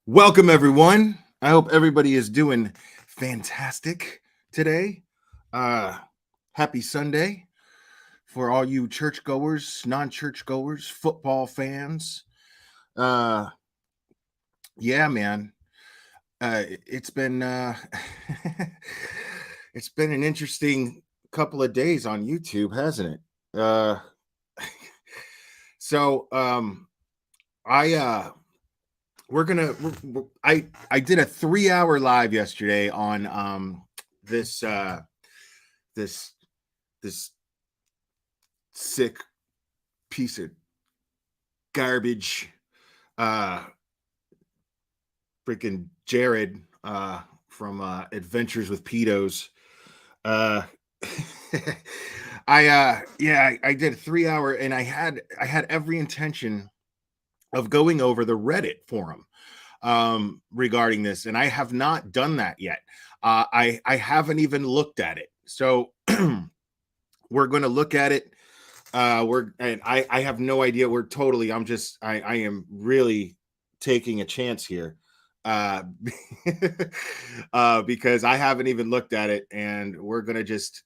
Welcome, everyone. I hope everybody is doing fantastic today. Uh, Happy Sunday for all you churchgoers, non-churchgoers, football fans. Uh, yeah, man. It's been it's been an interesting couple of days on YouTube, hasn't it? So I we're gonna I did a 3 hour live yesterday on this this this sick piece of garbage uh freaking Jared from Adventures with Pedos. uh I did a 3 hour, and I had every intention of going over the Reddit forum regarding this, and I have not done that yet. I haven't even looked at it, so we're going to look at it. I have no idea. I am really taking a chance here, uh, because I haven't even looked at it, and we're gonna just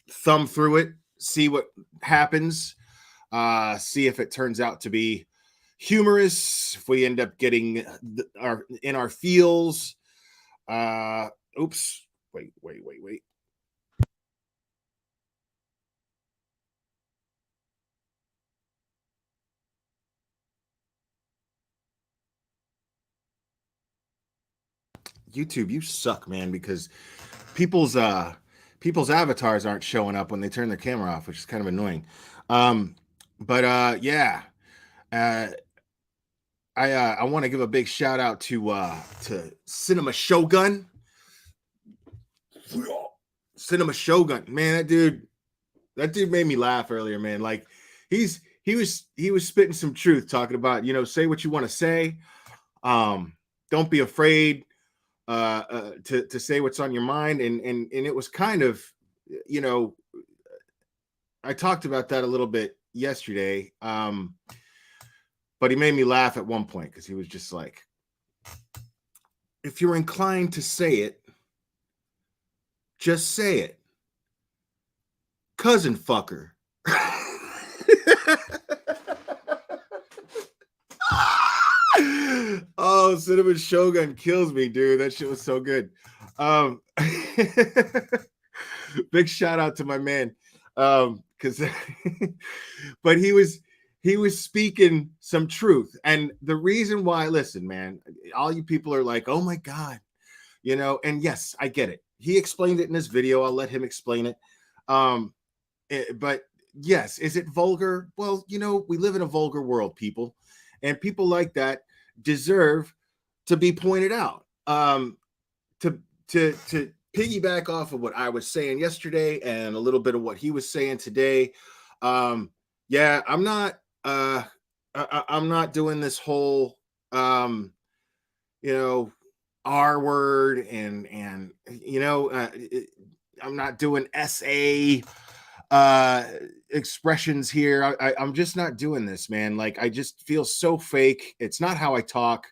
thumb through it, see what happens, see if it turns out to be humorous, if we end up getting our feels. Oops, wait. YouTube, you suck, man, because people's people's avatars aren't showing up when they turn their camera off, which is kind of annoying. But yeah. Uh I want to give a big shout out to Cinema Shogun. Cinema Shogun, man, that dude made me laugh earlier, man. Like he was spitting some truth, talking about, say what you want to say. Don't be afraid to say what's on your mind, and it was kind of, you know I talked about that a little bit yesterday. But he made me laugh at one point because he was just like, if you're inclined to say it, just say it. Cousin fucker. Oh, Cinnamon Shogun kills me, dude. That shit was so good. Um, Big shout out to my man. Because but he was speaking some truth. And the reason why, listen, man, all you people are like, oh my God, and yes, I get it. He explained it in his video. I'll let him explain it. But yes, is it vulgar? Well, we live in a vulgar world, people, and people like that deserve to be pointed out. To piggyback off of what I was saying yesterday and a little bit of what he was saying today. Yeah, I'm not doing this whole you know R word, and I'm not doing SA expressions here. I'm just not doing this, man. Like, I just feel so fake. It's not how I talk.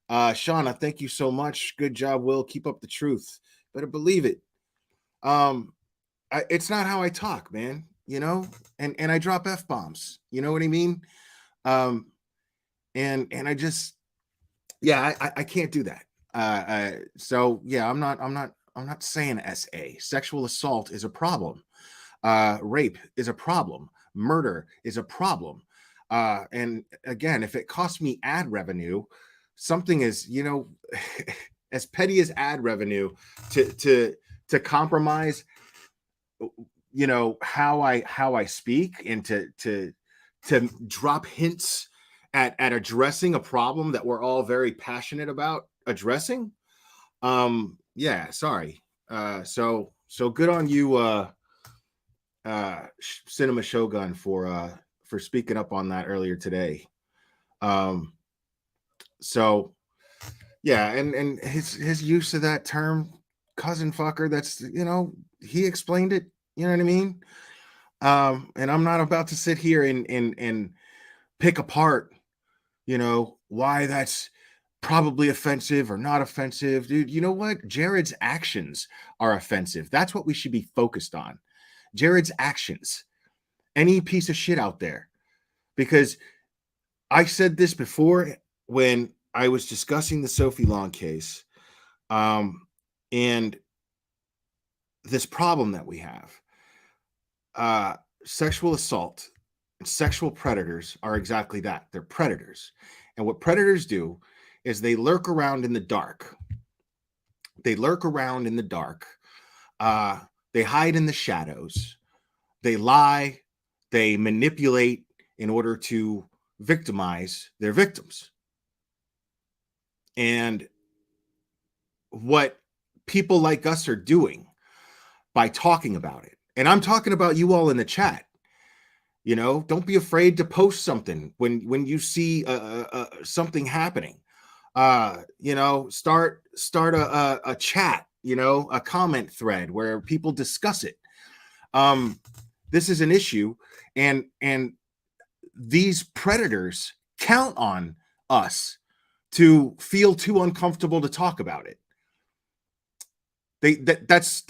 Shauna, thank you so much. Good job, Will. Keep up the truth. Better believe it. It's not how I talk, man. And I drop f bombs. You know what I mean? Um, and I just, yeah, I can't do that. So yeah, I'm not saying SA. Sexual assault is a problem. Rape is a problem. Murder is a problem. And again, if it costs me ad revenue, something is, as petty as ad revenue to compromise, how I speak, and to drop hints at addressing a problem that we're all very passionate about addressing. Yeah, sorry. So good on you, Cinema Shogun, for speaking up on that earlier today. So yeah, and his use of that term, cousin fucker, that's, he explained it. You know what I mean? And I'm not about to sit here and pick apart why that's probably offensive or not offensive. Dude, you know what? Jared's actions are offensive. That's what we should be focused on. Jared's actions. Any piece of shit out there. Because I said this before when I was discussing the Sophie Long case, and this problem that we have. Sexual assault and sexual predators are exactly that. They're predators. And what predators do is they lurk around in the dark. They lurk around in the dark. They hide in the shadows. They lie. They manipulate in order to victimize their victims. And what people like us are doing by talking about it, and I'm talking about you all in the chat, don't be afraid to post something when you see something happening. Start a chat, a comment thread where people discuss it. This is an issue, and these predators count on us to feel too uncomfortable to talk about it. That's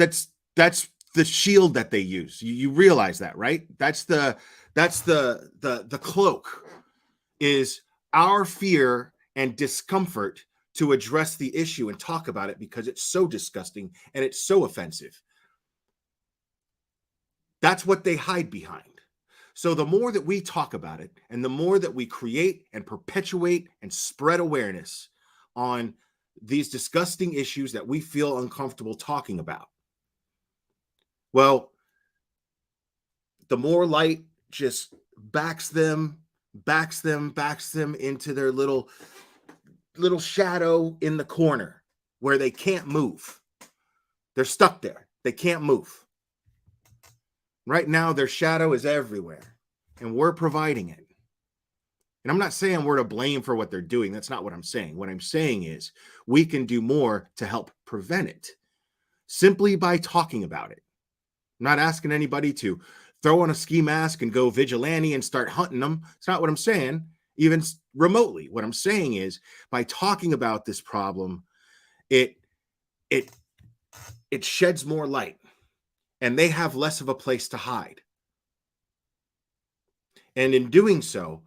the shield that they use. You realize that, right? That's the cloak, is our fear and discomfort to address the issue and talk about it because it's so disgusting and it's so offensive. That's what they hide behind. So the more that we talk about it and the more that we create and perpetuate and spread awareness on these disgusting issues that we feel uncomfortable talking about, well, the more light just backs them into their little shadow in the corner where they can't move. They're stuck there. They can't move. Right now, their shadow is everywhere, and we're providing it. And I'm not saying we're to blame for what they're doing. That's not what I'm saying. What I'm saying is we can do more to help prevent it simply by talking about it. I'm not asking anybody to throw on a ski mask and go vigilante and start hunting them. It's not what I'm saying, even remotely. What I'm saying is by talking about this problem, it sheds more light. And they have less of a place to hide. And in doing so,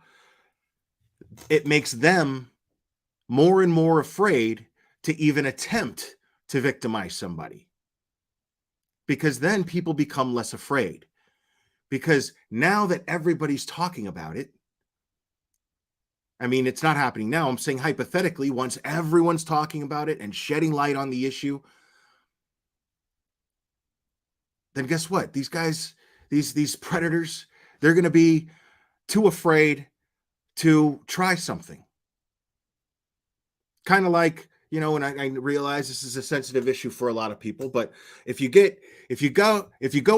it makes them more and more afraid to even attempt to victimize somebody. Because then people become less afraid. Because now that everybody's talking about it, I mean, it's not happening now. I'm saying hypothetically, once everyone's talking about it and shedding light on the issue, then guess what? These guys, these predators, they're going to be too afraid to try something. Kind of like, and I realize this is a sensitive issue for a lot of people, but if you go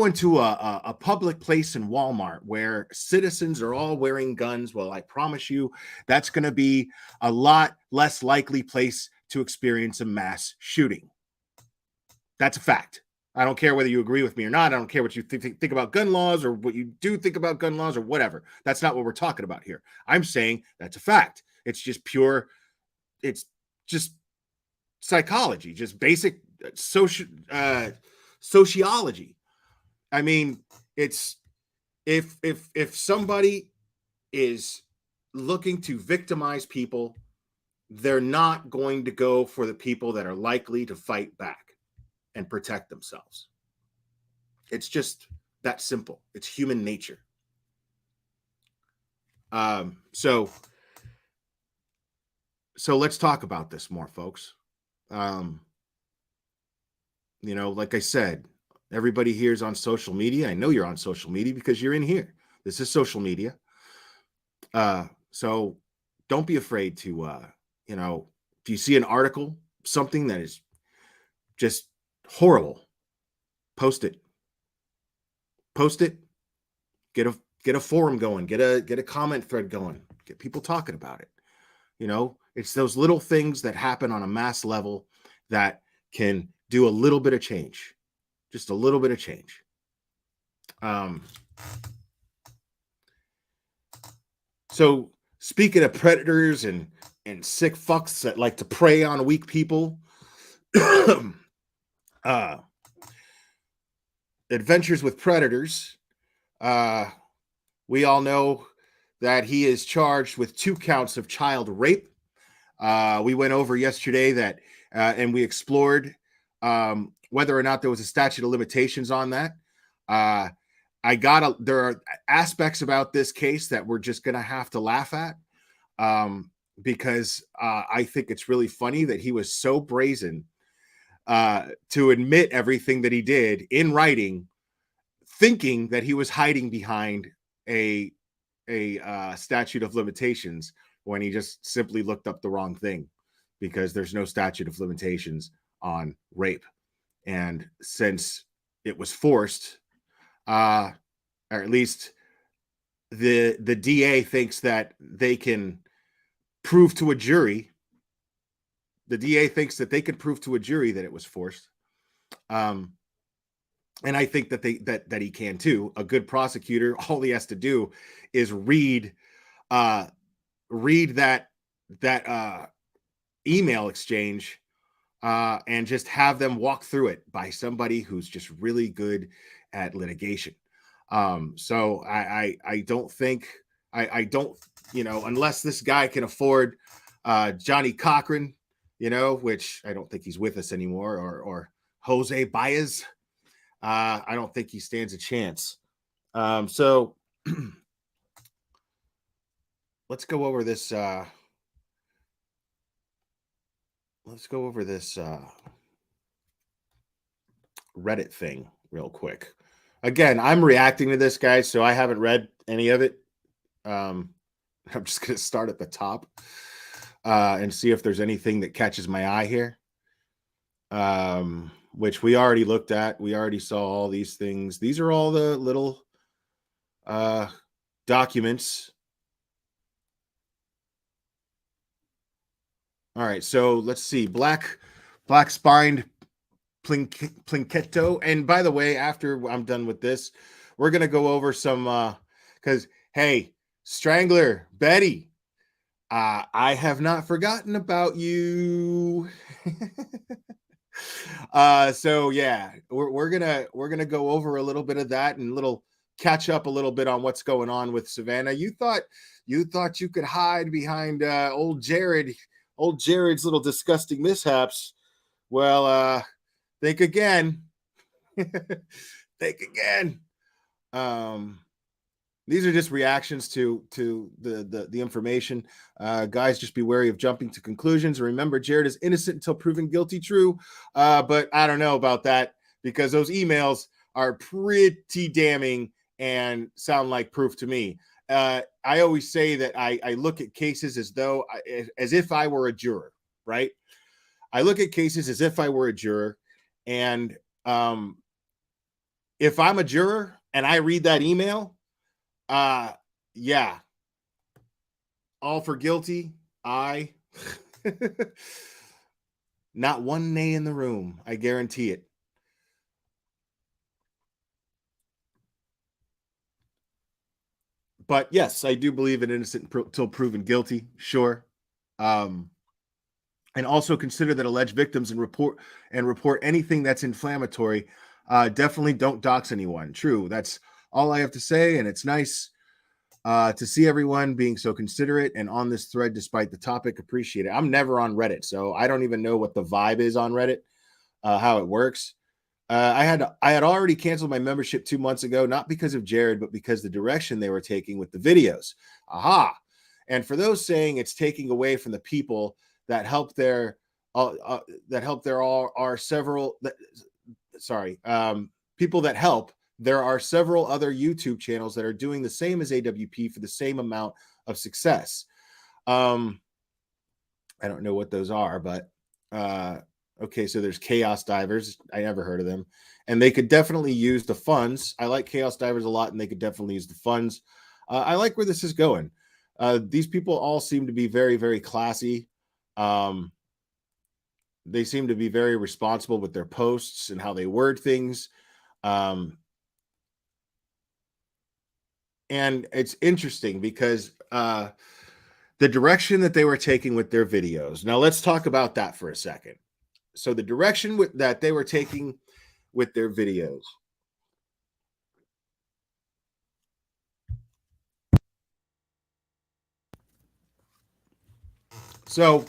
into a public place in Walmart where citizens are all wearing guns, well, I promise you that's going to be a lot less likely place to experience a mass shooting. That's a fact. I don't care whether you agree with me or not. I don't care what you think about gun laws or what you do think about gun laws or whatever. That's not what we're talking about here. I'm saying that's a fact. It's just pure, it's just psychology, just basic sociology. I mean, it's if somebody is looking to victimize people, they're not going to go for the people that are likely to fight back and protect themselves. It's just that simple. It's human nature. So let's talk about this more, folks. Like I said, everybody here is on social media. I know you're on social media because you're in here. This is social media. So don't be afraid to, if you see an article, something that is just horrible, post it. Get a forum going, get a comment thread going, get people talking about it. It's those little things that happen on a mass level that can do a little bit of change, just a little bit of change. So speaking of predators and sick fucks that like to prey on weak people, uh, Adventures with Predators. We all know that he is charged with 2 counts of child rape. We went over yesterday that, and we explored whether or not there was a statute of limitations on that. There are aspects about this case that we're just going to have to laugh at, because I think it's really funny that he was so brazen to admit everything that he did in writing, thinking that he was hiding behind a statute of limitations when he just simply looked up the wrong thing, because there's no statute of limitations on rape. And since it was forced, or at least the DA thinks that they can prove to a jury, the DA thinks that they can prove to a jury that it was forced. And I think that that he can too. A good prosecutor, all he has to do is read that email exchange, and just have them walk through it by somebody who's just really good at litigation. So I don't think, I don't, unless this guy can afford Johnny Cochran, which I don't think he's with us anymore, or Jose Baez. I don't think he stands a chance. So let's go over this. Reddit thing real quick. Again, I'm reacting to this, guys, so I haven't read any of it. I'm just going to start at the top and see if there's anything that catches my eye here, which we already looked at. We already saw all these things. These are all the little documents. All right, so let's see. Black spined Plinketto. And by the way, after I'm done with this, we're gonna go over some because hey, Strangler, Betty, I have not forgotten about you. So yeah, we're gonna go over a little bit of that and little catch up a little bit on what's going on with Savannah. You thought you could hide behind old Jared's little disgusting mishaps. Well, think again. Think again. These are just reactions to the information. Guys, just be wary of jumping to conclusions. Remember, Jared is innocent until proven guilty. True, but I don't know about that, because those emails are pretty damning and sound like proof to me. I always say that I look at cases as if I were a juror, right? I look at cases as if I were a juror, and if I'm a juror and I read that email, yeah, all for guilty. Not one nay in the room. I guarantee it. But yes, I do believe in innocent until proven guilty. Sure. And also consider that alleged victims and report anything that's inflammatory. Definitely don't dox anyone. True. That's all I have to say. And it's nice to see everyone being so considerate and on this thread despite the topic. Appreciate it. I'm never on Reddit, so I don't even know what the vibe is on Reddit, how it works. I had already canceled my membership 2 months ago, not because of Jared, but because the direction they were taking with the videos. Aha. And for those saying it's taking away from the people that help there are several people that help. There are several other YouTube channels that are doing the same as AWP for the same amount of success. I don't know what those are, but okay, so there's Chaos Divers. I never heard of them. And they could definitely use the funds. I like Chaos Divers a lot, and they could definitely use the funds. I like where this is going. These people all seem to be very, very classy. They seem to be very responsible with their posts and how they word things. And it's interesting because the direction that they were taking with their videos. Now let's talk about that for a second. So the direction that they were taking with their videos. So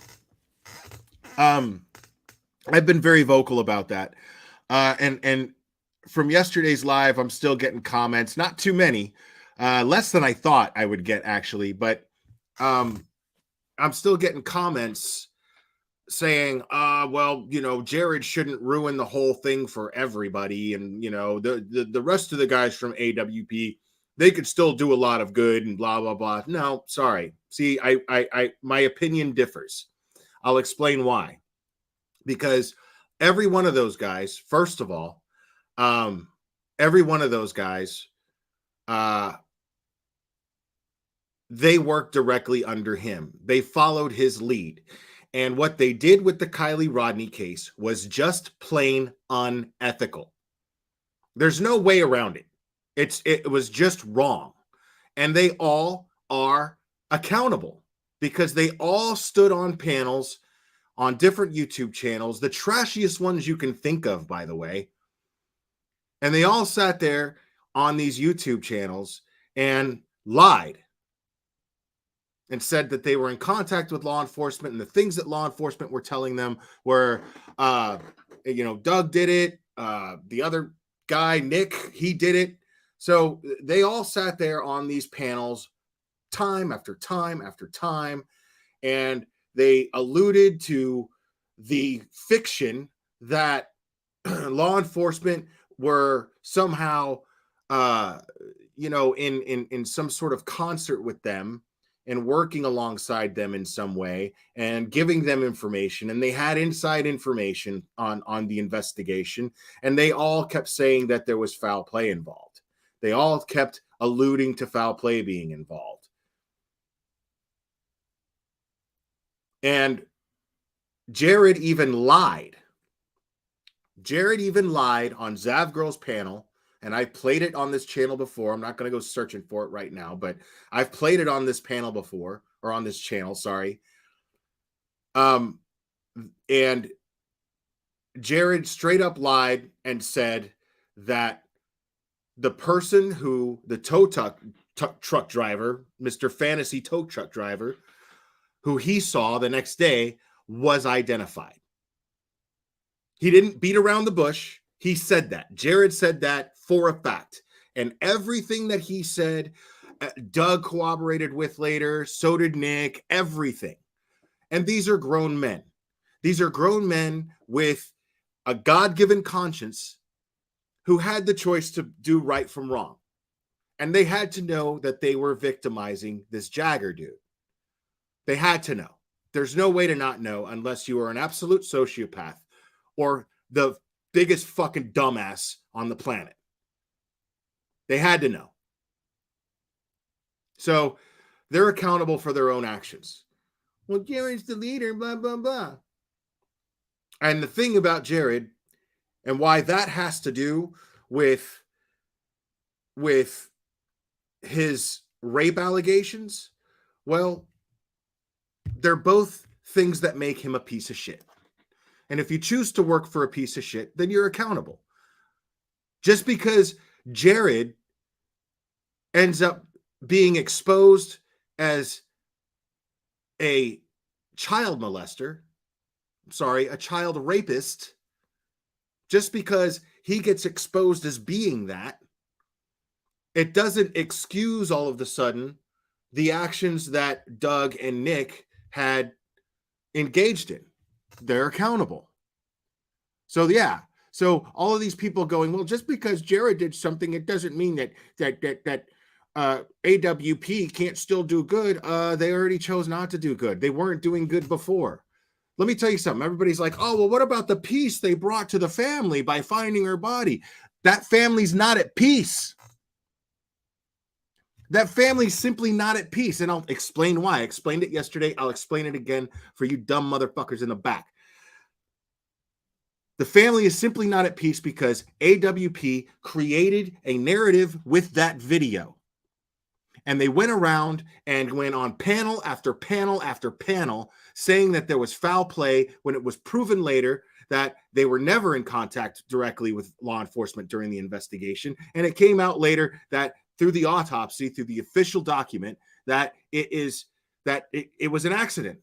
I've been very vocal about that. And from yesterday's live, I'm still getting comments, not too many, less than I thought I would get actually, but I'm still getting comments saying, well, Jared shouldn't ruin the whole thing for everybody. And, the rest of the guys from AWP, they could still do a lot of good and blah, blah, blah. No, sorry. See, I my opinion differs. I'll explain why. Because every one of those guys, first of all, every one of those guys, they worked directly under him. They followed his lead. And what they did with the Kylie Rodney case was just plain unethical. There's no way around it. It was just wrong. And they all are accountable because they all stood on panels on different YouTube channels, the trashiest ones you can think of, by the way. And they all sat there on these YouTube channels and lied and said that they were in contact with law enforcement, and the things that law enforcement were telling them were, Doug did it. The other guy, Nick, he did it. So they all sat there on these panels time after time after time, and they alluded to the fiction that law enforcement were somehow, in some sort of concert with them and working alongside them in some way and giving them information. And they had inside information on the investigation. And they all kept saying that there was foul play involved. They all kept alluding to foul play being involved. And Jared even lied. Jared even lied on Zavgirl's panel. And I played it on this channel before. I'm not going to go searching for it right now, but I've played it on this panel before, or on this channel, sorry. And Jared straight up lied and said that the person who, the tow truck driver, Mr. Fantasy tow truck driver, who he saw the next day was identified. He didn't beat around the bush. He said that. Jared said that for a fact. And everything that he said, Doug corroborated with later. So did Nick, everything. And these are grown men. These are grown men with a God-given conscience who had the choice to do right from wrong. And they had to know that they were victimizing this Jagger dude. They had to know. There's no way to not know unless you are an absolute sociopath or the biggest fucking dumbass on the planet. They had to know. So they're accountable for their own actions. Well, Jared's the leader, blah, blah, blah. And the thing about Jared and why that has to do with his rape allegations, well, they're both things that make him a piece of shit. And if you choose to work for a piece of shit, then you're accountable. Just because Jared ends up being exposed as a child molester, a child rapist, just because he gets exposed as being that, it doesn't excuse all of a sudden the actions that Doug and Nick had engaged in. They're accountable. So yeah. So all of these people going, well, just because Jared did something, it doesn't mean that AWP can't still do good. They already chose not to do good. They weren't doing good before. Let me tell you something. Everybody's like, oh, well, what about the peace they brought to the family by finding her body? That family's not at peace. That family's simply not at peace. And I'll explain why. I explained it yesterday. I'll explain it again for you dumb motherfuckers in the back. The family is simply not at peace because AWP created a narrative with that video. And they went around and went on panel after panel after panel saying that there was foul play when it was proven later that they were never in contact directly with law enforcement during the investigation. And it came out later that through the autopsy, through the official document, that it was an accident.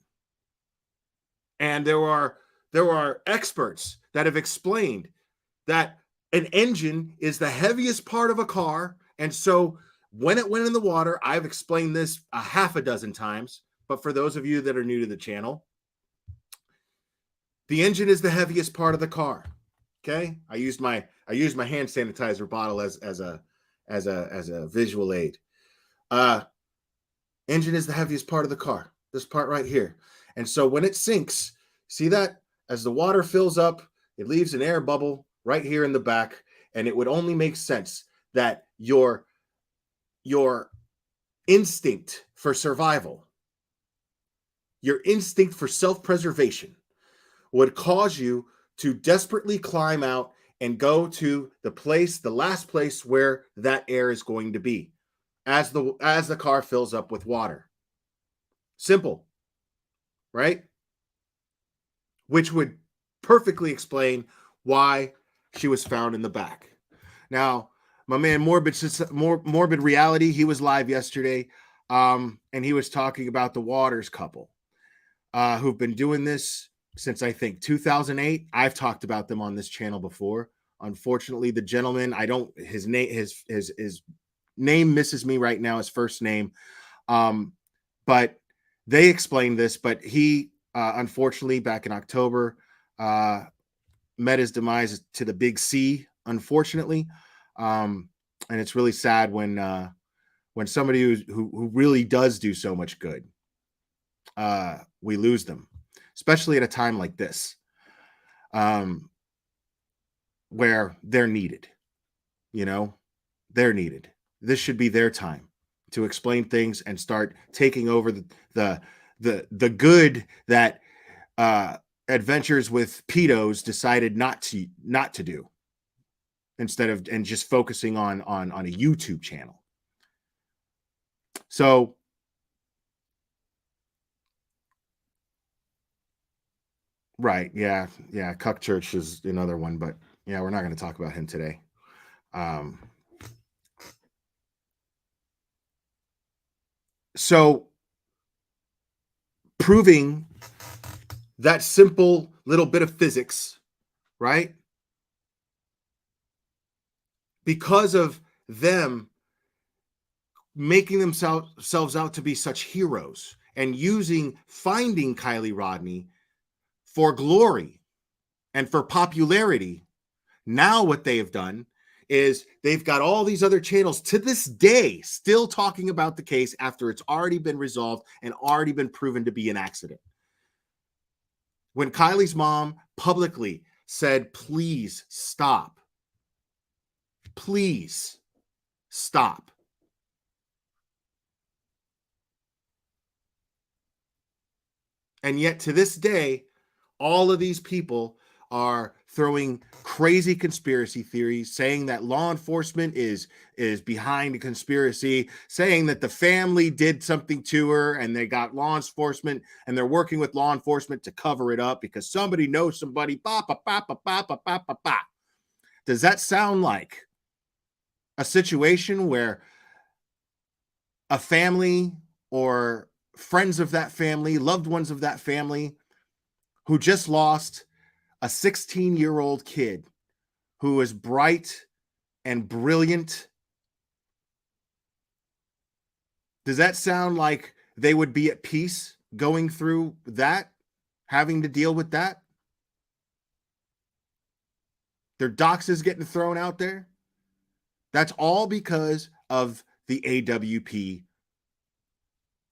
And there are experts that have explained that an engine is the heaviest part of a car. And so when it went in the water, I've explained this a half a dozen times, but for those of you that are new to the channel, the engine is the heaviest part of the car. Okay. I used my hand sanitizer bottle as a visual aid. Engine is the heaviest part of the car. This part right here. And so when it sinks, see that as the water fills up, it leaves an air bubble right here in the back. And it would only make sense that your instinct for survival, your instinct for self-preservation would cause you to desperately climb out and go to the last place where that air is going to be as the car fills up with water. Simple, right? Which would perfectly explain why she was found in the back. Now, my man Morbid Reality, he was live yesterday, and he was talking about the Waters couple, who've been doing this since I think 2008. I've talked about them on this channel before. Unfortunately, the gentleman, his name misses me right now, his first name, but they explained this. But he, unfortunately, back in October, met his demise to the big C, unfortunately. And it's really sad when somebody who really does do so much good, we lose them, especially at a time like this, where they're needed. They're needed. This should be their time to explain things and start taking over the good that Adventures with Pedos decided not to do, and just focusing on a YouTube channel. So right, yeah, Cuck Church is another one, but yeah, we're not going to talk about him today. So proving that simple little bit of physics, right? Because of them making themselves out to be such heroes and finding Kylie Rodney for glory and for popularity. Now what they have done is they've got all these other channels to this day still talking about the case after it's already been resolved and already been proven to be an accident. When Kylie's mom publicly said, please stop. Please stop. And yet to this day, all of these people are throwing crazy conspiracy theories, saying that law enforcement is behind the conspiracy, saying that the family did something to her and they got law enforcement and they're working with law enforcement to cover it up because somebody knows somebody. Does that sound like a situation where a family or friends of that family, loved ones of that family, who just lost a 16-year-old kid who is bright and brilliant, does that sound like they would be at peace going through that, having to deal with that? Their doxes getting thrown out there? That's all because of the AWP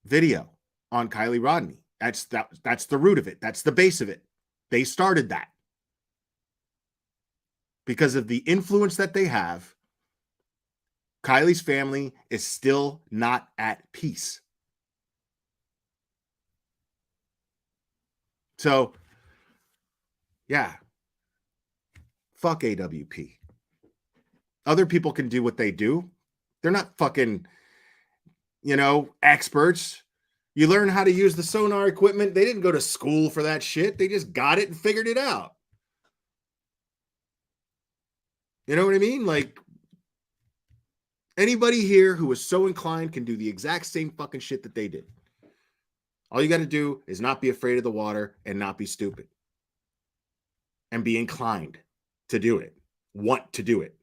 video on Kylie Rodney. That's the root of it. That's the base of it. They started that. Because of the influence that they have, Kylie's family is still not at peace. So, yeah, fuck AWP. Other people can do what they do. They're not fucking experts. You learn how to use the sonar equipment. They didn't go to school for that shit. They just got it and figured it out. You know what I mean? Like, anybody here who is so inclined can do the exact same fucking shit that they did. All you got to do is not be afraid of the water and not be stupid. And be inclined to do it. Want to do it.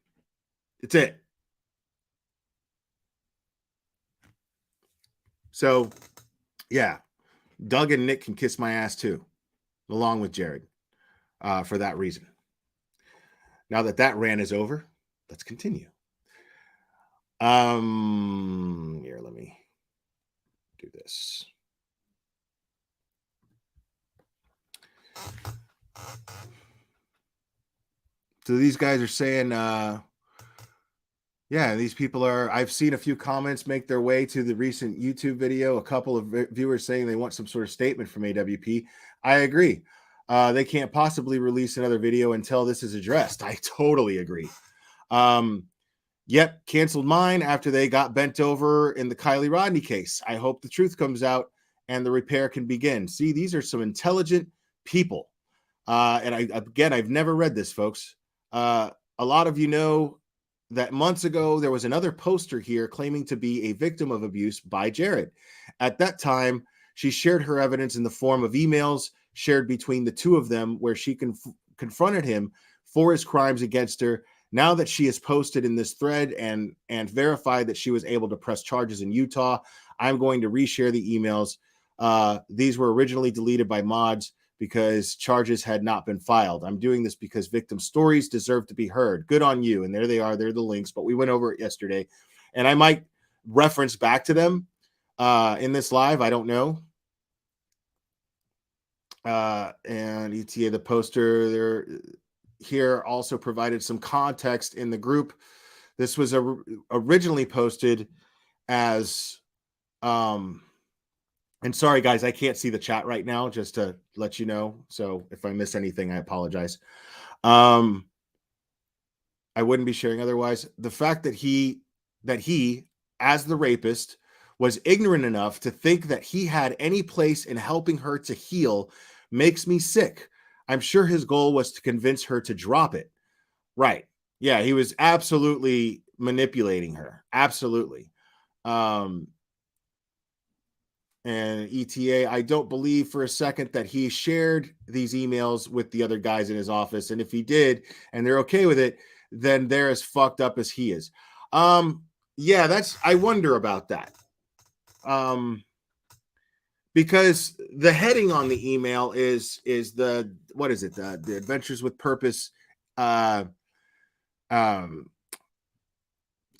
It's it. So, yeah. Doug and Nick can kiss my ass too, along with Jared, for that reason. Now that rant is over, let's continue. Here, let me do this. So these guys are saying, yeah, these people I've seen a few comments make their way to the recent YouTube video. A couple of viewers saying they want some sort of statement from AWP. I agree. They can't possibly release another video until this is addressed. I totally agree. Yep, canceled mine after they got bent over in the Kylie Rodney case. I hope the truth comes out and the repair can begin. See, these are some intelligent people. And I've never read this, folks. A lot of you know that months ago, there was another poster here claiming to be a victim of abuse by Jared. At that time, she shared her evidence in the form of emails shared between the two of them where she confronted him for his crimes against her. Now that she has posted in this thread and verified that she was able to press charges in Utah, I'm going to reshare the emails. These were originally deleted by mods because charges had not been filed. I'm doing this because victim stories deserve to be heard. Good on you. And there they are. They're the links, but we went over it yesterday. And I might reference back to them in this live. I don't know. And ETA, the poster there here also provided some context in the group. This was originally posted as and sorry guys, I can't see the chat right now, just to let you know. So if I miss anything, I apologize. I wouldn't be sharing otherwise. The fact that he as the rapist was ignorant enough to think that he had any place in helping her to heal makes me sick. I'm sure his goal was to convince her to drop it. Right. Yeah, he was absolutely manipulating her. Absolutely. And ETA, I don't believe for a second that he shared these emails with the other guys in his office. And if he did, and they're okay with it, then they're as fucked up as he is. Yeah, I wonder about that. Because the heading on the email is the, what is it? The Adventures with Purpose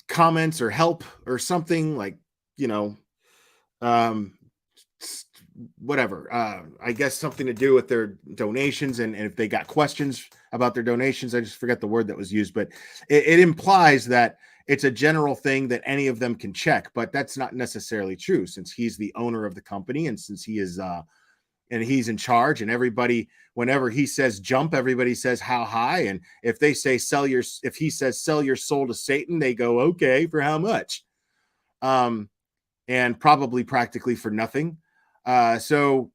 comments or help or something, like, whatever. I guess something to do with their donations, and if they got questions about their donations. I just forget the word that was used, but it implies that it's a general thing that any of them can check, but that's not necessarily true, since he's the owner of the company, and since he is and he's in charge, and everybody, whenever he says jump, everybody says how high. And if they say if he says sell your soul to Satan, they go, okay, for how much? And probably practically for nothing. So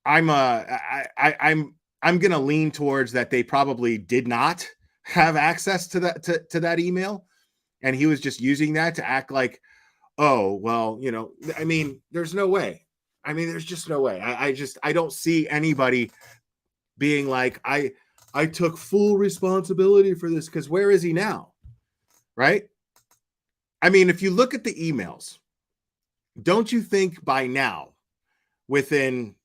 I'm gonna lean towards that they probably did not have access to that email, and he was just using that to act like, oh well, I mean, there's no way. I mean, there's just no way. I don't see anybody being like, I took full responsibility for this, because where is he now? Right? I mean, if you look at the emails, don't you think by now, within,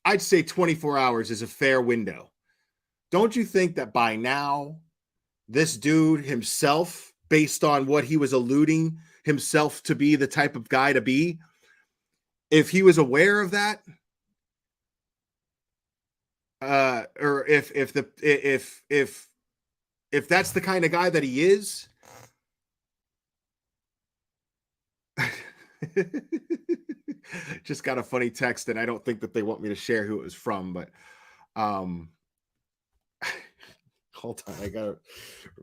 I'd say 24 hours is a fair window. Don't you think that by now, this dude himself, based on what he was alluding himself to be the type of guy to be, if he was aware of that, or if that's the kind of guy that he is, just got a funny text, and I don't think that they want me to share who it was from, but hold on, I gotta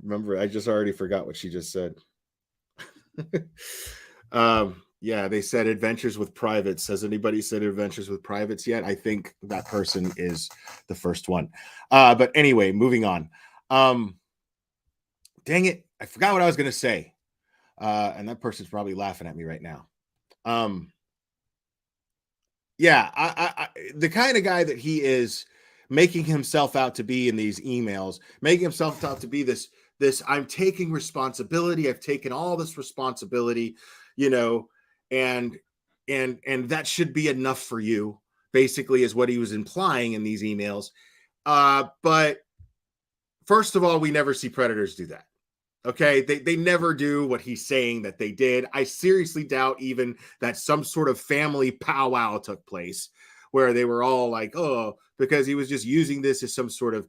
remember. I just already forgot what she just said. Yeah, they said adventures with privates. Has anybody said adventures with privates yet? I think that person is the first one. But anyway, moving on. Dang it, I forgot what I was gonna say. And that person's probably laughing at me right now. Um, yeah, the kind of guy that he is, making himself out to be in these emails, making himself out to be this I'm taking responsibility. I've taken all this responsibility, you know, and and that should be enough for you, basically, is what he was implying in these emails. But first of all, we never see predators do that. Okay, they never do what he's saying that they did. I seriously doubt even that some sort of family powwow took place where they were all like, oh, because he was just using this as some sort of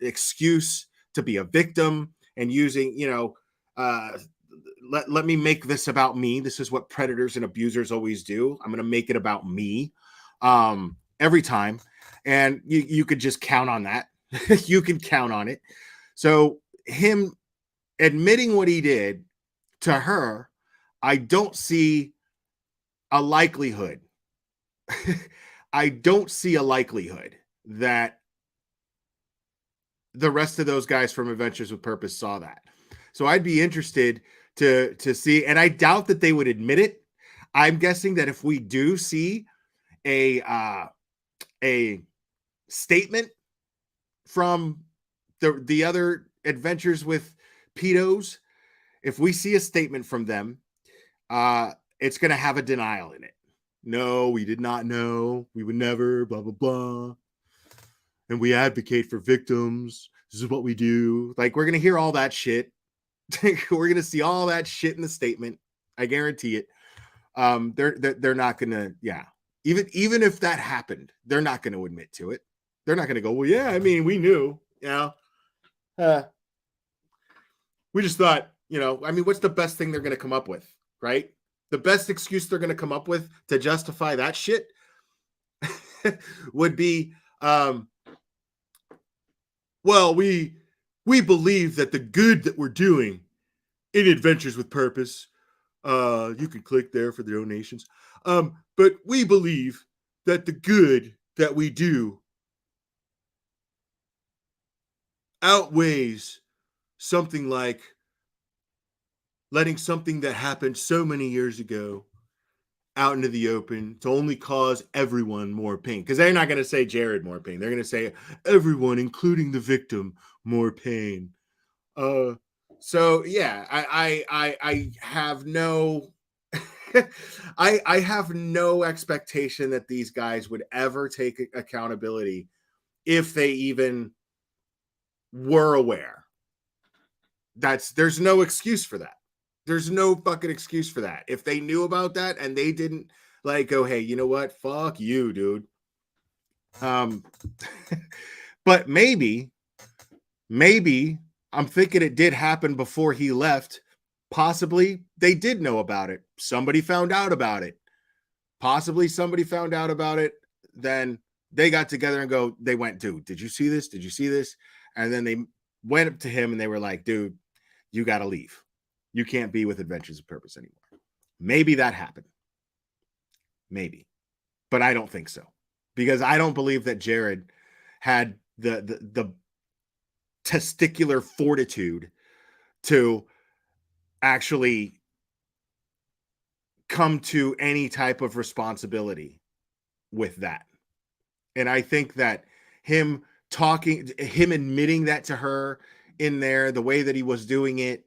excuse to be a victim, and using, uh, let me make this about me. This is what predators and abusers always do. I'm going to make it about me, every time. And you could just count on that. You can count on it. So him admitting what he did to her, I don't see a likelihood. I don't see a likelihood that the rest of those guys from Adventures with Purpose saw that. So I'd be interested to see, and I doubt that they would admit it. I'm guessing that if we do see a statement from the other Adventures with Pedos, if we see a statement from them, it's going to have a denial in it. No, we did not know. We would never, blah, blah, blah. And we advocate for victims. This is what we do. Like, we're going to hear all that shit. We're going to see all that shit in the statement. I guarantee it. They're not going to, yeah. Even if that happened, they're not going to admit to it. They're not going to go, well, yeah, I mean, we knew, we just thought, I mean, what's the best thing they're going to come up with, right? The best excuse they're going to come up with to justify that shit would be, well, we believe that the good that we're doing in Adventures with Purpose, you can click there for the donations, but we believe that the good that we do outweighs something like letting something that happened so many years ago out into the open to only cause everyone more pain. Because they're not going to say Jared more pain. They're going to say everyone, including the victim, more pain. So yeah, I have no I have no expectation that these guys would ever take accountability if they even were aware. There's no excuse for that. There's no fucking excuse for that. If they knew about that and they didn't like go, hey, you know what? Fuck you, dude. But maybe I'm thinking it did happen before he left. Possibly they did know about it. Somebody found out about it. Possibly somebody found out about it. Then they got together and they went, dude, did you see this? Did you see this? And then they went up to him and they were like, dude, you got to leave. You can't be with Adventures of Purpose anymore. Maybe that happened. Maybe. But I don't think so. Because I don't believe that Jared had the testicular fortitude to actually come to any type of responsibility with that. And I think that him admitting that to her in there, the way that he was doing it,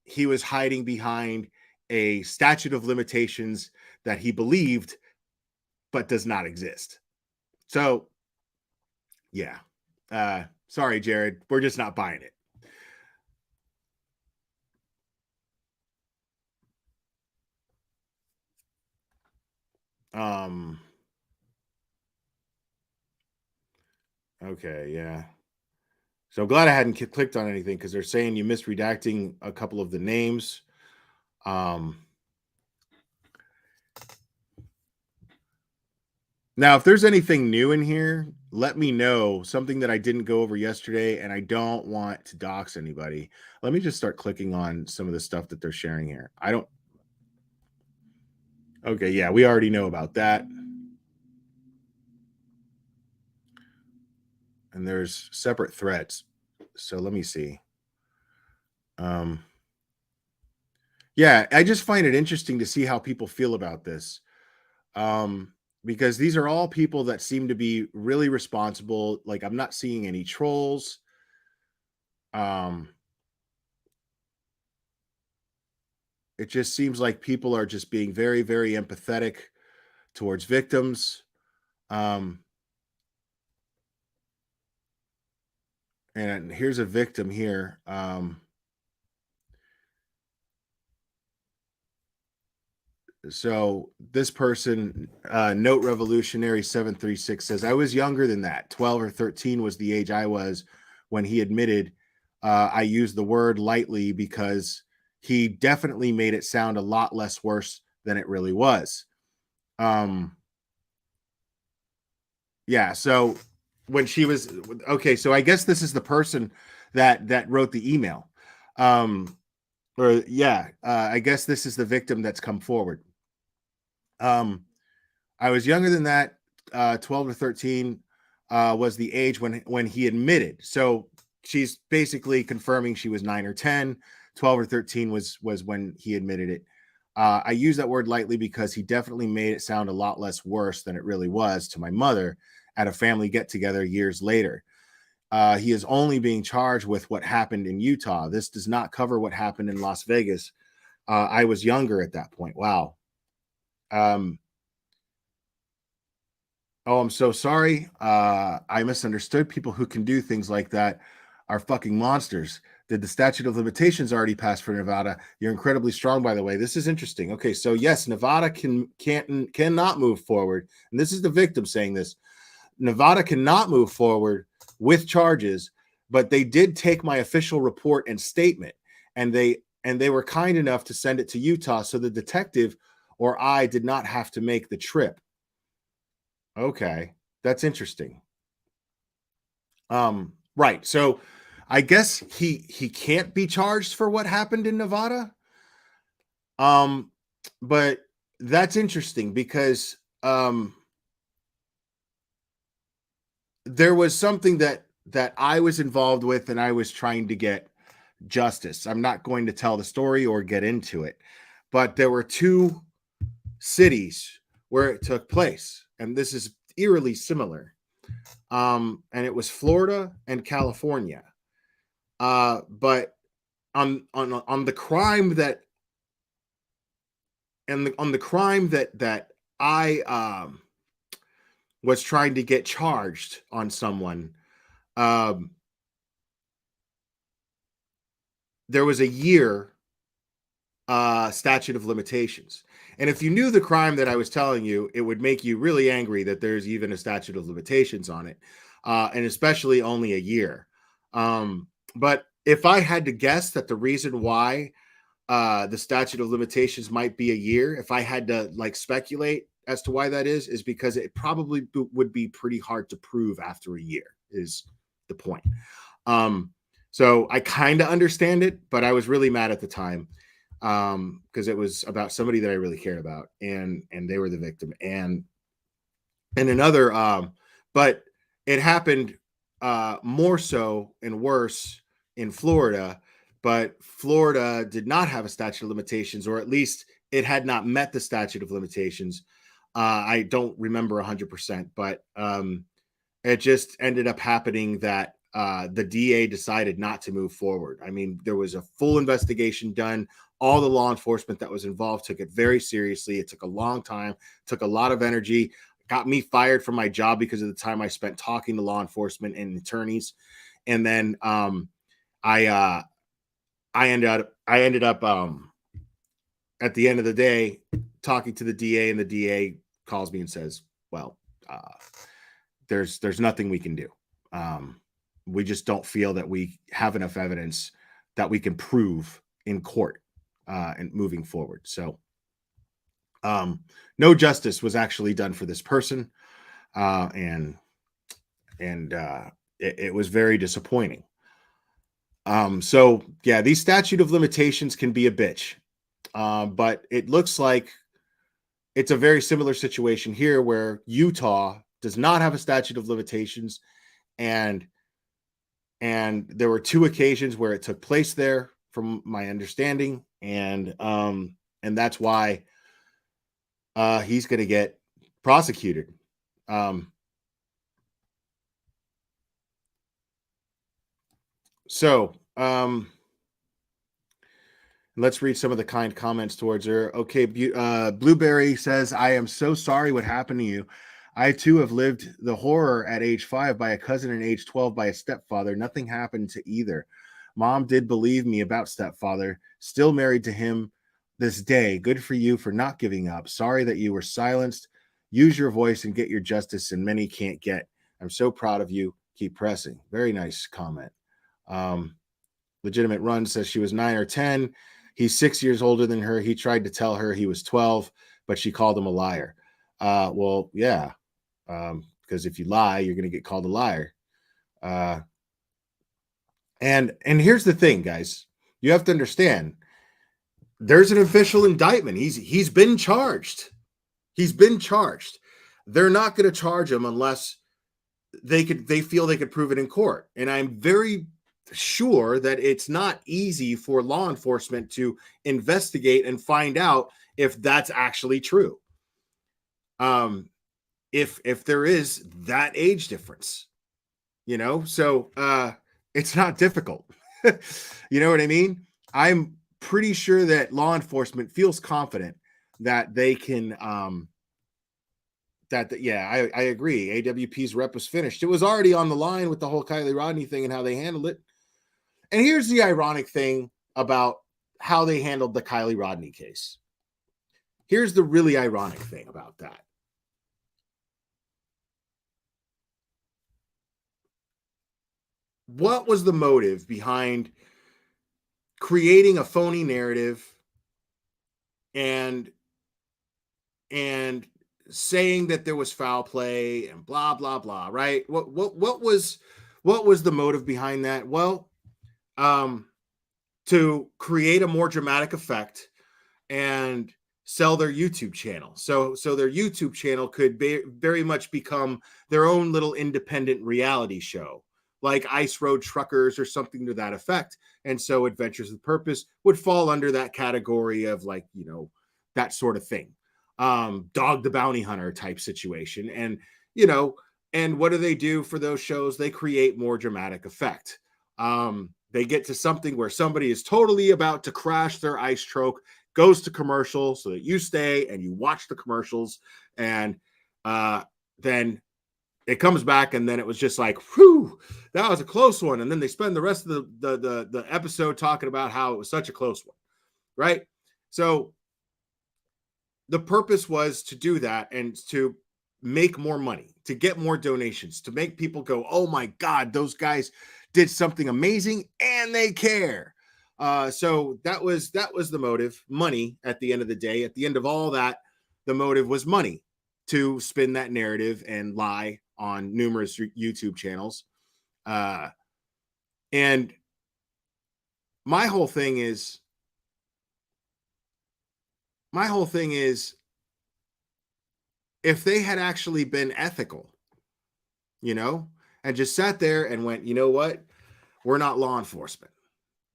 he was hiding behind a statute of limitations that he believed but does not exist. So yeah, sorry, Jared, we're just not buying it. Okay, yeah. So I'm glad I hadn't clicked on anything because they're saying you missed redacting a couple of the names. Now, if there's anything new in here, let me know. Something that I didn't go over yesterday, and I don't want to dox anybody. Let me just start clicking on some of the stuff that they're sharing here. Okay, yeah, we already know about that. And there's separate threads. So let me see. Um, yeah, I just find it interesting to see how people feel about this. Um, because these are all people that seem to be really responsible. Like, I'm not seeing any trolls. Um, it just seems like people are just being very, very empathetic towards victims. Um, and here's a victim here. So this person, Note Revolutionary 736 says, I was younger than that. 12 or 13 was the age I was when he admitted. I used the word lightly because he definitely made it sound a lot less worse than it really was. Um, yeah. So when she was okay, so I guess this is the person that wrote the email. Or yeah, I guess this is the victim that's come forward. Um, I was younger than that. 12 to 13 was the age when he admitted. So she's basically confirming she was 9 or 10. 12 or 13 was when he admitted it. I use that word lightly because he definitely made it sound a lot less worse than it really was to my mother at a family get together years later. He is only being charged with what happened in Utah. This does not cover what happened in Las Vegas. I was younger at that point. Wow. Um, Oh, I'm so sorry. I misunderstood. People who can do things like that are fucking monsters. Did the statute of limitations already pass for Nevada? You're incredibly strong, by the way. This is interesting. Okay, so yes, Nevada cannot move forward, and this is the victim saying this. Nevada cannot move forward with charges, but they did take my official report and statement, and they were kind enough to send it to Utah, so the detective or I did not have to make the trip. Okay, that's interesting. Right. So I guess he can't be charged for what happened in Nevada. Um, but that's interesting because there was something that I was involved with and I was trying to get justice. I'm not going to tell the story or get into it, but there were two cities where it took place, and this is eerily similar. And it was Florida and California. But on the crime that on the crime that I was trying to get charged on someone, um, there was a year statute of limitations. And if you knew the crime that I was telling you, it would make you really angry that there's even a statute of limitations on it, and especially only a year. But if I had to guess that the reason why the statute of limitations might be a year, if I had to like speculate as to why that is because it probably would be pretty hard to prove after a year, is the point. Um, so I kind of understand it, but I was really mad at the time because it was about somebody that I really cared about, and they were the victim, and another but it happened more so and worse in Florida, but Florida did not have a statute of limitations, or at least it had not met the statute of limitations. I don't remember 100%, but it just ended up happening that the DA decided not to move forward. I mean, there was a full investigation done. All the law enforcement that was involved took it very seriously. It took a long time, took a lot of energy, got me fired from my job because of the time I spent talking to law enforcement and attorneys. And then I uh, I ended up at the end of the day talking to the DA, and the DA calls me and says, "Well, there's nothing we can do. We just don't feel that we have enough evidence that we can prove in court and moving forward." So no justice was actually done for this person, and it was very disappointing. So yeah, these statute of limitations can be a bitch, but it looks like it's a very similar situation here where Utah does not have a statute of limitations, and there were 2 occasions where it took place there, from my understanding, and that's why he's going to get prosecuted. So let's read some of the kind comments towards her. Okay, Blueberry says, I am so sorry what happened to you. I too have lived the horror at age 5 by a cousin and age 12 by a stepfather. Nothing happened to either. Mom did believe me about stepfather. Still married to him this day. Good for you for not giving up. Sorry that you were silenced. Use your voice and get your justice, and many can't get. I'm so proud of you. Keep pressing. Very nice comment. Legitimate Run says she was 9 or 10. He's 6 years older than her. He tried to tell her he was 12, but she called him a liar. Well, yeah, because if you lie, you're going to get called a liar. And here's the thing, guys. You have to understand, there's an official indictment. He's been charged. He's been charged. They're not going to charge him unless they feel they could prove it in court. And I'm very sure that it's not easy for law enforcement to investigate and find out if that's actually true. If there is that age difference, so it's not difficult. You know what I mean? I'm pretty sure that law enforcement feels confident that they can I agree. AWP's rep was finished. It was already on the line with the whole Kylie Rodney thing and how they handled it. And here's the ironic thing about how they handled the Kylie Rodney case. Here's the really ironic thing about that. What was the motive behind creating a phony narrative and saying that there was foul play and blah blah blah, right? What was the motive behind that? Well, to create a more dramatic effect and sell their YouTube channel. So their YouTube channel could very much become their own little independent reality show, like Ice Road Truckers or something to that effect. And so Adventures with Purpose would fall under that category of, like, that sort of thing. Dog the Bounty Hunter type situation. And, and what do they do for those shows? They create more dramatic effect. They get to something where somebody is totally about to crash their ice truck, goes to commercial so that you stay and you watch the commercials. And then it comes back, and then it was just like, whew, that was a close one. And then they spend the rest of the episode talking about how it was such a close one, right? So the purpose was to do that and to make more money, to get more donations, to make people go, oh my God, those guys did something amazing and they care. So that was the motive. Money at the end of the day. At the end of all that, the motive was money to spin that narrative and lie on numerous YouTube channels. And my whole thing is, if they had actually been ethical, and just sat there and went, you know what? We're not law enforcement.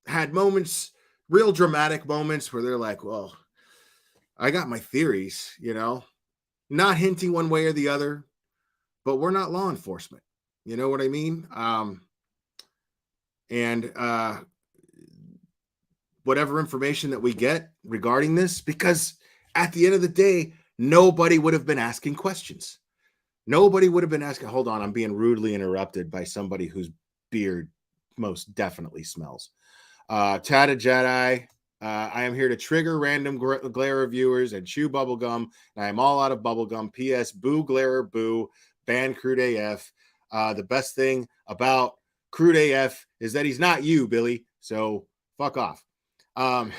Had moments, real dramatic moments where they're like, well, I got my theories, not hinting one way or the other, but we're not law enforcement. You know what I mean? And whatever information that we get regarding this, because at the end of the day, nobody would have been asking questions. Nobody would have been asking. Hold on, I'm being rudely interrupted by somebody whose beard most definitely smells. Tata Jedi, I am here to trigger random glare viewers and chew bubblegum. And I am all out of bubblegum. P.S. Boo Glare Boo. Ban Crude AF. The best thing about Crude AF is that he's not you, Billy. So fuck off. Thank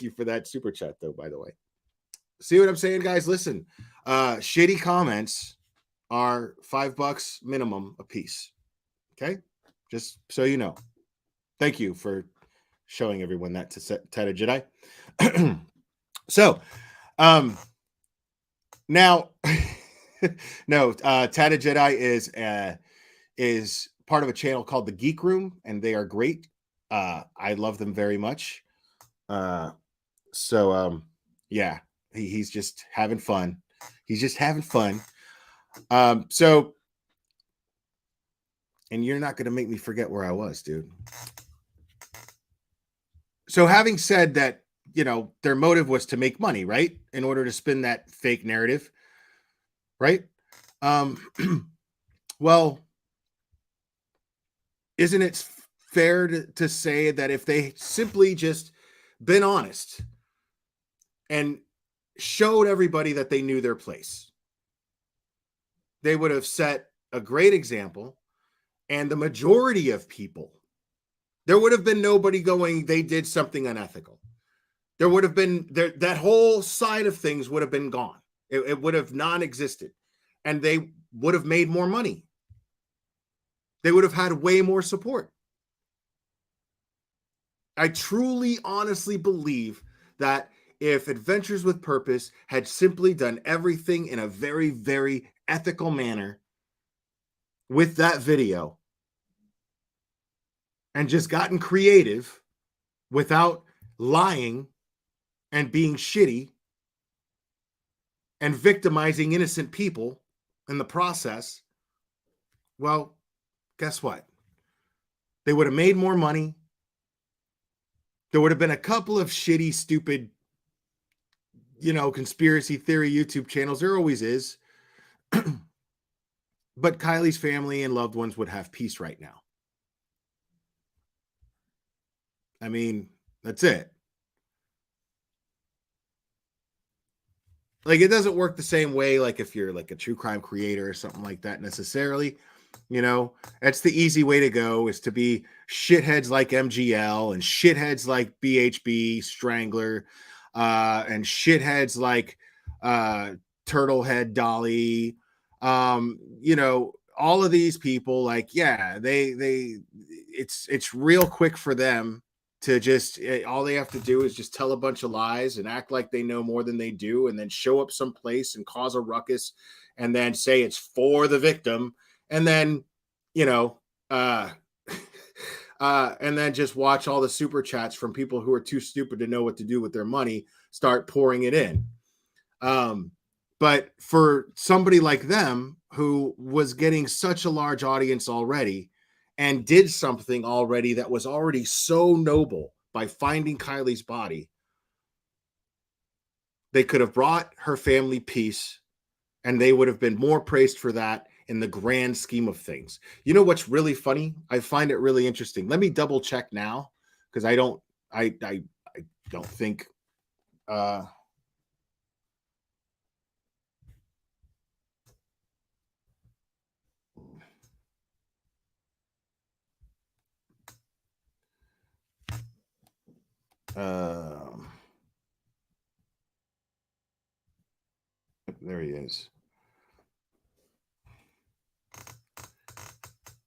you for that super chat, though, by the way. See what I'm saying, guys? Listen, shitty comments are $5 minimum a piece. Okay? Just so you know. Thank you for showing everyone that to Tata Jedi. So, now, no, Tata Jedi is part of a channel called the Geek Room, and they are great. I love them very much. So yeah, he's just having fun. He's just having fun. So, and you're not gonna make me forget where I was, dude. So having said that, their motive was to make money, right? In order to spin that fake narrative, right? Um, well, isn't it fair to say that if they simply just been honest and showed everybody that they knew their place, they would have set a great example, and the majority of people, there would have been nobody going, they did something unethical. There would have been that whole side of things would have been gone. It would have non-existed, and they would have made more money. They would have had way more support. I truly, honestly believe that if Adventures with Purpose had simply done everything in a very, very ethical manner with that video and just gotten creative without lying and being shitty and victimizing innocent people in the process, well, guess what? They would have made more money. There would have been a couple of shitty, stupid, conspiracy theory YouTube channels. There always is. But Kylie's family and loved ones would have peace right now. I mean, that's it. Like, it doesn't work the same way, like if you're like a true crime creator or something like that necessarily. That's the easy way to go, is to be shitheads like MGL and shitheads like BHB Strangler and shitheads like Turtlehead Dolly. All of these people, like, yeah, it's real quick for them to just, all they have to do is just tell a bunch of lies and act like they know more than they do, and then show up someplace and cause a ruckus and then say it's for the victim, and then and then just watch all the super chats from people who are too stupid to know what to do with their money start pouring it in. But for somebody like them, who was getting such a large audience already and did something already that was already so noble by finding Kylie's body, they could have brought her family peace, and they would have been more praised for that in the grand scheme of things. You know what's really funny? I find it really interesting. Let me double check now, because I don't think there he is.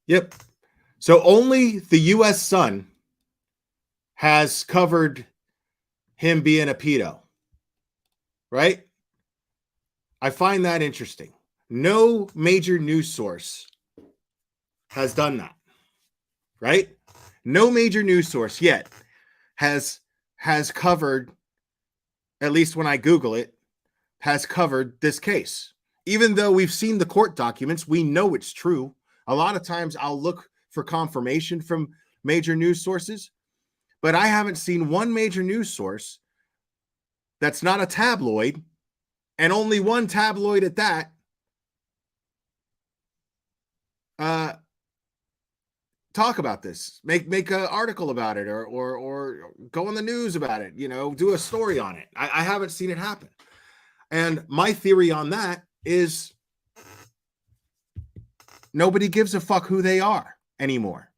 Yep. So only the U.S. Sun has covered him being a pedo, right? I find that interesting. No major news source has done that, right? No major news source yet has covered, at least when I Google it, has covered this case. Even though we've seen the court documents, we know it's true. A lot of times I'll look for confirmation from major news sources, but I haven't seen one major news source that's not a tabloid, and only one tabloid at that, talk about this, make an article about it, or go on the news about it, do a story on it. I haven't seen it happen. And my theory on that is nobody gives a fuck who they are anymore.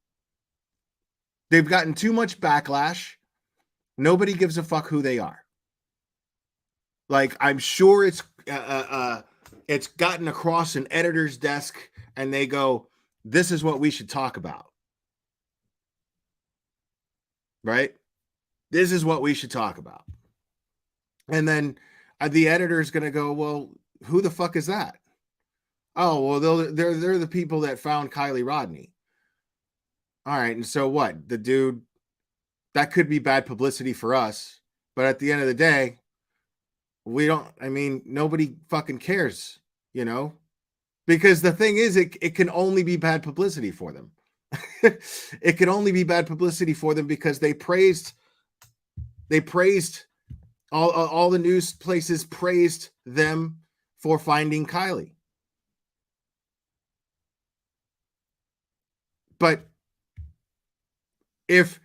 They've gotten too much backlash. Nobody gives a fuck who they are. Like, I'm sure it's gotten across an editor's desk, and they go, this is what we should talk about. Right? This is what we should talk about. And then the editor is going to go, well, who the fuck is that? Oh, well, they're the people that found Kylie Rodney. All right, and so what? The dude, that could be bad publicity for us, but at the end of the day, we don't. I mean, nobody fucking cares, you know, because the thing is, it can only be bad publicity for them. It can only be bad publicity for them because they praised all the news places praised them for finding Kylie. But if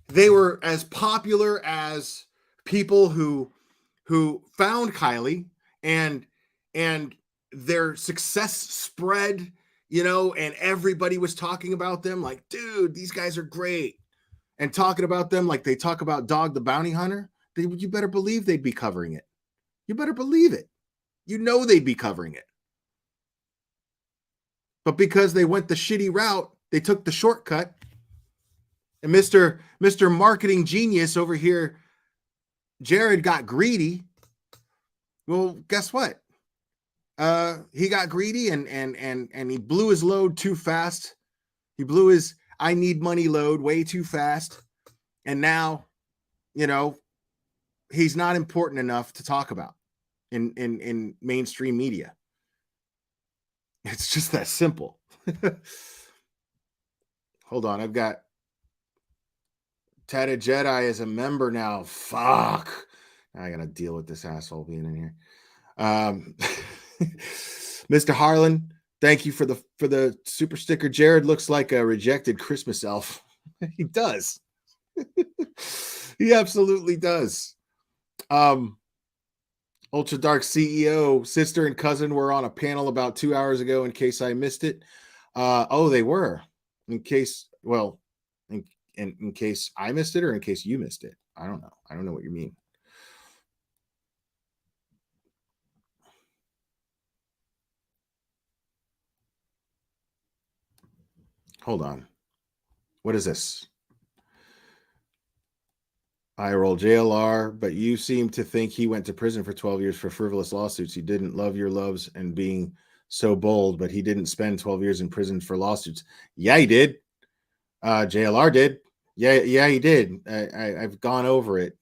they were as popular as people who found Kylie and and their success spread, and everybody was talking about them like, dude, these guys are great, and talking about them like they talk about Dog the Bounty Hunter, you better believe they'd be covering it. You better believe it. They'd be covering it. But because they went the shitty route, they took the shortcut. And Mr. Marketing Genius over here, Jared, got greedy. Well, guess what? He got greedy and he blew his load too fast. He blew his I need money load way too fast. And now, he's not important enough to talk about in mainstream media. It's just that simple. Hold on, I've got Tatted Jedi as a member now. Fuck. I gotta deal with this asshole being in here. Mr. Harlan, thank you for the super sticker. Jared looks like a rejected Christmas elf. He does. He absolutely does. Ultra Dark CEO, sister and cousin were on a panel about 2 hours ago in case I missed it. They were. In case I missed it or in case you missed it. I don't know. I don't know what you mean. Hold on. What is this? I roll JLR, but you seem to think he went to prison for 12 years for frivolous lawsuits. He didn't love your loves and being so bold, but he didn't spend 12 years in prison for lawsuits. Yeah, he did. JLR did. Yeah, he did. I've gone over it.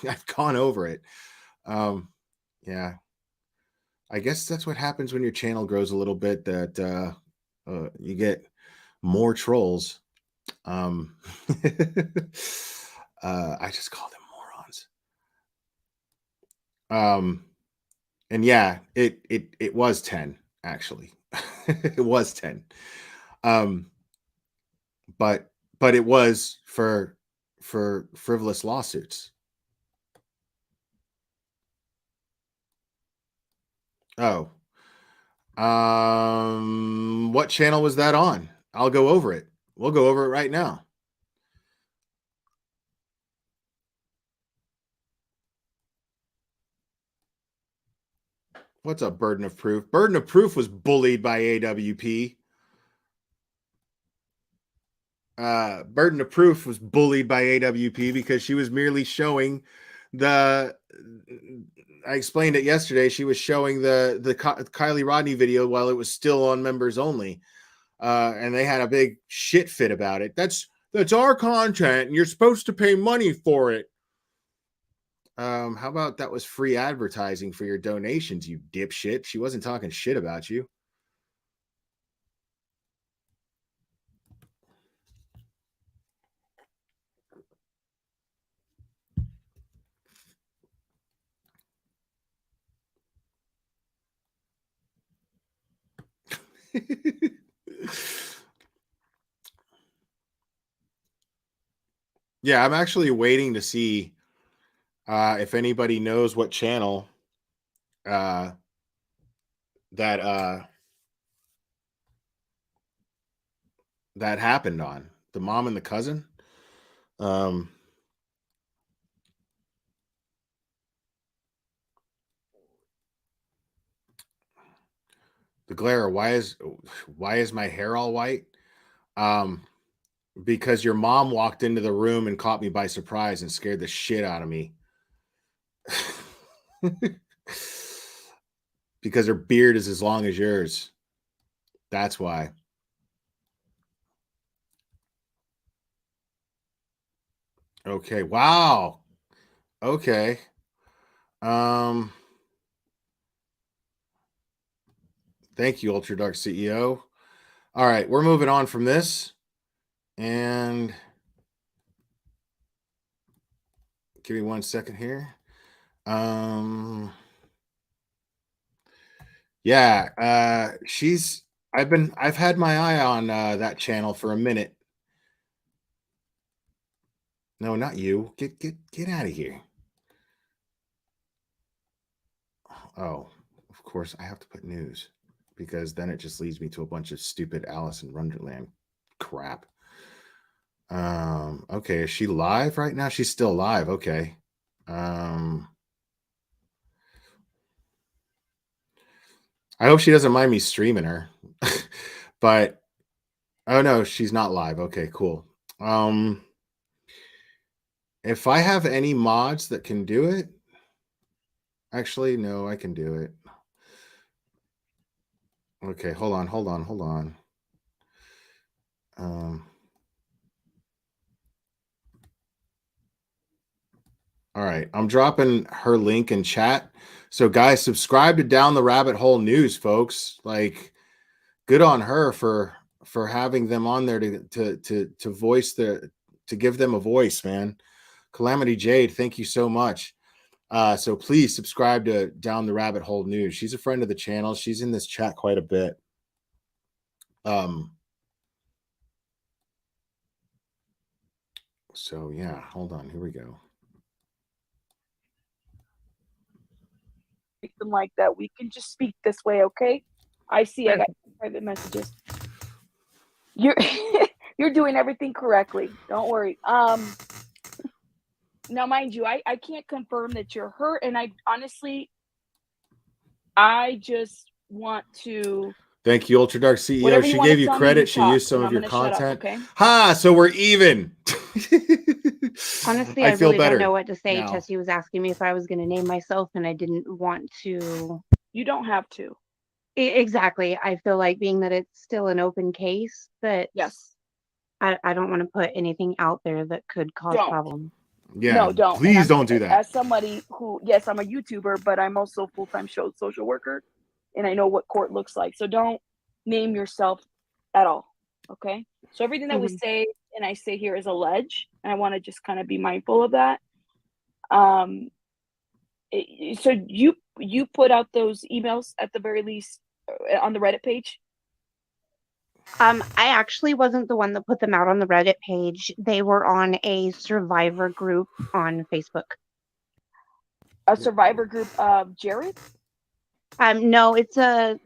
I've gone over it. Yeah. I guess that's what happens when your channel grows a little bit, that you get more trolls. I just call them morons. And yeah, it was 10 actually. It was 10. But it was for frivolous lawsuits. Oh. What channel was that on? I'll go over it. We'll go over it right now. What's up, Burden of Proof? Burden of Proof was bullied by AWP. Burden of Proof was bullied by AWP because she was merely showing I explained it yesterday. She was showing the Kylie Rodney video while it was still on members only. And they had a big shit fit about it. That's our content and you're supposed to pay money for it. How about that was free advertising for your donations, you dipshit? She wasn't talking shit about you. Yeah, I'm actually waiting to see if anybody knows what channel that that happened on. The mom and the cousin. The glare. Why is my hair all white? Because your mom walked into the room and caught me by surprise and scared the shit out of me. Because her beard is as long as yours. That's why. Okay. Wow. Okay. Thank you, Ultra Dark CEO. All right, we're moving on from this. And give me 1 second here. Yeah, I've had my eye on that channel for a minute. No, not you. Get out of here. Oh, of course I have to put news because then it just leads me to a bunch of stupid Alice in Wonderland crap. Okay, is she live right now? She's still live. Okay. I hope she doesn't mind me streaming her. But oh no, she's not live. Okay, cool. If I have any mods that can do it, actually, no, I can do it. Okay, hold on. All right, I'm dropping her link in chat. So, guys, subscribe to Down the Rabbit Hole News, folks. Like, good on her for having them on there to voice to give them a voice, man. Calamity Jade, thank you so much. So please subscribe to Down the Rabbit Hole News. She's a friend of the channel. She's in this chat quite a bit. So yeah, hold on. Here we go. Like that, we can just speak this way, okay? I see. I got private messages. You're you're doing everything correctly. Don't worry. Now, mind you, I can't confirm that you're her, and I honestly, I just want to. Thank you, Ultra Dark CEO. She gave you credit. She used some of your content. Okay. Ha! So we're even. Honestly, I feel really don't know what to say. Now. Tessie was asking me if I was going to name myself, and I didn't want to. You don't have to. Exactly. I feel like being that it's still an open case, that yes, I don't want to put anything out there that could cause problems. Yeah, no, don't. Please don't do that. As somebody who, yes, I'm a YouTuber, but I'm also a full-time social worker, and I know what court looks like. So don't name yourself at all, okay? So everything that we say and I say here is alleged, and I want to just kind of be mindful of that. So you put out those emails at the very least on the Reddit page? I actually wasn't the one that put them out on the Reddit page. They were on a survivor group on Facebook. A survivor group of Jared? No, it's a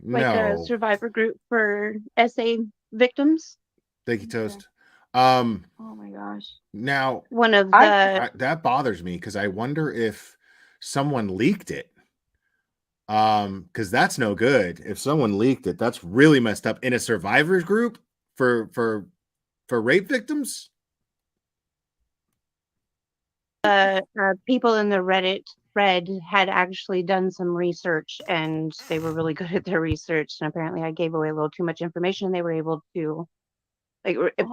survivor group for SA victims. Thank you, Toast. Oh my gosh. Now, one of the that bothers me because I wonder if someone leaked it. Because that's no good. If someone leaked it, that's really messed up. In a survivors group for rape victims. People in the Reddit thread had actually done some research, and they were really good at their research. And apparently, I gave away a little too much information, and they were able to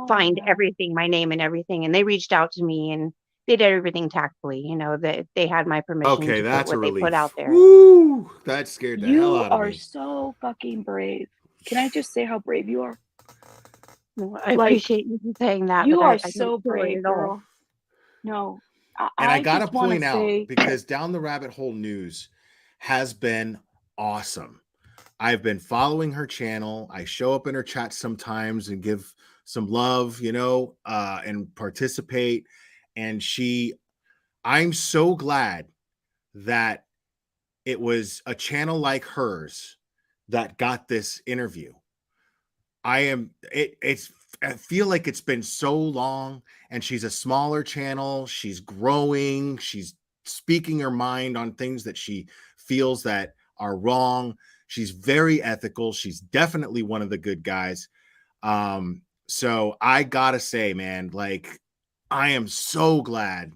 find everything, my name and everything. And they reached out to me, and they did everything tactfully. You know, that they had my permission. Okay, that's what a relief. They put out there. Woo! That scared the hell out of me. You are so fucking brave. Can I just say how brave you are? Well, I appreciate you saying that. You are so brave, girl. No. And I gotta point out, because Down the Rabbit Hole News has been awesome. I've been following her channel. I show up in her chat sometimes and give some love, you know, and participate. And I'm so glad that it was a channel like hers that got this interview. I feel like it's been so long, and she's a smaller channel. She's growing. She's speaking her mind on things that she feels that are wrong. She's very ethical. She's definitely one of the good guys. So I gotta say, man, like, I am so glad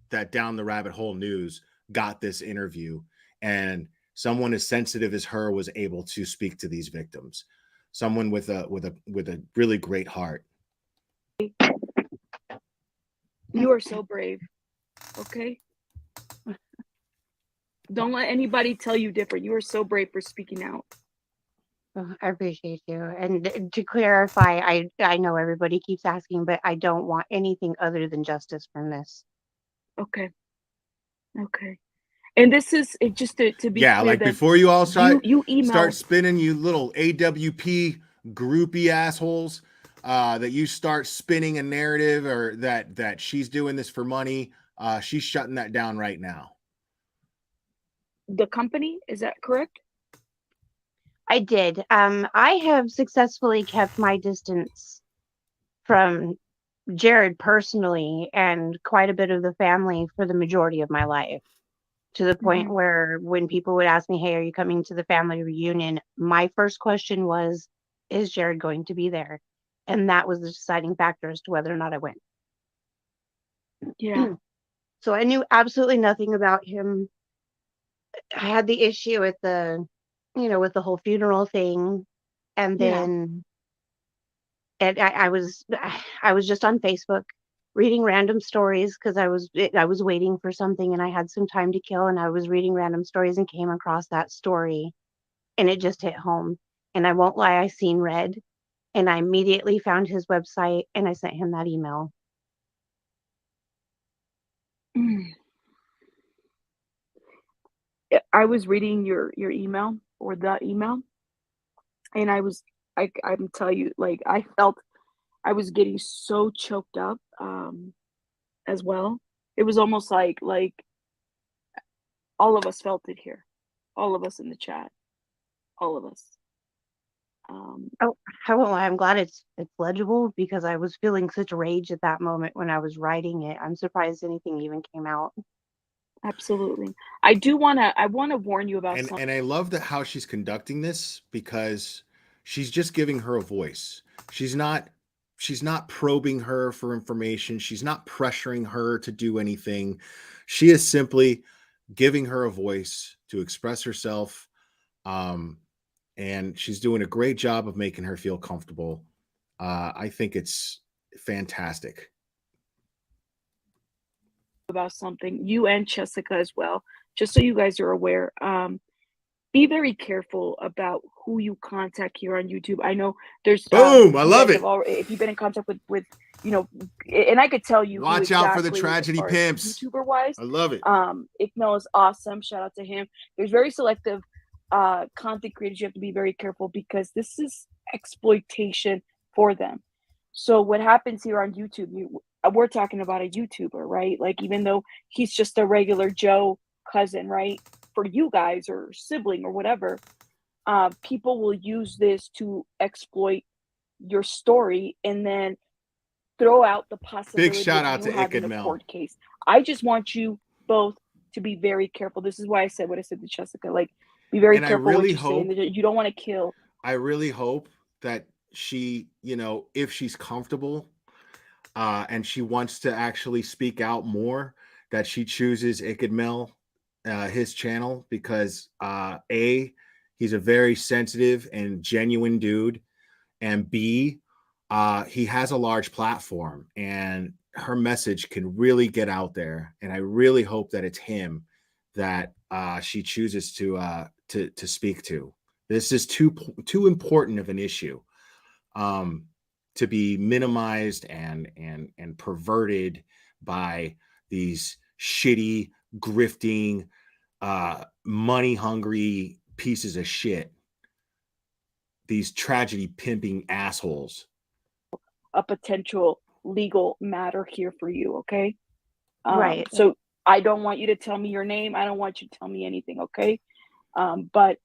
that Down the Rabbit Hole News got this interview, and someone as sensitive as her was able to speak to these victims. Someone with a really great heart. You are so brave. Okay? Don't let anybody tell you different. You are so brave for speaking out. Oh, I appreciate you. And to clarify, I know everybody keeps asking, but I don't want anything other than justice from this. Okay. Okay. And this is it, just to be Yeah, clear, like then before you all you email start spinning, you little AWP groupie assholes, that you start spinning a narrative or that she's doing this for money. She's shutting that down right now. the company. Is that correct? I did. I have successfully kept my distance from Jared personally and quite a bit of the family for the majority of my life, to the point where when people would ask me, hey, are you coming to the family reunion? My first question was, is Jared going to be there? And that was the deciding factor as to whether or not I went. Yeah. So I knew absolutely nothing about him. I had the issue with with the whole funeral thing. And Yeah. then I was just on Facebook reading random stories because I was waiting for something and I had some time to kill, and I was reading random stories and came across that story, and it just hit home. And I won't lie, I seen red, and I immediately found his website and I sent him that email. I was reading your email or the email, and I'm tell you, like, I felt I was getting so choked up as well. It was almost like all of us felt it here. All of us in the chat. All of us. Oh, I won't lie, I'm glad it's legible because I was feeling such rage at that moment when I was writing it. I'm surprised anything even came out. Absolutely. I wanna warn you about something. And I love that how she's conducting this, because she's just giving her a voice. She's not probing her for information. She's not pressuring her to do anything. She is simply giving her a voice to express herself. And she's doing a great job of making her feel comfortable. I think it's fantastic. About something, you and Jessica as well, just so you guys are aware. Be very careful about who you contact here on YouTube. I know there's Boom! I you love guys it. have already, if you've been in contact with and I could tell you who Watch out for the exactly, as tragedy far as pimps. YouTuber wise. I love it. Ikmel is awesome. Shout out to him. There's very selective content creators you have to be very careful, because this is exploitation for them. So what happens here on YouTube, we're talking about a YouTuber, right? Like, even though he's just a regular Joe cousin, right? For you guys, or sibling, or whatever, people will use this to exploit your story and then throw out the possibility Big shout out of to you having a Ikad Mel. court case. I just want you both to be very careful. This is why I said what I said to Jessica. Like, be very And I careful really what you say. You don't want to kill. I really hope that she, if she's comfortable, and she wants to actually speak out more, that she chooses Ikad Mel, his channel, because A, he's a very sensitive and genuine dude, and B, he has a large platform, and her message can really get out there. And I really hope that it's him that she chooses to speak to. This is too important of an issue to be minimized and perverted by these shitty, grifting, money hungry pieces of shit. These tragedy pimping assholes. A potential legal matter here for you, okay? Right. So I don't want you to tell me your name. I don't want you to tell me anything, okay? But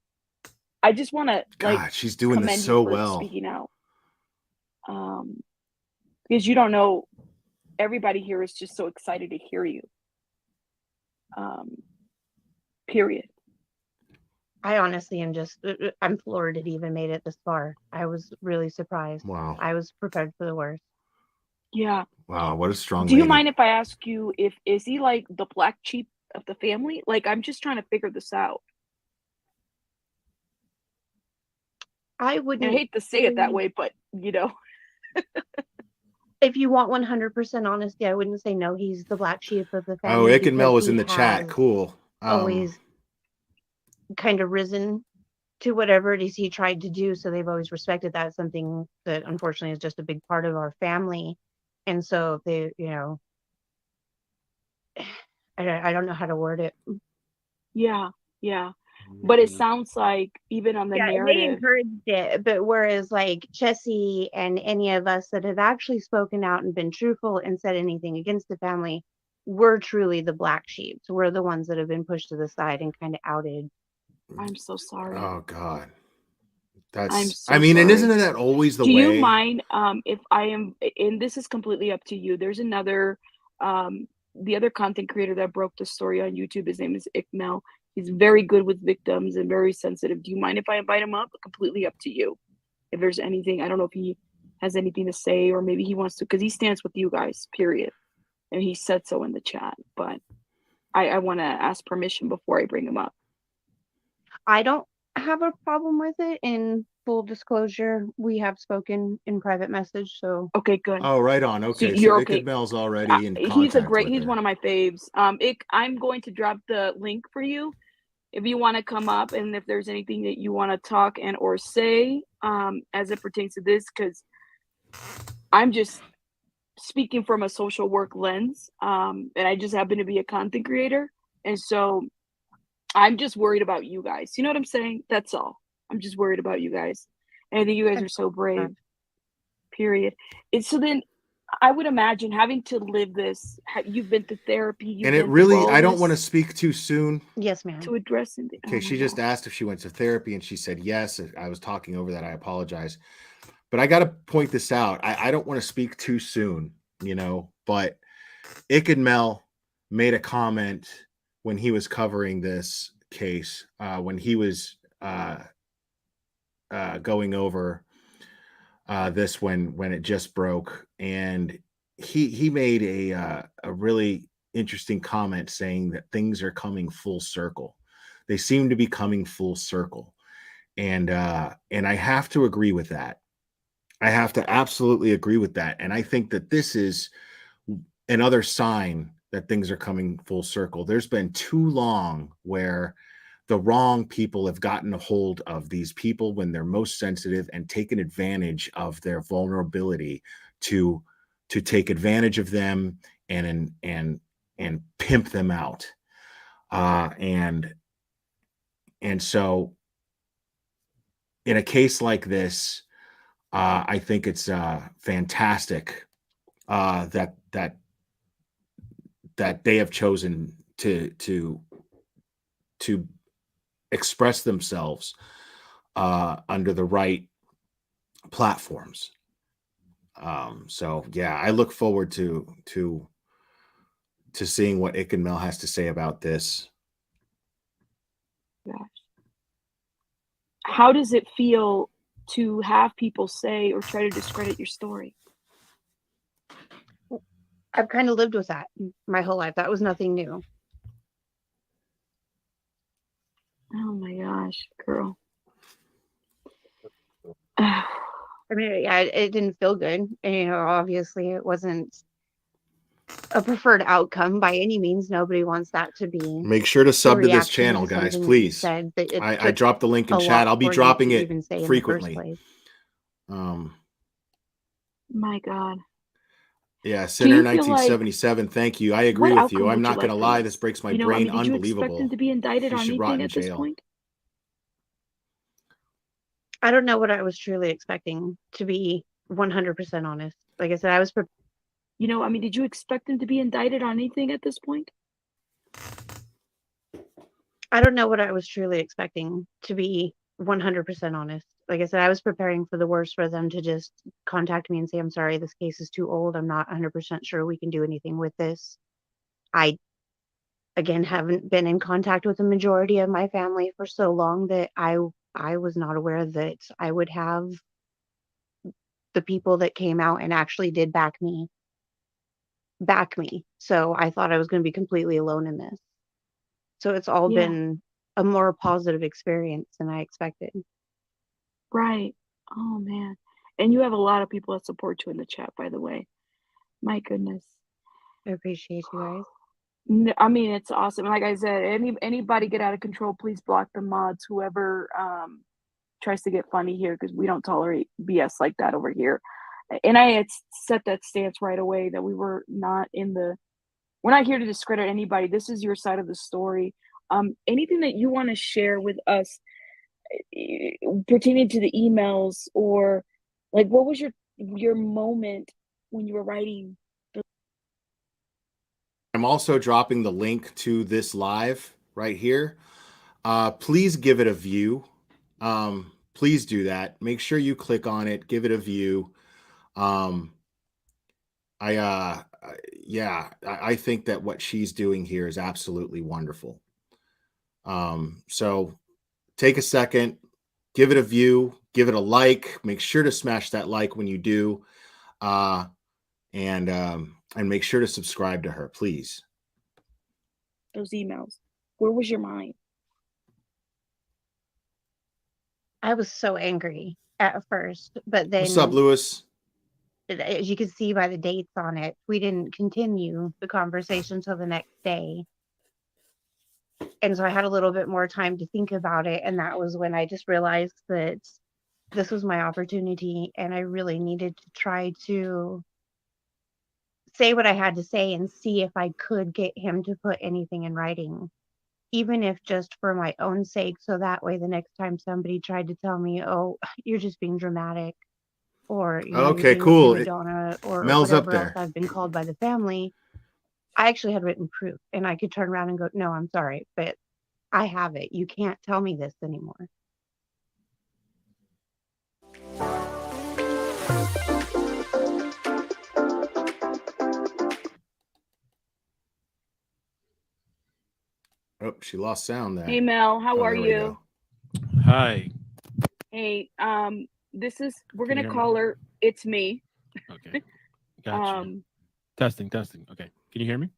I just want to, God, she's doing this commend so you for well. speaking out. Because you don't know, everybody here is just so excited to hear you. Period. I honestly am I'm floored it even made it this far. I was really surprised. Wow. I was prepared for the worst. Yeah. Wow, what a strong Do you lady. mind if I ask you, is he like the black sheep of the family? Like, I'm just trying to figure this out. I And I wouldn't hate to say it that say, way, but if you want 100% honesty, I wouldn't say no, he's the black sheep of the Oh, family Ick and Mel because was he in the chat. has Cool. always kind of risen to whatever it is he tried to do. So they've always respected that as something that unfortunately is just a big part of our family. And so they, I don't know how to word it. yeah. But it sounds like even on the Yeah, they narrative, encouraged it, but whereas like Chessie and any of us that have actually spoken out and been truthful and said anything against the family, we're truly the black sheep. So we're the ones that have been pushed to the side and kind of outed. I'm so sorry. Oh God. I'm That's, so I mean, and sorry. isn't that always the Do you way? mind if I am, and this is completely up to you. There's another, the other content creator that broke the story on YouTube. His name is Ikmel. He's very good with victims and very sensitive. Do you mind if I invite him up? Completely up to you. If there's anything, I don't know if he has anything to say, or maybe he wants to, because he stands with you guys, period. And he said so in the chat. But I want to ask permission before I bring him up. I don't have a problem with it. In full disclosure, we have spoken in private message, so Okay, good. Oh, right on. So Okay, so you're Ick okay. and Mel's already in He's a contact great. with He's her. one of my faves. I'm going to drop the link for you if you want to come up, and if there's anything that you want to talk and or say, as it pertains to this, because I'm just speaking from a social work lens, and I just happen to be a content creator, and so I'm just worried about you guys. You know what I'm saying? That's all. I'm just worried about you guys, and I think you guys are so brave. Period. And so then I would imagine having to live this. You've been to therapy. You've And it been really, through all I don't want to this speak too soon. yes, ma'am. to address it. Okay, Oh she my just gosh. asked if she went to therapy and she said yes. I was talking over that. I apologize. But I got to point this out. I don't want to speak too soon, but Ick and Mel made a comment when he was covering this case, when he was going over this when it just broke, and he made a really interesting comment saying that things are coming full circle. They seem to be coming full circle, and I have to agree with that. I have to absolutely agree with that, and I think that this is another sign that things are coming full circle. There's been too long where the wrong people have gotten a hold of these people when they're most sensitive and taken advantage of their vulnerability to take advantage of them and pimp them out. And so in a case like this, I think it's fantastic that they have chosen to express themselves under the right platforms. So yeah, I look forward to seeing what Ick and Mel has to say about this. Gosh. How does it feel to have people say or try to discredit your story? I've kind of lived with that my whole life. That was nothing new. Oh my gosh, girl. I mean, yeah, it didn't feel good. And, obviously it wasn't a preferred outcome by any means. Nobody wants that to be Make sure to the sub to this reaction channel, to guys, something that you please. said. That it I took dropped the link in a chat. lot I'll be for you dropping to it even say frequently. in the first place. My God. Yeah, Do Sinner you feel like 1977. Thank you. I agree what with you. outcome I'm would you not like gonna from lie. This this? breaks my I brain. mean, did you expect him Unbelievable. to be indicted He on should rot anything in at this jail. point? I don't know what I was truly expecting, to be 100% honest. Like I said, I was I mean, did you expect him to be indicted on anything at this point? I don't know what I was truly expecting, to be 100% honest. Like I said, I was preparing for the worst, for them to just contact me and say, I'm sorry, this case is too old. I'm not 100% sure we can do anything with this. I, again, haven't been in contact with the majority of my family for so long that I was not aware that I would have the people that came out and actually did back me. So I thought I was going to be completely alone in this. So it's all Yeah. been a more positive experience than I expected. Right. Oh man. And you have a lot of people that support you in the chat, by the way. My goodness. I appreciate you guys. I mean, it's awesome. Like I said, anybody get out of control, please block the mods. Whoever tries to get funny here, because we don't tolerate BS like that over here. And I had set that stance right away that we're not here to discredit anybody. This is your side of the story. Anything that you want to share with us pertaining to the emails, or like what was your moment when you were writing? I'm also dropping the link to this live right here. Please give it a view. Please do that. Make sure you click on it, give it a view. I think that what she's doing here is absolutely wonderful. So take a second, give it a view, give it a like. Make sure to smash that like when you do, and make sure to subscribe to her, please. Those emails. Where was your mind? I was so angry at first, but then What's up, Lewis? as you can see by the dates on it, we didn't continue the conversation until the next day. And so I had a little bit more time to think about it. And that was when I just realized that this was my opportunity and I really needed to try to say what I had to say and see if I could get him to put anything in writing, even if just for my own sake. So that way, the next time somebody tried to tell me, oh, you're just being dramatic, or, you know, Okay, you're being cool. a prima donna, or Mel's up whatever else there. I've been called by the family, I actually had written proof and I could turn around and go, no, I'm sorry, but I have it. You can't tell me this anymore. Oh, she lost sound there. Hey Mel, how are there we you? go. Hi. Hey, we're Can gonna you hear me? call her. It's me. Okay. Gotcha. Testing. Okay. Can you hear me?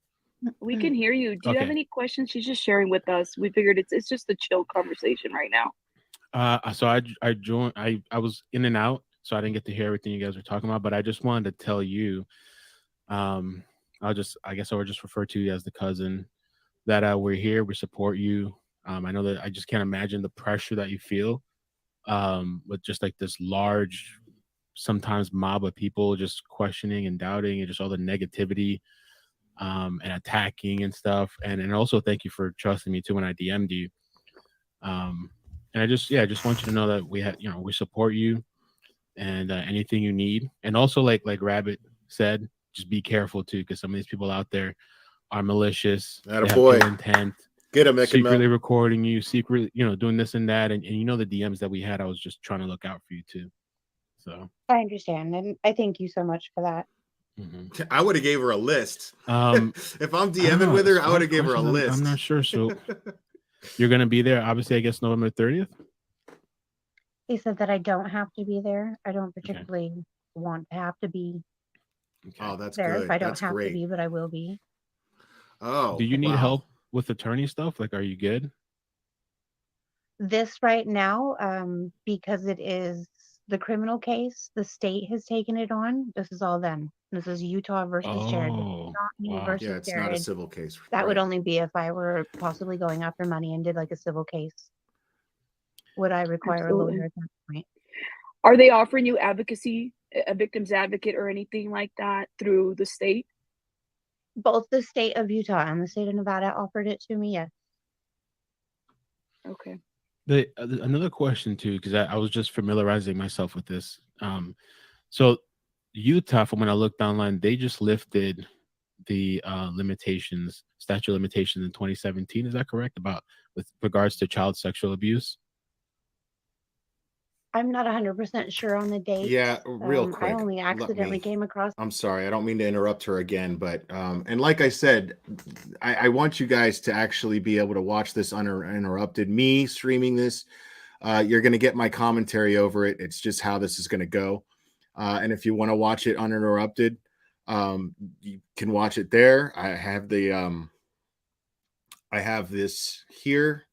We can hear you. Do you have Okay. any questions? She's just sharing with us. We figured it's just a chill conversation right now. So I joined. I was in and out, so I didn't get to hear everything you guys were talking about. But I just wanted to tell you, I guess I would just refer to you as the cousin, that we're here. We support you. I know that I just can't imagine the pressure that you feel, with just like this large, sometimes mob of people just questioning and doubting and just all the negativity, and attacking and stuff. And also thank you for trusting me too when I DM'd you. And I just want you to know that we support you, and anything you need. And also like Rabbit said, just be careful too, because some of these people out there are malicious. They have Attaboy. ill intent. Get him, Secretly recording you, secretly, doing this and that. And the DMs that we had, I was just trying to look out for you too. So I understand. And I thank you so much for that. mm-hmm. I would have gave her a list. If I'm I don't DMing know, with her, as I far would as have gave her a questions, list. I'm not sure. So you're going to be there, obviously, I guess, November 30th? He said that I don't have to be there. I don't particularly want to have to be Oh, that's there. good. If I don't That's have great. to be, but I will be. Oh, Do you need wow. help with attorney stuff? Like, are you good? This right now, because it is the criminal case, the state has taken it on. This is all them. This is Utah versus Jared. Oh, Not me wow. versus Yeah, it's Jared. not a civil case. That would only be if I were possibly going after money and did like a civil case. Would I require a lawyer at that point? Are they offering you advocacy, a victim's advocate, or anything like that through the state? Both the state of Utah and the state of Nevada offered it to me, yes. Okay. Another question too, because I was just familiarizing myself with this. So Utah, from when I looked online, they just lifted the statute of limitations in 2017. Is that correct? With regards to child sexual abuse? I'm not 100% sure on the date. Yeah, real quick. I only accidentally came across. I'm sorry, I don't mean to interrupt her again, but and like I said, I want you guys to actually be able to watch this uninterrupted. Me streaming this, you're going to get my commentary over it. It's just how this is going to go. And if you want to watch it uninterrupted, you can watch it there. I have the I have this here.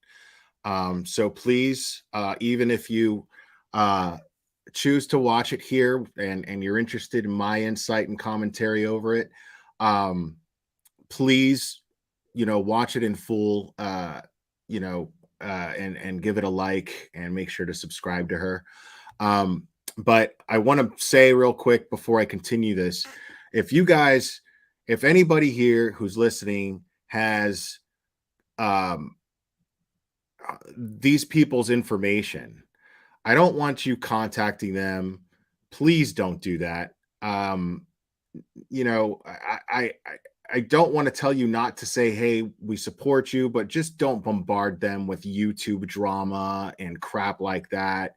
So please, even if you choose to watch it here and you're interested in my insight and commentary over it, please, watch it in full, and give it a like and make sure to subscribe to her. But I want to say real quick before I continue this, if anybody here who's listening has these people's information, I don't want you contacting them. Please don't do that. I don't want to tell you not to say, hey, we support you, but just don't bombard them with YouTube drama and crap like that.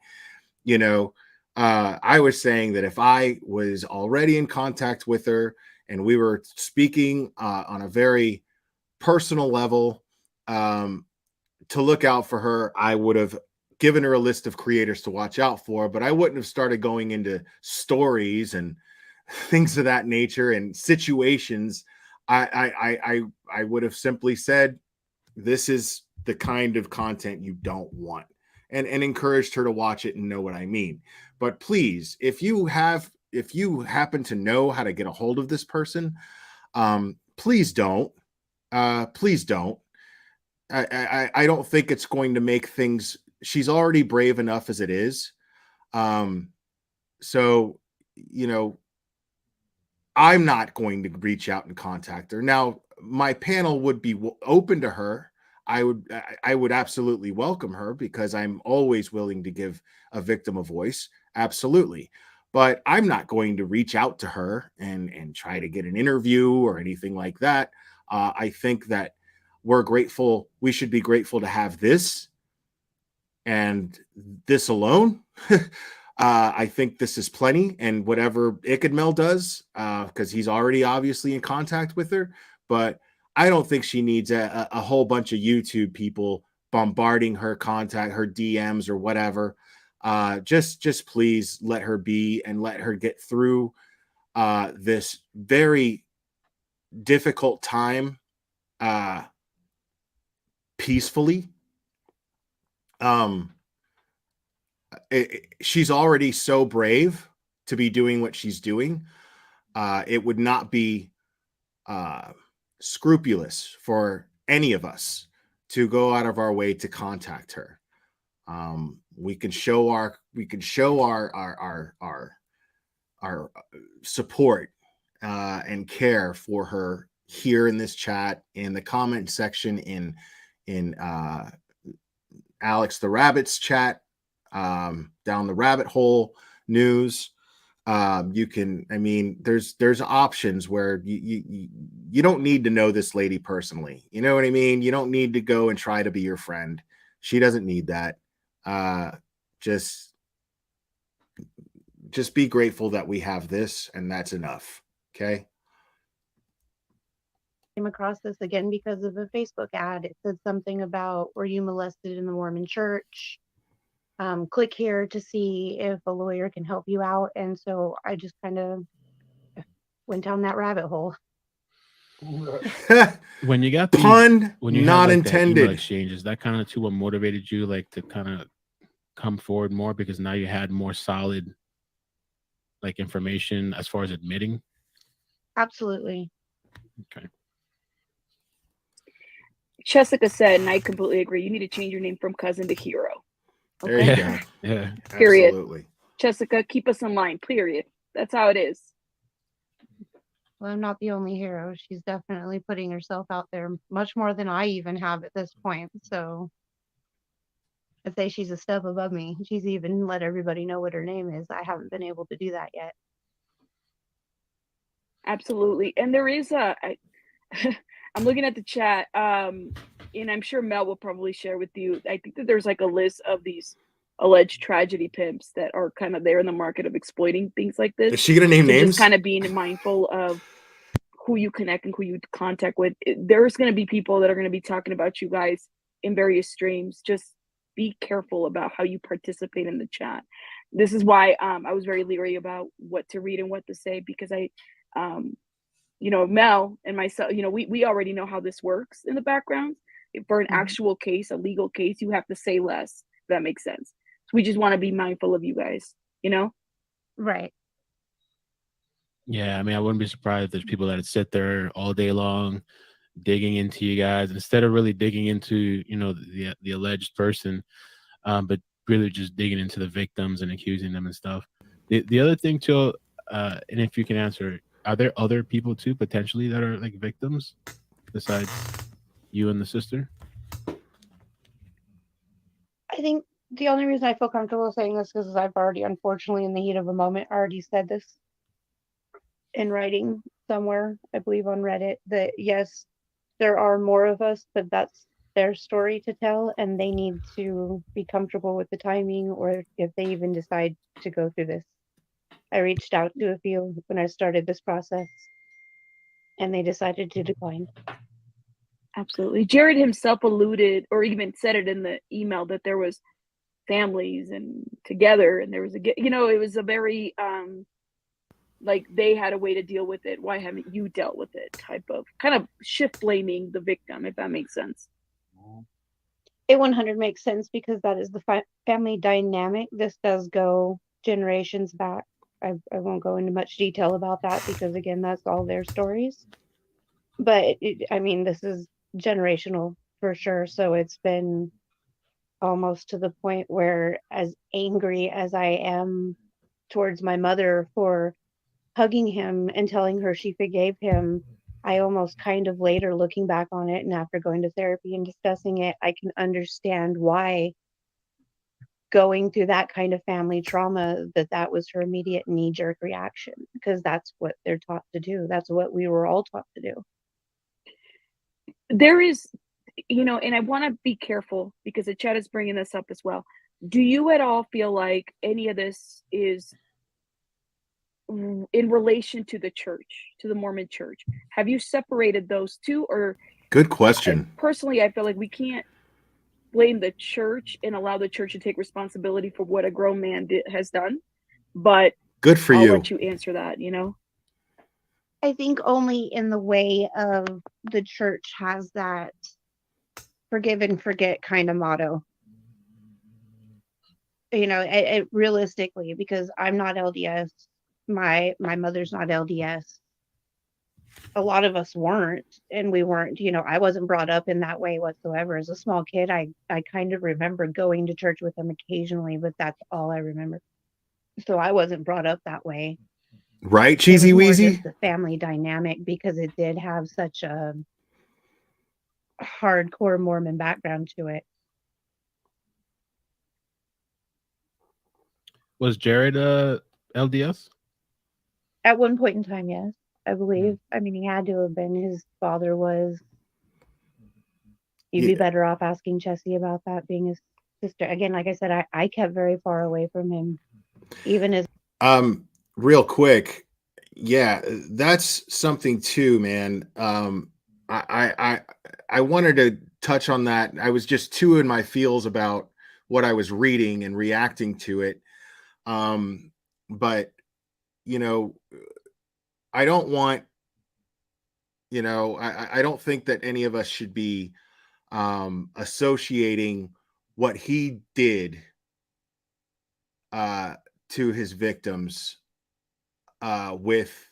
I was saying that if I was already in contact with her and we were speaking on a very personal level, to look out for her, I would have given her a list of creators to watch out for, but I wouldn't have started going into stories and things of that nature and situations. I would have simply said, this is the kind of content you don't want, and encouraged her to watch it and know what I mean. But please, if you happen to know how to get a hold of this person, please don't. Please don't. I don't think it's going to make things. She's already brave enough as it is. So, I'm not going to reach out and contact her. Now, my panel would be open to her. I would absolutely welcome her because I'm always willing to give a victim a voice. Absolutely. But I'm not going to reach out to her and try to get an interview or anything like that. I think that we should be grateful to have this and this alone. I think this is plenty, and whatever Ikadmel does, because he's already obviously in contact with her, but I don't think she needs a whole bunch of YouTube people bombarding her DMs or whatever. Just please let her be and let her get through this very difficult time peacefully. She's already so brave to be doing what she's doing. It would not be scrupulous for any of us to go out of our way to contact her. We can show our support and care for her here in this chat, in the comment section, in Alex the Rabbit's chat, down the rabbit hole news. You can, there's options where you don't need to know this lady personally. You know what I mean? You don't need to go and try to be your friend. She doesn't need that. Just be grateful that we have this, and that's enough. Okay. Came across this again because of a Facebook ad. It said something about, were you molested in the Mormon church? Click here to see if a lawyer can help you out. And so I just kind of went down that rabbit hole. When you got pun when you not had, intended exchanges, that kind of what motivated you to kind of come forward more, because now you had more solid information as far as admitting? Absolutely. Okay. Jessica said, and I completely agree, you need to change your name from cousin to hero. There you go. Yeah. Period. Absolutely. Jessica, keep us in line. Period. That's how it is. Well, I'm not the only hero. She's definitely putting herself out there much more than I even have at this point. So I'd say she's a step above me. She's even let everybody know what her name is. I haven't been able to do that yet. Absolutely. And there is I'm looking at the chat, and I'm sure Mel will probably share with you. I think that there's a list of these alleged tragedy pimps that are kind of there in the market of exploiting things like this. Is she gonna name names? Just kind of being mindful of who you connect and who you contact with. There's going to be people that are going to be talking about you guys in various streams. Just be careful about how you participate in the chat. This is why I was very leery about what to read and what to say, because Mel and myself, we already know how this works in the background. for an actual case, a legal case, you have to say less. If that makes sense. So we just want to be mindful of you guys, you know? Right. Yeah, I mean, I wouldn't be surprised if there's people that sit there all day long digging into you guys instead of really digging into, you know, the alleged person, but really just digging into the victims and accusing them and stuff. The other thing too, and if you can answer, are there other people too potentially that are like victims besides you and the sister? I think the only reason I feel comfortable saying this is because I've already, unfortunately, in the heat of a moment, already said this in writing somewhere, I believe on Reddit, that yes, there are more of us, but that's their story to tell, and they need to be comfortable with the timing, or if they even decide to go through this. I reached out to a few when I started this process, and they decided to decline. Absolutely. Jared himself alluded, or even said it in the email, that there was families and together, and there was it was a very like they had a way to deal with it. Why haven't you dealt with it? Type of kind of shift blaming the victim, if that makes sense. It 100 makes sense because that is the family dynamic. This does go generations back. I won't go into much detail about that because, again, that's all their stories. But I mean, this is generational for sure. So it's been almost to the point where, as angry as I am towards my mother for hugging him and telling her she forgave him, I almost kind of later looking back on it and after going to therapy and discussing it, I can understand why going through that kind of family trauma, that was her immediate knee-jerk reaction, because that's what they're taught to do. That's what we were all taught to do. There is, and I want to be careful because the chat is bringing this up as well. Do you at all feel like any of this is in relation to the church, to the Mormon church? Have you separated those two? Or Good question. Personally, I feel like we can't blame the church and allow the church to take responsibility for what a grown man has done. But good for I'll you. let you answer that, I think only in the way of the church has that forgive and forget kind of motto. It realistically, because I'm not LDS, my mother's not LDS. A lot of us weren't, and we weren't, I wasn't brought up in that way whatsoever. As a small kid, I kind of remember going to church with them occasionally, but that's all I remember. So I wasn't brought up that way. Right, Cheesy Weezy? Just the family dynamic, because it did have such a hardcore Mormon background to it. Was Jared LDS? At one point in time, yes, I believe. I mean, he had to have been. His father was. You'd be better off asking Chessie about that, being his sister. Again, like I said, I kept very far away from him, even as. Real quick, yeah, that's something too, man. I wanted to touch on that. I was just too in my feels about what I was reading and reacting to it. But I don't want, I don't think that any of us should be associating what he did to his victims with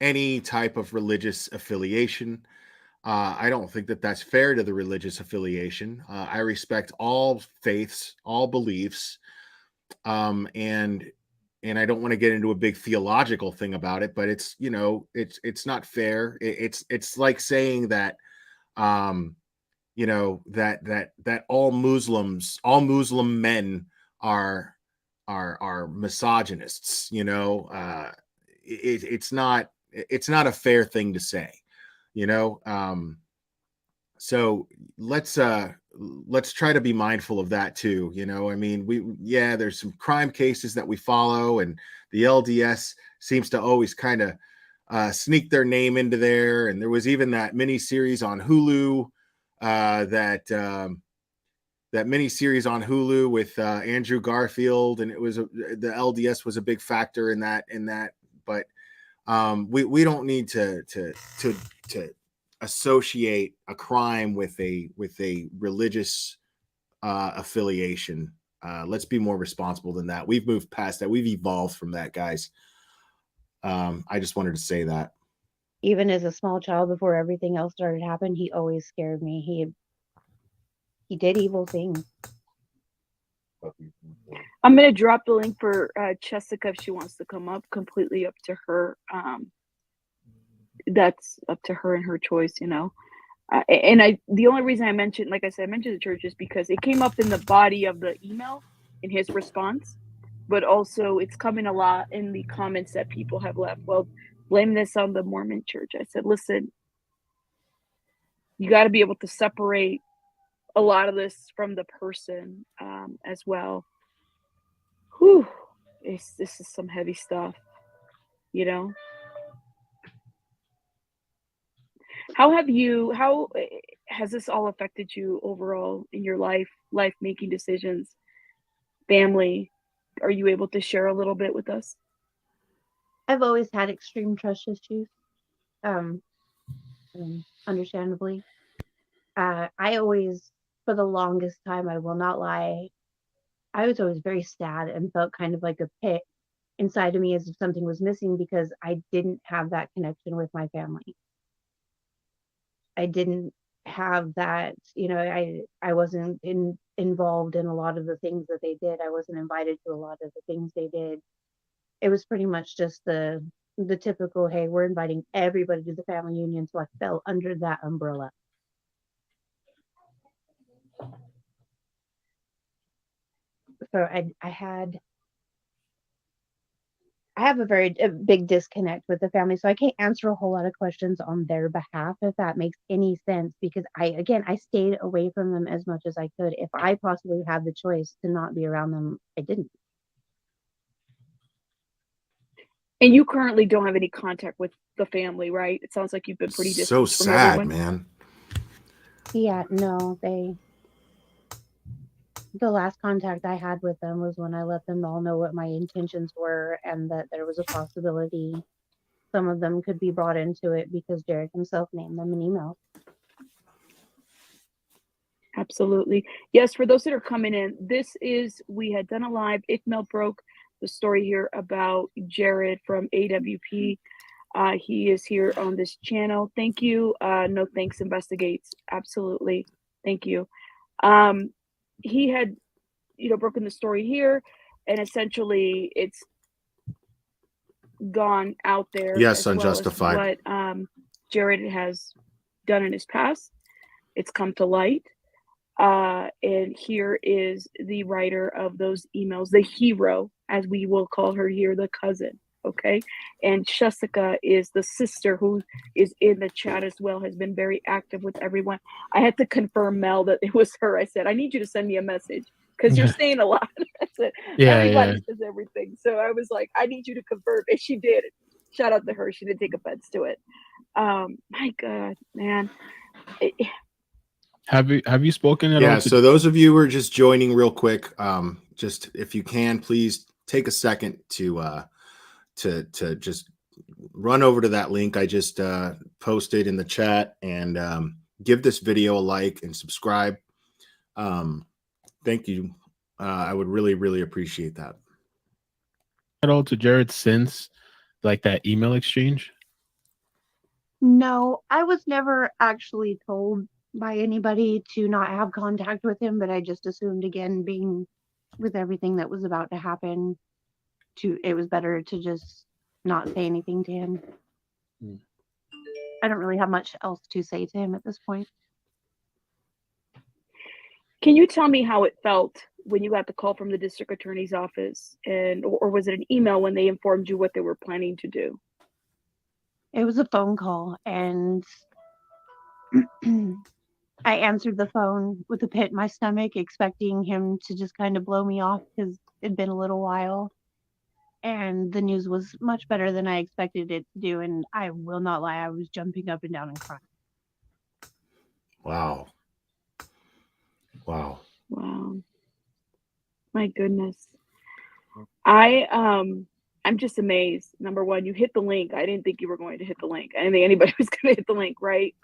any type of religious affiliation. I don't think that that's fair to the religious affiliation. I respect all faiths, all beliefs, and I don't want to get into a big theological thing about it, but it's it's not fair. It's like saying that that all Muslim men are misogynists. It's not a fair thing to say. So let's try to be mindful of that too. I mean, there's some crime cases that we follow, and the LDS seems to always kind of sneak their name into there. And there was even that mini series on Hulu, that mini series on Hulu with Andrew Garfield, and it was the LDS was a big factor in that. But we don't need to associate a crime with a religious affiliation. Let's be more responsible than that. We've moved past that. We've evolved from that, guys. I just wanted to say that. Even as a small child, before everything else started happening, he always scared me. He did evil things. I'm gonna drop the link for Jessica if she wants to come up. Completely up to her. That's up to her and her choice, you know. The only reason I mentioned, like I said, I mentioned the church is because it came up in the body of the email in his response, but also it's coming a lot in the comments that people have left. Well, blame this on the Mormon church. I said, listen, you got to be able to separate a lot of this from the person as well. Whew, this is some heavy stuff, you know. How has this all affected you overall in your life making decisions, family? Are you able to share a little bit with us? I've always had extreme trust issues, understandably. I always, for the longest time, I will not lie, I was always very sad and felt kind of like a pit inside of me as if something was missing because I didn't have that connection with my family. I didn't have that, I wasn't involved in a lot of the things that they did. I wasn't invited to a lot of the things they did. It was pretty much just the typical, hey, we're inviting everybody to the family union. So I fell under that umbrella. So I have a very big disconnect with the family, so I can't answer a whole lot of questions on their behalf, if that makes any sense, because I stayed away from them as much as I could. If I possibly had the choice to not be around them, I didn't. And you currently don't have any contact with the family, right? It sounds like you've been pretty distant. So sad, man. Yeah, no, the last contact I had with them was when I let them all know what my intentions were and that there was a possibility some of them could be brought into it because Derek himself named them in email. Absolutely. Yes, for those that are coming in, we had done a live If Mel Broke, the story here about Jared from AWP. He is here on this channel. Thank you. No Thanks Investigates. Absolutely. Thank you. He had, broken the story here, and essentially it's gone out there. Yes, as well unjustified. as what Jared has done in his past. It's come to light. And here is the writer of those emails, the hero, as we will call her here, the cousin. Okay. And Jessica is the sister who is in the chat as well, has been very active with everyone. I had to confirm, Mel, that it was her. I said, I need you to send me a message because you're saying a lot. I said, everybody says everything. So I was like, I need you to confirm. And she did. Shout out to her. She didn't take offense to it. My God, man. Have you spoken at all? Yeah, so those of you who are just joining real quick, just if you can, please take a second to just run over to that link I just posted in the chat and give this video a like and subscribe. Thank you. I would really, really appreciate that. At all to Jared since like that email exchange? No, I was never actually told by anybody to not have contact with him, but I just assumed, again, being with everything that was about to happen, it was better to just not say anything to him. I don't really have much else to say to him at this point. Can you tell me how it felt when you got the call from the district attorney's office, or was it an email when they informed you what they were planning to do? It was a phone call, and I answered the phone with a pit in my stomach, expecting him to just kind of blow me off because it'd been a little while. And the news was much better than I expected it to do. And I will not lie, I was jumping up and down and crying. Wow. My goodness. I I'm just amazed. Number one, you hit the link. I didn't think you were going to hit the link. I didn't think anybody was going to hit the link, right?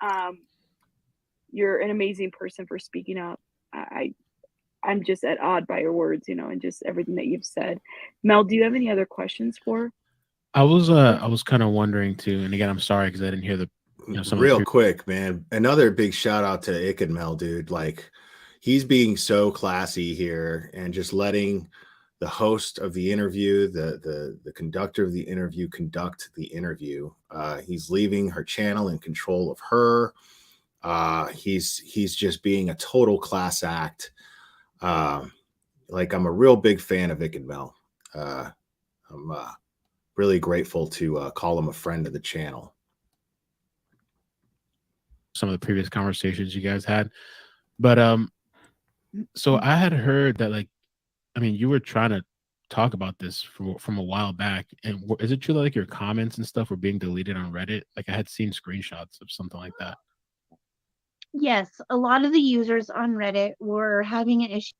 You're an amazing person for speaking up. I'm just at odd by your words, and just everything that you've said. Mel, do you have any other questions for? I was kind of wondering too, and again, I'm sorry because I didn't hear the some real quick, man. Another big shout out to Ick and Mel, dude. Like, he's being so classy here and just letting the host of the interview, the conductor of the interview, conduct the interview. He's leaving her channel in control of her. He's just being a total class act. Like, I'm a real big fan of Ick and Mel. I'm really grateful to call him a friend of the channel. Some of the previous conversations you guys had, but so I had heard that, like, I mean, you were trying to talk about this from a while back, and is it true that, like, your comments and stuff were being deleted on Reddit? Like, I had seen screenshots of something like that. Yes, a lot of the users on Reddit were having an issue.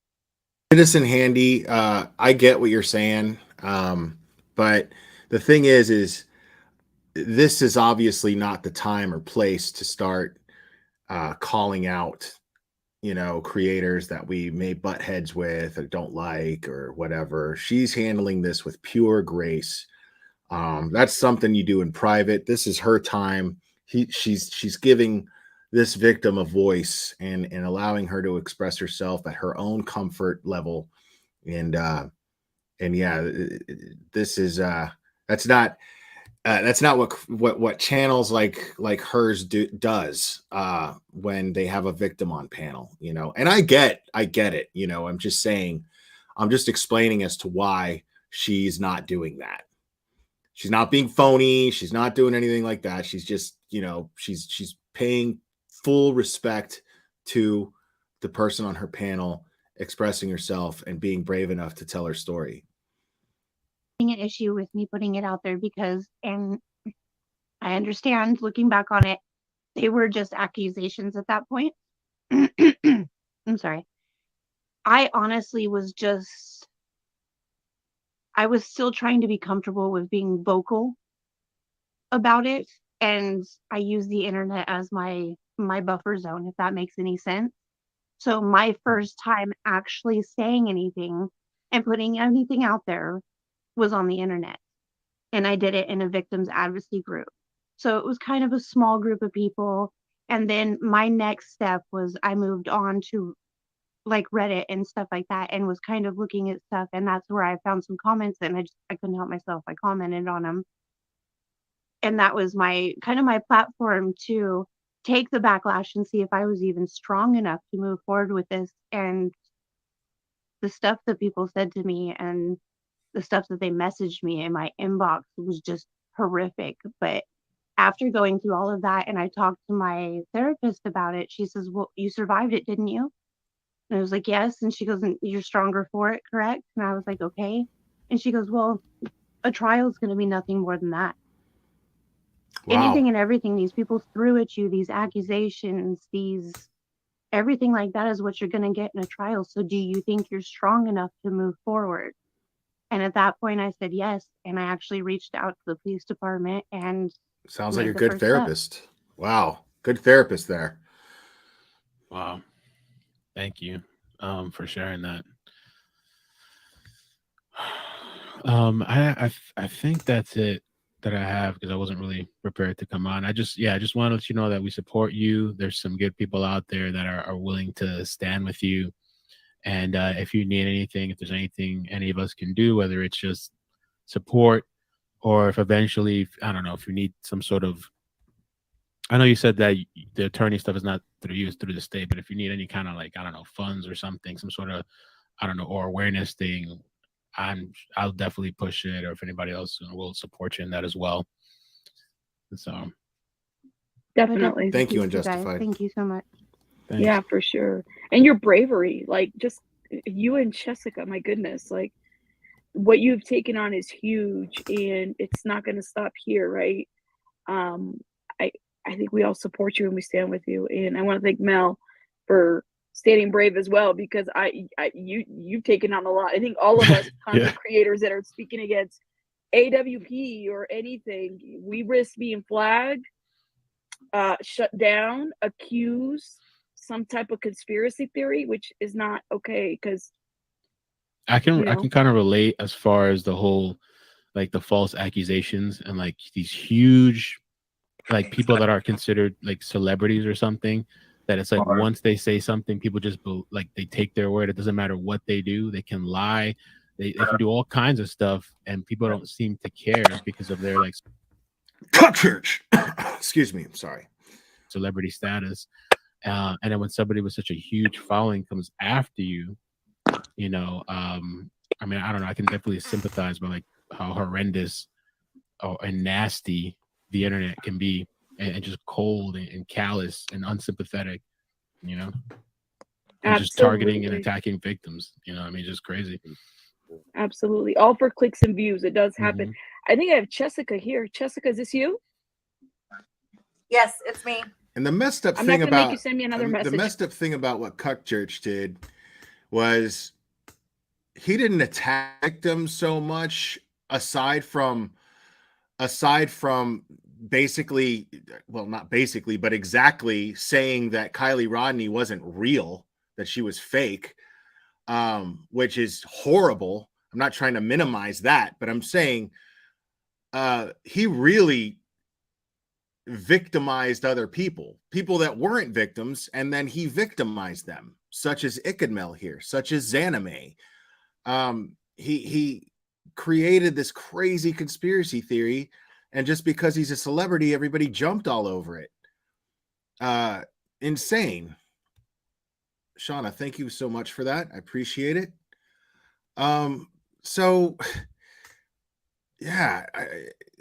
Citizen Handy, I get what you're saying, but the thing is this is obviously not the time or place to start calling out, creators that we may butt heads with or don't like or whatever. She's handling this with pure grace. That's something you do in private. This is her time. She's giving this victim a voice and allowing her to express herself at her own comfort level. And yeah, this is that's not what channels like hers does when they have a victim on panel, and I get it. I'm just saying, I'm just explaining as to why she's not doing that. She's not being phony. She's not doing anything like that. She's just, she's paying full respect to the person on her panel, expressing herself and being brave enough to tell her story. An issue with me putting it out there because, and I understand looking back on it, they were just accusations at that point. I'm sorry. I honestly was I was still trying to be comfortable with being vocal about it, and I use the internet as my buffer zone, if that makes any sense. So my first time actually saying anything and putting anything out there was on the internet, and I did it in a victims advocacy group. So it was kind of a small group of people. And then my next step was I moved on to like Reddit and stuff like that, and was kind of looking at stuff, and that's where I found some comments, and I couldn't help myself. I commented on them, and that was my platform to take the backlash and see if I was even strong enough to move forward with this. And the stuff that people said to me and the stuff that they messaged me in my inbox was just horrific. But after going through all of that, and I talked to my therapist about it, she says, well, you survived it, didn't you? And I was like, yes. And she goes, and you're stronger for it, correct? And I was like, okay. And she goes, well, a trial is going to be nothing more than that. Wow. Anything and everything these people threw at you, these accusations, everything like that is what you're going to get in a trial. So do you think you're strong enough to move forward? And at that point I said yes. And I actually reached out to the police department and sounds like a good therapist. Step. Wow. Good therapist there. Wow. Thank you for sharing that. I think that's it that I have, because I wasn't really prepared to come on. I just want to let you know that we support you. There's some good people out there that are willing to stand with you. And if you need anything, if there's anything any of us can do, whether it's just support or if eventually, I don't know, if you need some sort of, I know you said that the attorney stuff is not through you, it's through the state, but if you need any kind of, like, I don't know, funds or something, some sort of, I don't know, or awareness thing, I'll definitely push it, or if anybody else will support you in that as well. So definitely. Thank you, Unjustified. Thank you so much. Thanks. Yeah, for sure. And your bravery, like, just you and Jessica, my goodness, like, what you've taken on is huge, and it's not going to stop here, right? I think we all support you and we stand with you, and I want to thank Mel for standing brave as well, because you've taken on a lot. I think all of us content creators that are speaking against AWP or anything, we risk being flagged, shut down, accused, some type of conspiracy theory, which is not okay because I can you I know. can kind of relate as far as the whole like the false accusations and like these huge like people that are considered like celebrities or something, that it's like once they say something, people just like they take their word. It doesn't matter what they do. They can lie. They can do all kinds of stuff, and people don't seem to care because of their like Cut church. Excuse me. I'm sorry. celebrity status. And then when somebody with such a huge following comes after you, you know, I mean, I don't know. I can definitely sympathize with like how horrendous and nasty the internet can be, and just cold and callous and unsympathetic, you know, and just targeting and Absolutely. attacking victims. You know, I mean, just crazy. Absolutely. All for clicks and views. It does happen. Mhm. I think I have Jessica here. Jessica, is this you? Yes, it's me. And the messed up I'm not thing gonna make you about send me another the message. messed up thing about what Cuck Church did was he didn't attack victims so much aside from basically, well, not basically, but exactly saying that Kylie Rodney wasn't real, that she was fake, which is horrible. I'm not trying to minimize that, but I'm saying he really victimized other people that weren't victims, and then he victimized them, such as Ikadmel here, such as Zaname. He created this crazy conspiracy theory, and just because he's a celebrity, everybody jumped all over it. Insane. Shauna, thank you so much for that. I appreciate it. So yeah,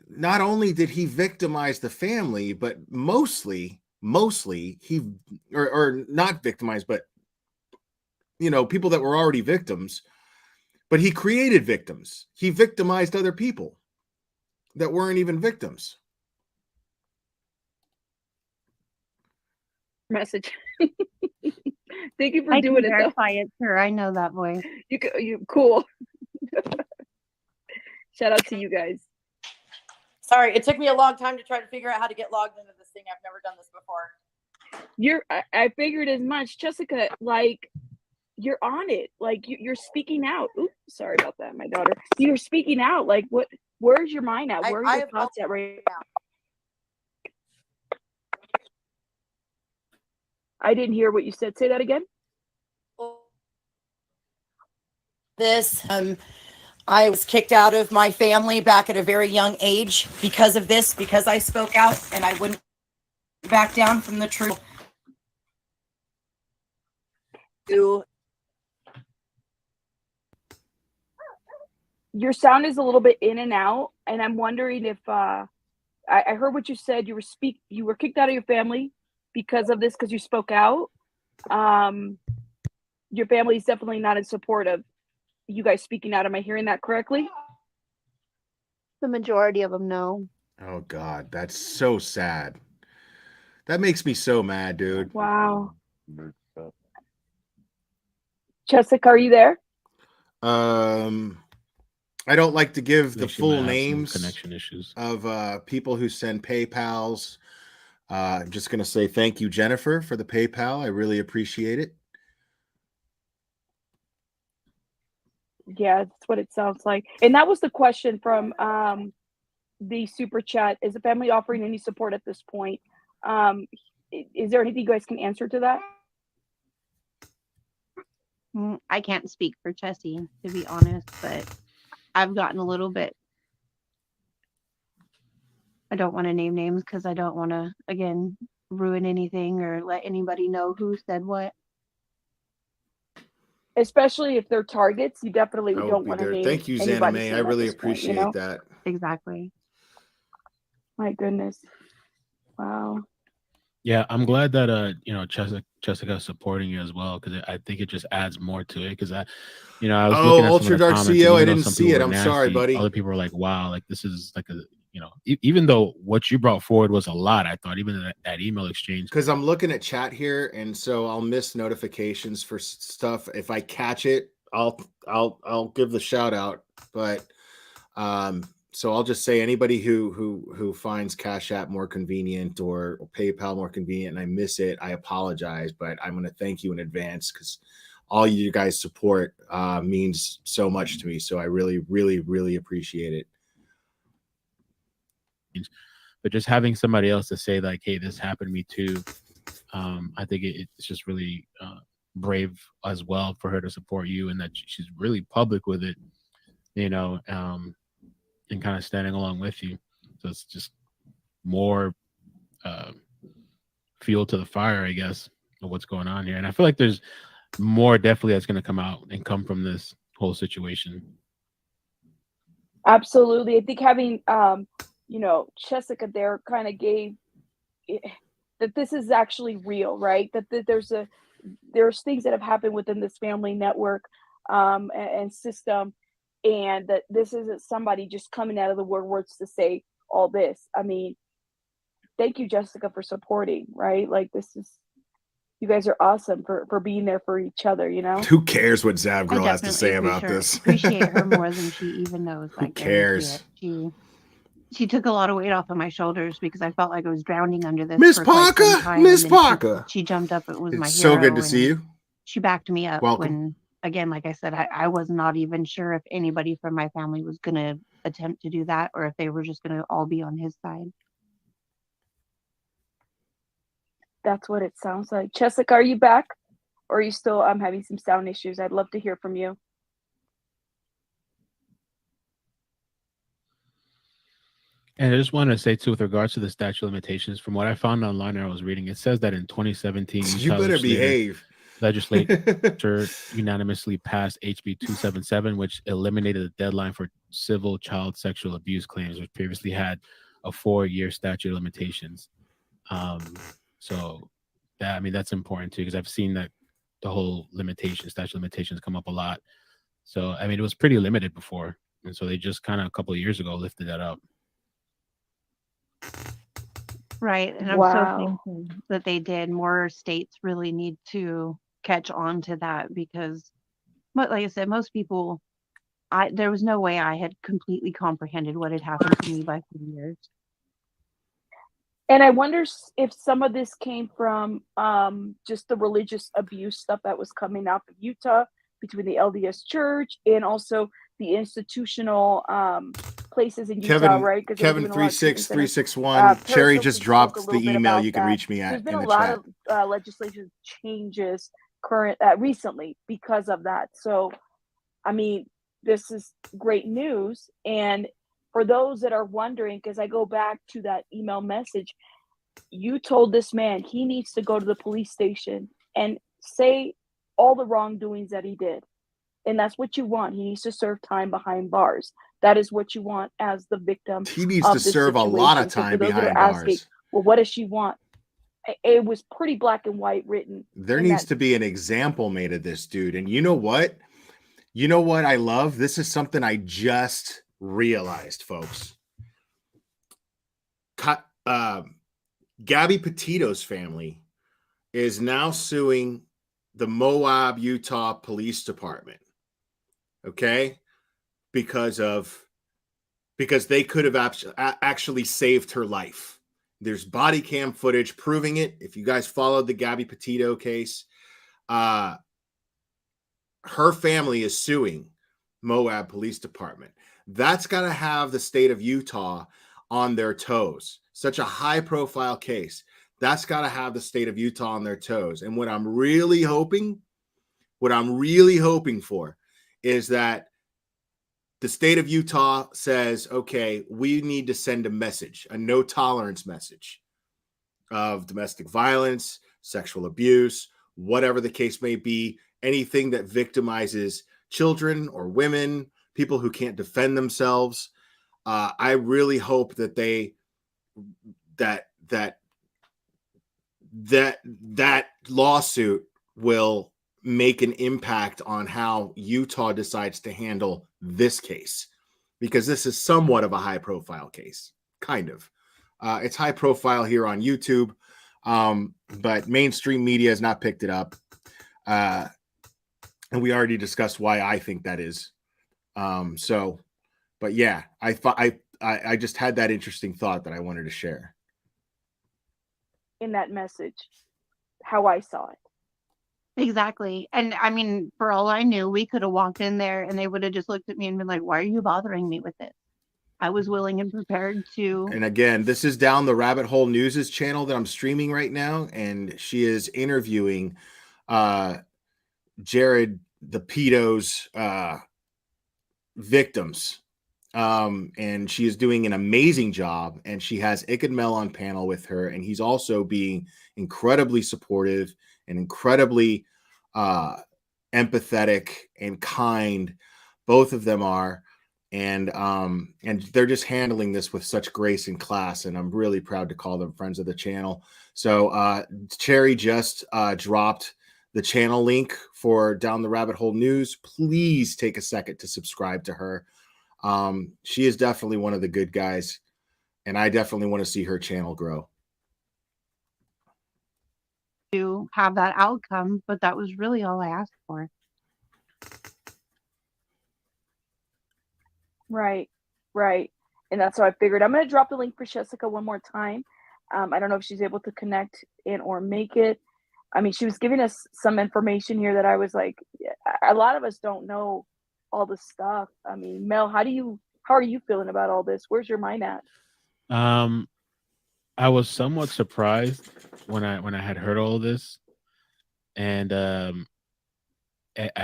not only did he victimize the family, but mostly he, or not victimized, but you know, people that were already victims, but he created victims. He victimized other people that weren't even victims. Message. Thank you for I can doing it though. verify it, sir. I know that voice. You cool. Shout out to you guys. Sorry, it took me a long time to try to figure out how to get logged into this thing. I've never done this before. I figured as much, Jessica. Like you're on it. Like you're speaking out. Oops, sorry about that, my daughter. You're speaking out. Like what? Where's your mind at? Where are your thoughts at right now? I didn't hear what you said. Say that again. This, I was kicked out of my family back at a very young age because of this, because I spoke out and I wouldn't back down from the truth. Your sound is a little bit in and out, and I'm wondering if I heard what you said. You were kicked out of your family because of this, because you spoke out. Your family is definitely not in support of you guys speaking out. Am I hearing that correctly? The majority of them know. Oh God, that's so sad. That makes me so mad, dude. Wow. Jessica, are you there? I don't like to give the She full might have some names connection issues. of people who send PayPals. I'm just going to say thank you, Jennifer, for the PayPal. I really appreciate it. Yeah, that's what it sounds like. And that was the question from the super chat. Is the family offering any support at this point? Is there anything you guys can answer to that? I can't speak for Chessie, to be honest, but I've gotten a little bit. I don't want to name names because I don't want to, again, ruin anything or let anybody know who said what. Especially if they're targets, you definitely I will don't be want to there. name. Thank you, anybody's Zaname. name I at really this point, appreciate that. Exactly. My goodness. Wow. Yeah, I'm glad that Jessica's supporting you as well, because I think it just adds more to it. Because I was looking at Ultra some of the Dark comments, CEO, and I even though didn't some see people it. were I'm sorry, nasty, buddy. other people were like, "Wow, like this is like a even though what you brought forward was a lot, I thought even that email exchange." Because I'm looking at chat here, and so I'll miss notifications for stuff. If I catch it, I'll give the shout out. But So I'll just say anybody who finds Cash App more convenient or PayPal more convenient and I miss it, I apologize, but I'm going to thank you in advance because all you guys support means so much to me. So I really, really, really appreciate it. But just having somebody else to say like, hey, this happened to me too. I think it's just really brave as well for her to support you, and that she's really public with it, you know, and kind of standing along with you. So it's just more fuel to the fire, I guess, of what's going on here. And I feel like there's more definitely that's going to come out and come from this whole situation. Absolutely. I think having, you know, Jessica there kind of gave that this is actually real, right? That there's things that have happened within this family network and system, and that this isn't somebody just coming out of the woodworks to say all this. I mean, thank you, Jessica, for supporting, right? Like this is, you guys are awesome for being there for each other, you know? Who cares what Zav I Girl has to definitely say about this? appreciate her more than she even knows. Who I guarantee cares? it. She took a lot of weight off of my shoulders because I felt like I was drowning under this Miss for quite some Parker, time. Miss And then Parker. she jumped up. It was my It's so hero, good to see you. she backed me up Welcome. when, again, like I said, I was not even sure if anybody from my family was going to attempt to do that or if they were just going to all be on his side. That's what it sounds like. Jessica, are you back? Or are you still having some sound issues? I'd love to hear from you. And I just want to say too, with regards to the statute of limitations, from what I found online and I was reading, it says that in 2017, You better behave. legislature unanimously passed HB 277, which eliminated the deadline for civil child sexual abuse claims, which previously had a 4-year statute of limitations. So that, I mean, that's important too, because I've seen that the whole statute of limitations come up a lot. So, I mean, it was pretty limited before. And so they just kind of a couple of years ago lifted that up. Right. And I'm so thankful that they did. More states really need to catch on to that because, like I said, most people, there was no way I had completely comprehended what had happened to me by 3 years. And I wonder if some of this came from just the religious abuse stuff that was coming out of Utah between the LDS Church and also the institutional places in Utah, right? Kevin 36361. Cherry just dropped the email you can reach me at. There's been in a the lot chat. of legislation changes recently because of that. So, I mean, this is great news. And for those that are wondering, because I go back to that email message, you told this man he needs to go to the police station and say all the wrongdoings that he did. And that's what you want. He needs to serve time behind bars. That is what you want as the victim. He needs to serve a lot of time behind bars. Well, what does she want? It was pretty black and white written. There needs to be an example made of this dude. And you know what? You know what I love? This is something I just realized, folks. Gabby Petito's family is now suing the Moab, Utah Police Department. Okay? Because they could have actually saved her life. There's body cam footage proving it. If you guys followed the Gabby Petito case, her family is suing Moab Police Department. That's got to have the state of Utah on their toes. Such a high-profile case. That's got to have the state of Utah on their toes. And what I'm really hoping for is that the state of Utah says, okay, we need to send a message, a no tolerance message of domestic violence, sexual abuse, whatever the case may be, anything that victimizes children or women, people who can't defend themselves. I really hope that that lawsuit will make an impact on how Utah decides to handle this case, because this is somewhat of a high profile case, kind of. It's high profile here on YouTube, but mainstream media has not picked it up. And we already discussed why I think that is. But yeah, I I just had that interesting thought that I wanted to share. In that message, how I saw it. Exactly. And I mean, for all I knew, we could have walked in there and they would have just looked at me and been like, why are you bothering me with this? I was willing and prepared to. And again, this is Down the Rabbit Hole News' channel that I'm streaming right now, and she is interviewing Jared the pedo's victims. And she is doing an amazing job, and she has Iked Mel on panel with her, and he's also being incredibly supportive and incredibly empathetic and kind. Both of them are, and they're just handling this with such grace and class, and I'm really proud to call them friends of the channel. So Cherry just dropped the channel link for Down the Rabbit Hole News. Please take a second to subscribe to her. She is definitely one of the good guys, and I definitely want to see her channel grow. To have that outcome, but that was really all I asked for. Right. And that's how I figured. I'm going to drop the link for Jessica one more time. I don't know if she's able to connect in or make it. I mean, she was giving us some information here that I was like, a lot of us don't know all the stuff. I mean, Mel, how are you feeling about all this? Where's your mind at? I was somewhat surprised when I had heard all of this, and I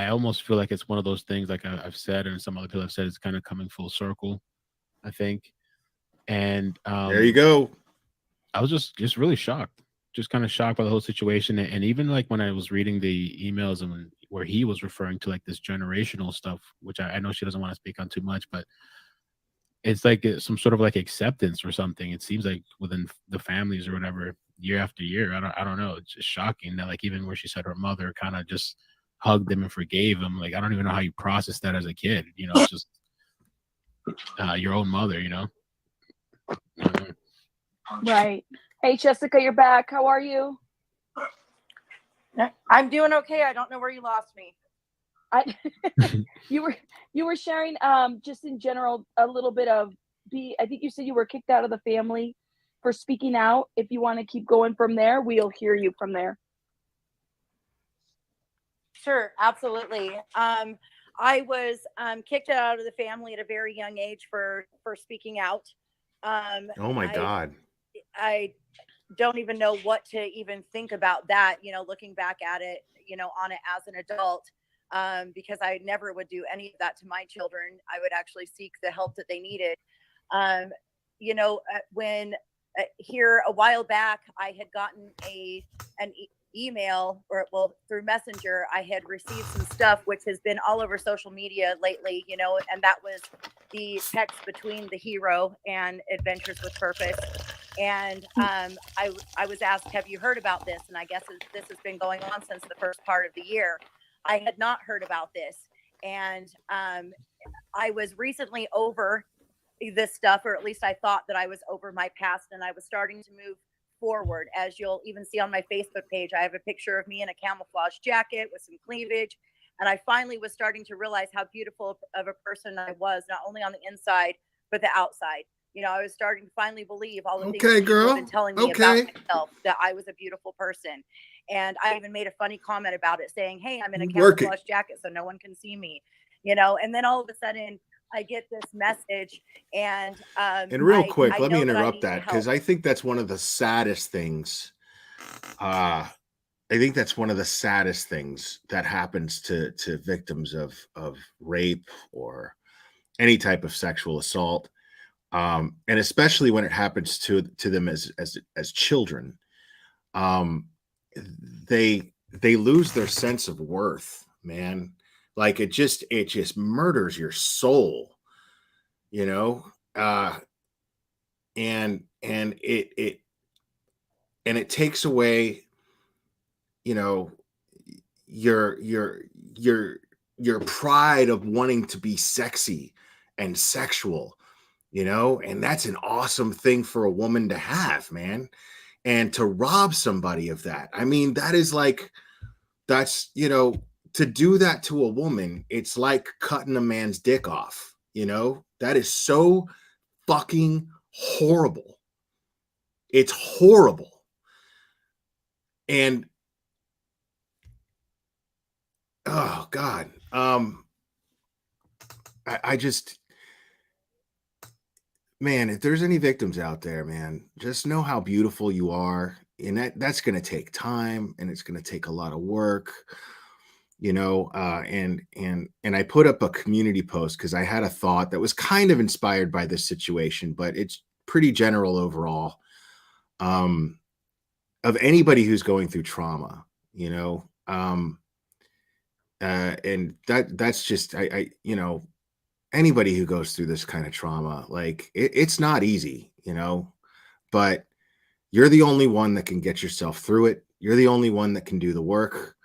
almost feel like it's one of those things, like I've said, and some other people have said, it's kind of coming full circle, I think. And there you go. I was just really shocked, just kind of shocked by the whole situation. And even like when I was reading the emails and where he was referring to like this generational stuff, which I know she doesn't want to speak on too much, but it's like some sort of like acceptance or something. It seems like within the families or whatever, year after year. I don't know. It's just shocking that like even where she said her mother kind of just hugged him and forgave him. Like, I don't even know how you process that as a kid. You know, it's just your own mother, you know? Right. Hey, Jessica, you're back. How are you? I'm doing okay. I don't know where you lost me. You were sharing just in general a little bit of I think you said you were kicked out of the family for speaking out. If you want to keep going from there, we'll hear you from there. Sure, absolutely. I was kicked out of the family at a very young age for speaking out. Oh my God. I don't even know what to even think about that, you know, looking back at it, you know, on it as an adult, because I never would do any of that to my children. I would actually seek the help that they needed. You know, when here a while back, I had gotten an email, or well, through Messenger, I had received some stuff which has been all over social media lately, you know, and that was the text between the hero and Adventures with Purpose. And I was asked, have you heard about this? And I guess this has been going on since the first part of the year. I had not heard about this. And I was recently over this stuff, or at least I thought that I was over my past, and I was starting to move forward. As you'll even see on my Facebook page, I have a picture of me in a camouflage jacket with some cleavage. And I finally was starting to realize how beautiful of a person I was, not only on the inside, but the outside. You know, I was starting to finally believe all the things that people have been telling me about myself, that I was a beautiful person. And I even made a funny comment about it, saying, hey, I'm in a camouflage jacket so no one can see me, you know. And then all of a sudden I get this message, and real quick, let me interrupt that, because I think that's one of the saddest things. I think that's one of the saddest things that happens to victims of rape or any type of sexual assault, and especially when it happens to them as children. They lose their sense of worth, man. Like it just murders your soul, you know. And it takes away, you know, your pride of wanting to be sexy and sexual, you know. And that's an awesome thing for a woman to have, man. And to rob somebody of that, I mean, that's, you know, to do that to a woman, it's like cutting a man's dick off, you know. That is so fucking horrible. It's horrible. And oh God. I just, man, if there's any victims out there, man, just know how beautiful you are. And that's going to take time, and it's going to take a lot of work, and I put up a community post because I had a thought that was kind of inspired by this situation, but it's pretty general overall, of anybody who's going through trauma, and that's just, anybody who goes through this kind of trauma, like it's not easy, but you're the only one that can get yourself through it. You're the only one that can do the work.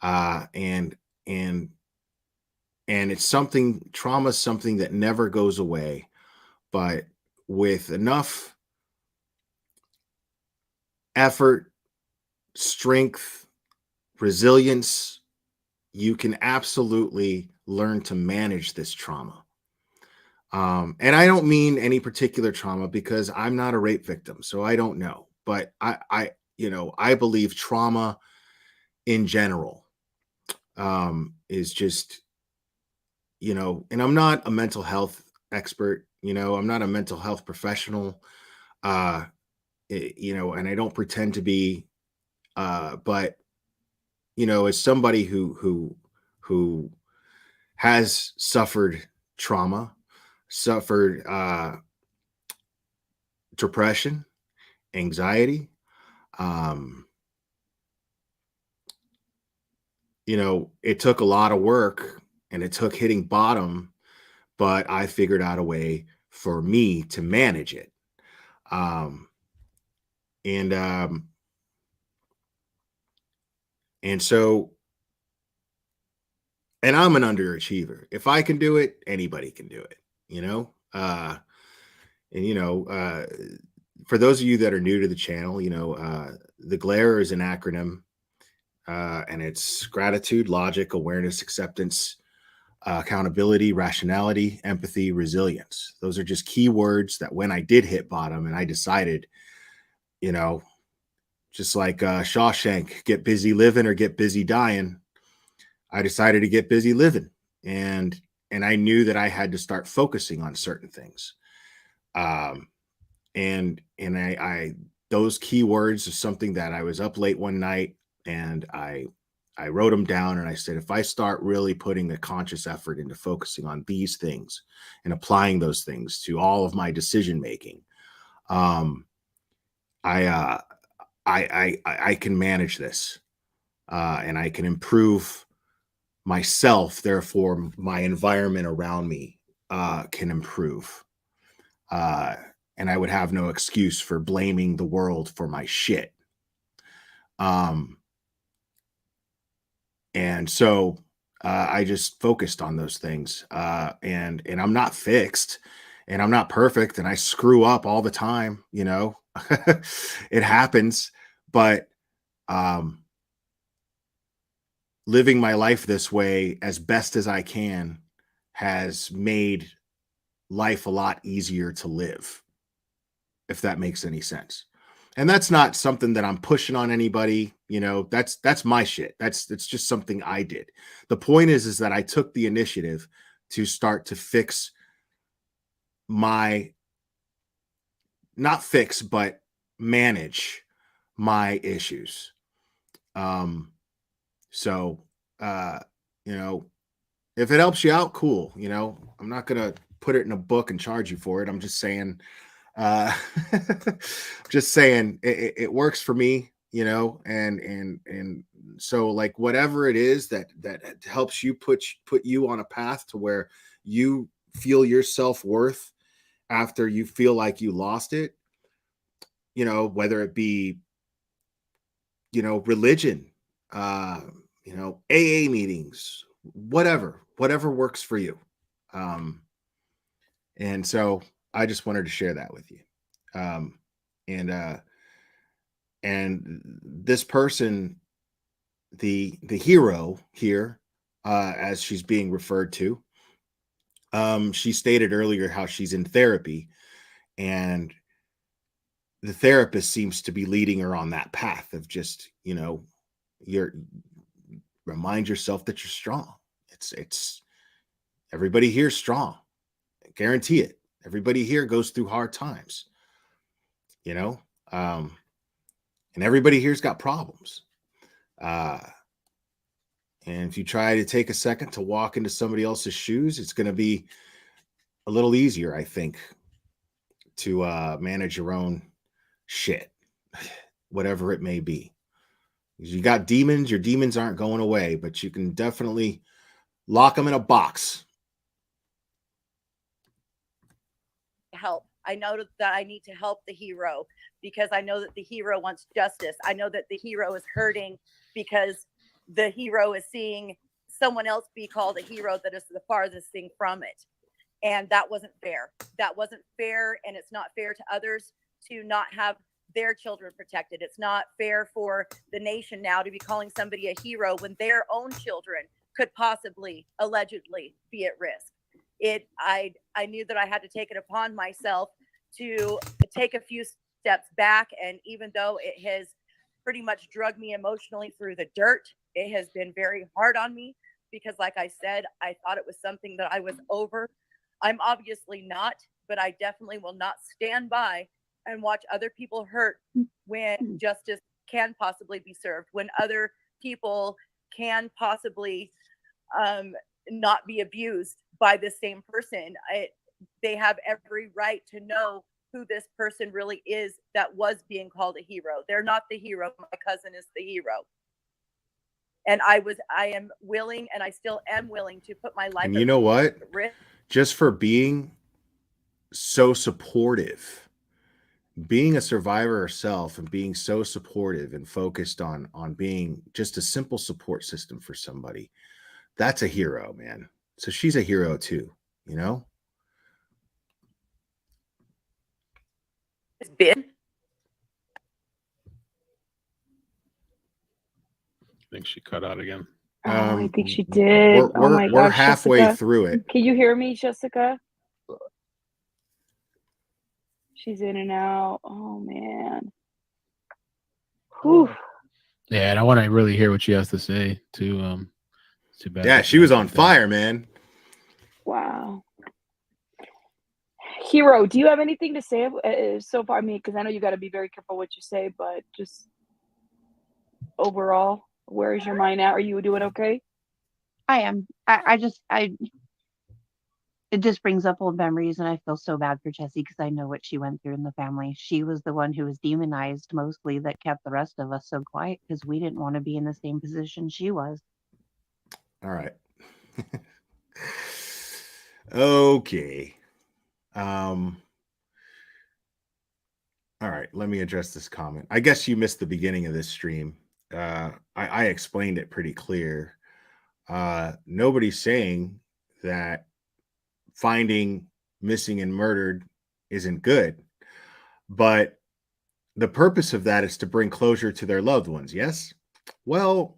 And it's something, trauma is something that never goes away, but with enough effort, strength, resilience, you can absolutely learn to manage this trauma. And I don't mean any particular trauma because I'm not a rape victim, so I don't know. But I believe trauma in general is just, and I'm not a mental health expert, I'm not a mental health professional, and I don't pretend to be, but as somebody who has suffered trauma, suffered depression, anxiety, it took a lot of work and it took hitting bottom, but I figured out a way for me to manage it. And so, and I'm an underachiever. If I can do it, anybody can do it, for those of you that are new to the channel, the GLARE is an acronym, and it's gratitude, logic, awareness, acceptance, accountability, rationality, empathy, resilience. Those are just key words that when I did hit bottom and I decided, just like Shawshank, get busy living or get busy dying, I decided to get busy living. And I knew that I had to start focusing on certain things. And I those keywords are something that I was up late one night and I wrote them down, and I said, if I start really putting a conscious effort into focusing on these things and applying those things to all of my decision making, I can manage this, and I can improve myself. Therefore, my environment around me can improve. And I would have no excuse for blaming the world for my shit. And so I just focused on those things. And I'm not fixed, and I'm not perfect, and I screw up all the time, it happens, but living my life this way as best as I can has made life a lot easier to live, if that makes any sense. And that's not something that I'm pushing on anybody, that's my shit. It's just something I did. The point is that I took the initiative to start to fix but manage my issues. So, if it helps you out, cool. I'm not going to put it in a book and charge you for it. I'm just saying, it works for me, and so, like, whatever it is that helps you put you on a path to where you feel your self-worth after you feel like you lost it, whether it be, religion, AA meetings, whatever works for you. And so I just wanted to share that with you. And this person, the hero here, as she's being referred to, she stated earlier how she's in therapy, And the therapist seems to be leading her on that path of just, you're remind yourself that you're strong. It's everybody here's strong. I guarantee it. Everybody here goes through hard times, and everybody here's got problems. And if you try to take a second to walk into somebody else's shoes, it's going to be a little easier, I think, to manage your own shit, whatever it may be. You got demons, your demons aren't going away, but you can definitely lock them in a box. Help. I know that I need to help the hero because I know that the hero wants justice. I know that the hero is hurting because the hero is seeing someone else be called a hero that is the farthest thing from it. And that wasn't fair. That wasn't fair. And it's not fair to others to not have their children protected. It's not fair for the nation now to be calling somebody a hero when their own children could possibly, allegedly, be at risk. I knew that I had to take it upon myself to take a few steps back. And even though it has pretty much drugged me emotionally through the dirt, it has been very hard on me because, like I said, I thought it was something that I was over. I'm obviously not, but I definitely will not stand by and watch other people hurt when justice can possibly be served, when other people can possibly not be abused by the same person. They have every right to know who this person really is that was being called a hero. They're not the hero. My cousin is the hero. And I am willing, and I still am willing to put my life. And you know what? Just for being so supportive, being a survivor herself and being so supportive and focused on being just a simple support system for somebody, that's a hero, man. So she's a hero too, It's been. I think she cut out again. I think she did. We're halfway Jessica, through it. Can you hear me, Jessica? She's in and out. Oh man. Whew. Yeah, and I want to really hear what she has to say too. Too bad. Yeah, she was on fire, man. Wow. Hero, do you have anything to say so far? I mean, because I know you got to be very careful what you say, but just overall, where is your mind at? Are you doing okay? I am. It just brings up old memories, and I feel so bad for Jessie because I know what she went through in the family. She was the one who was demonized mostly that kept the rest of us so quiet because we didn't want to be in the same position she was. All right. Okay. All right, let me address this comment. I guess you missed the beginning of this stream. I explained it pretty clear. Nobody's saying that finding missing and murdered isn't good, but the purpose of that is to bring closure to their loved ones. Yes. Well,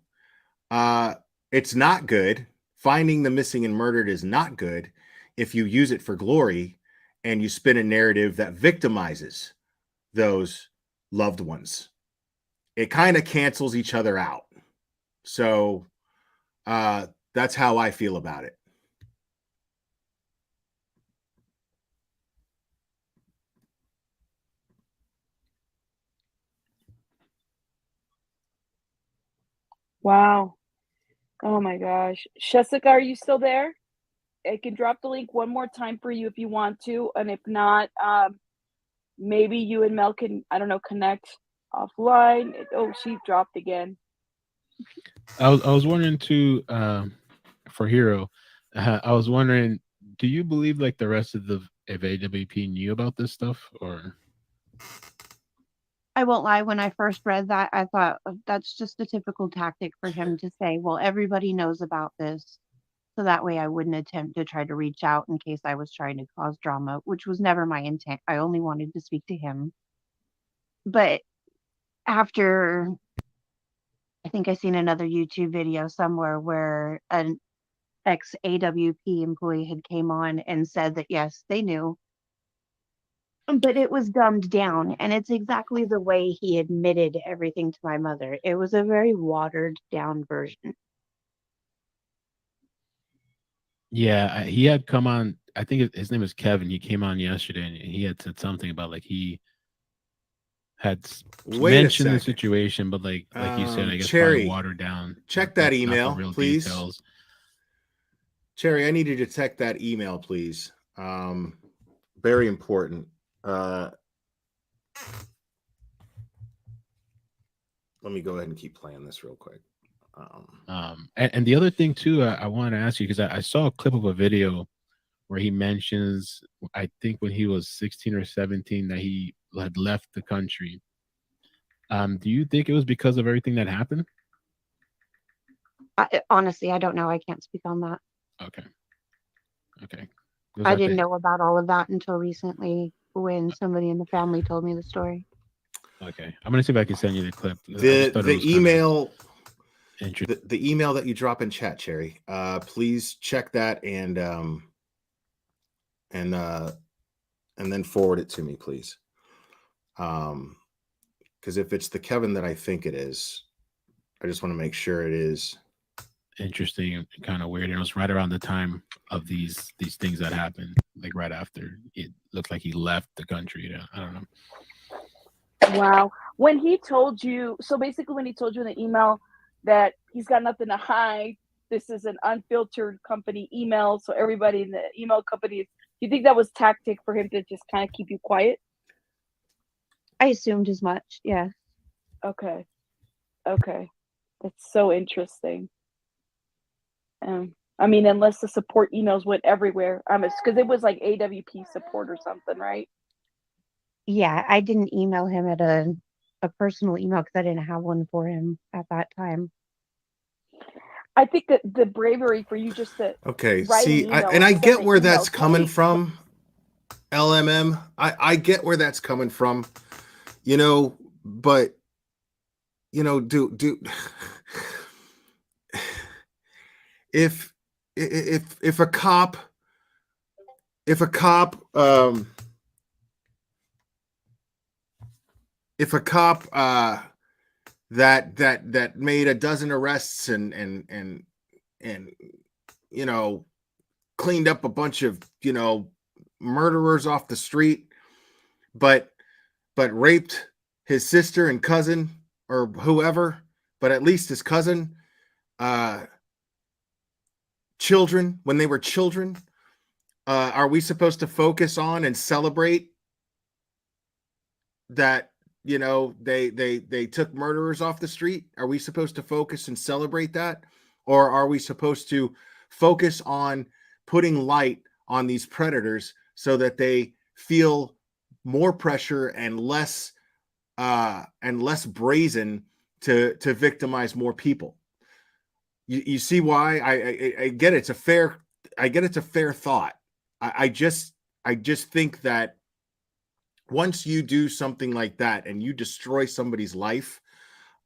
it's not good. Finding the missing and murdered is not good if you use it for glory and you spin a narrative that victimizes those loved ones. It kind of cancels each other out. So that's how I feel about it. Wow. Oh my gosh. Jessica, are you still there? I can drop the link one more time for you if you want to. And if not, maybe you and Mel can, I don't know, connect offline. Oh, she dropped again. I was wondering too, for Hero, I was wondering, do you believe like the rest of AWP knew about this stuff, or? I won't lie, when I first read that, I thought that's just a typical tactic for him to say, well, everybody knows about this. So that way I wouldn't attempt to try to reach out in case I was trying to cause drama, which was never my intent. I only wanted to speak to him. But after, I think I seen another YouTube video somewhere where an ex-AWP employee had came on and said that, yes, they knew. But it was dumbed down, and it's exactly the way he admitted everything to my mother. It was a very watered down version. Yeah, he had come on. I think his name is Kevin. He came on yesterday, and he had said something about like he had Wait a mentioned the second. situation, but like you said, I guess Cherry, probably watered down. check that not the email, real please. details. Cherry, I need you to check that email, please. Very important. Let me go ahead and keep playing this real quick. And the other thing too, I wanted to ask you, because I saw a clip of a video where he mentions, I think when he was 16 or 17, that he had left the country. Do you think it was because of everything that happened? Honestly, I don't know. I can't speak on that. Okay. I didn't know about all of that until recently when somebody in the family told me the story. Okay, I'm gonna see if I can send you the clip. The email, the email that you drop in chat, Cherry. Please check that and then forward it to me, please. Because if it's the Kevin that I think it is, I just want to make sure it is. Interesting and kind of weird. It was right around the time of these things that happened, like right after it looked like he left the country. I don't know. Wow. When he told you, so basically when he told you in the email that he's got nothing to hide, this is an unfiltered company email, so everybody in the email company, do you think that was tactic for him to just kind of keep you quiet? I assumed as much, yeah. Okay. That's so interesting. I mean, unless the support emails went everywhere, because it was like AWP support or something, right? Yeah, I didn't email him at a personal email because I didn't have one for him at that time. I think that the bravery for you just to write an email and I send get the where email that's coming from. LMM, I get where that's coming from, but do if a cop that made a dozen arrests and cleaned up a bunch of murderers off the street, but raped his sister and cousin or whoever, but at least his cousin, children when they were children, are we supposed to focus on and celebrate that they took murderers off the street? Are we supposed to focus and celebrate that, or are we supposed to focus on putting light on these predators so that they feel more pressure and less brazen to victimize more people? You see why I get it. It's a fair thought. I just think that once you do something like that and you destroy somebody's life,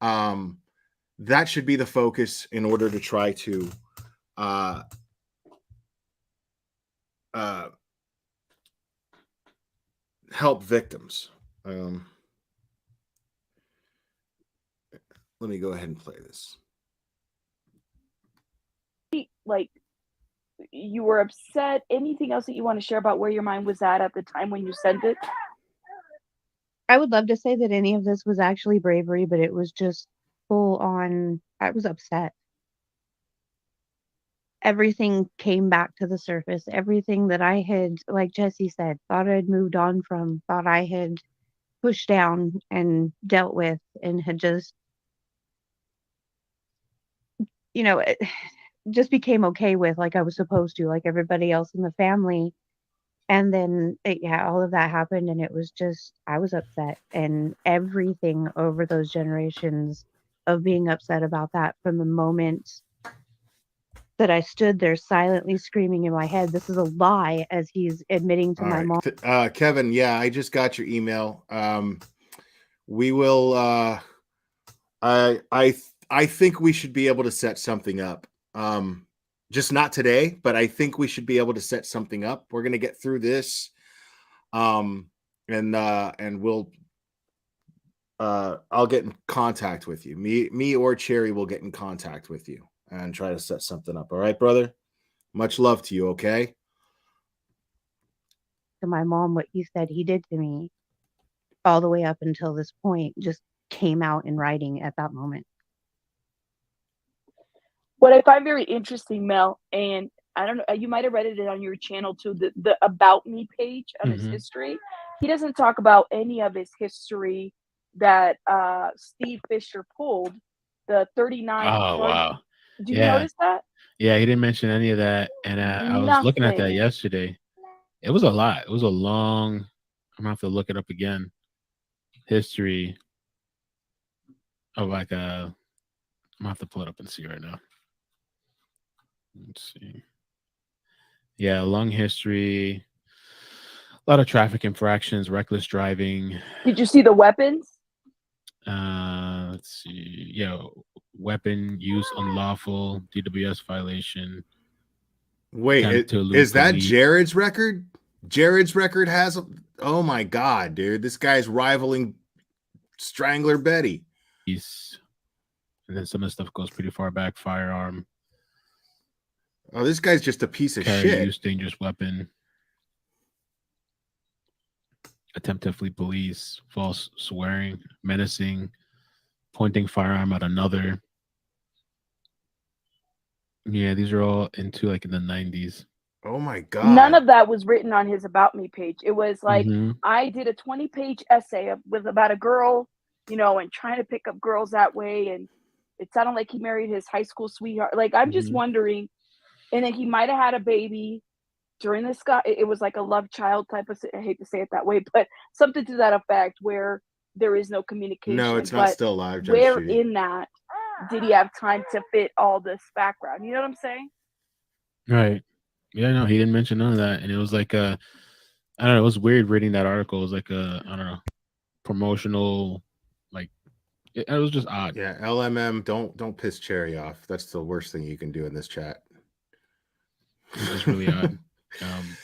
that should be the focus in order to try to help victims. Let me go ahead and play this. Like, you were upset. Anything else that you want to share about where your mind was at the time when you sent it? I would love to say that any of this was actually bravery, but it was just full on. I was upset. Everything came back to the surface. Everything that I had, like Jesse said, thought I'd moved on from, thought I had pushed down and dealt with, and had just, it just became okay with, like I was supposed to, like everybody else in the family. And then, all of that happened, and it was just, I was upset. And everything over those generations of being upset about that, from the moment that I stood there silently screaming in my head, this is a lie, as he's admitting to my mom. Kevin, yeah, I just got your email. We will, I think we should be able to set something up. Just not today, but I think we should be able to set something up. We're going to get through this. and we'll I'll get in contact with you. Me or Cherry will get in contact with you and try to set something up. All right, brother? Much love to you, okay? To my mom, what you said he did to me all the way up until this point just came out in writing at that moment. What I find very interesting, Mel, and I don't know, you might have read it on your channel too, the about me page on his history. He doesn't talk about any of his history that Steve Fisher pulled, the 39. Oh wow. Do you notice that? Yeah, he didn't mention any of that. And I was looking at that Nothing. yesterday. It was a lot. It was a long, I'm gonna have to look it up again. History of like I'm gonna have to pull it up and see right now. Let's see. Yeah, long history, a lot of traffic infractions, reckless driving. Did you see the weapons? Let's see. Yeah, weapon use unlawful, DWS violation. Wait, attempt to elude is that police. Jared's record? Jared's record has, oh my God, dude. This guy's rivaling Strangler Betty. And then some of the stuff goes pretty far back. Firearm. Oh, this guy's just a piece of Carry, shit. use dangerous weapon. Attempt to flee police. False swearing. Menacing. Pointing firearm at another. Yeah, these are all into like in the 90s. Oh my God. None of that was written on his about me page. It was like, Mhm. I did a 20-page essay with about a girl, you know, and trying to pick up girls that way. And it sounded like he married his high school sweetheart. Like, I'm just wondering. And then he might have had a baby during this guy. It was like a love child type of, I hate to say it that way, but something to that effect where there is no communication. No, it's not but still alive. Judge where Judy. in that did he have time to fit all this background? You know what I'm saying? Right. Yeah, no, he didn't mention none of that. And it was like I don't know, it was weird reading that article. It was like I don't know, promotional, like it was just odd. Yeah, LMM, don't piss Cherry off. That's the worst thing you can do in this chat. It's just really odd.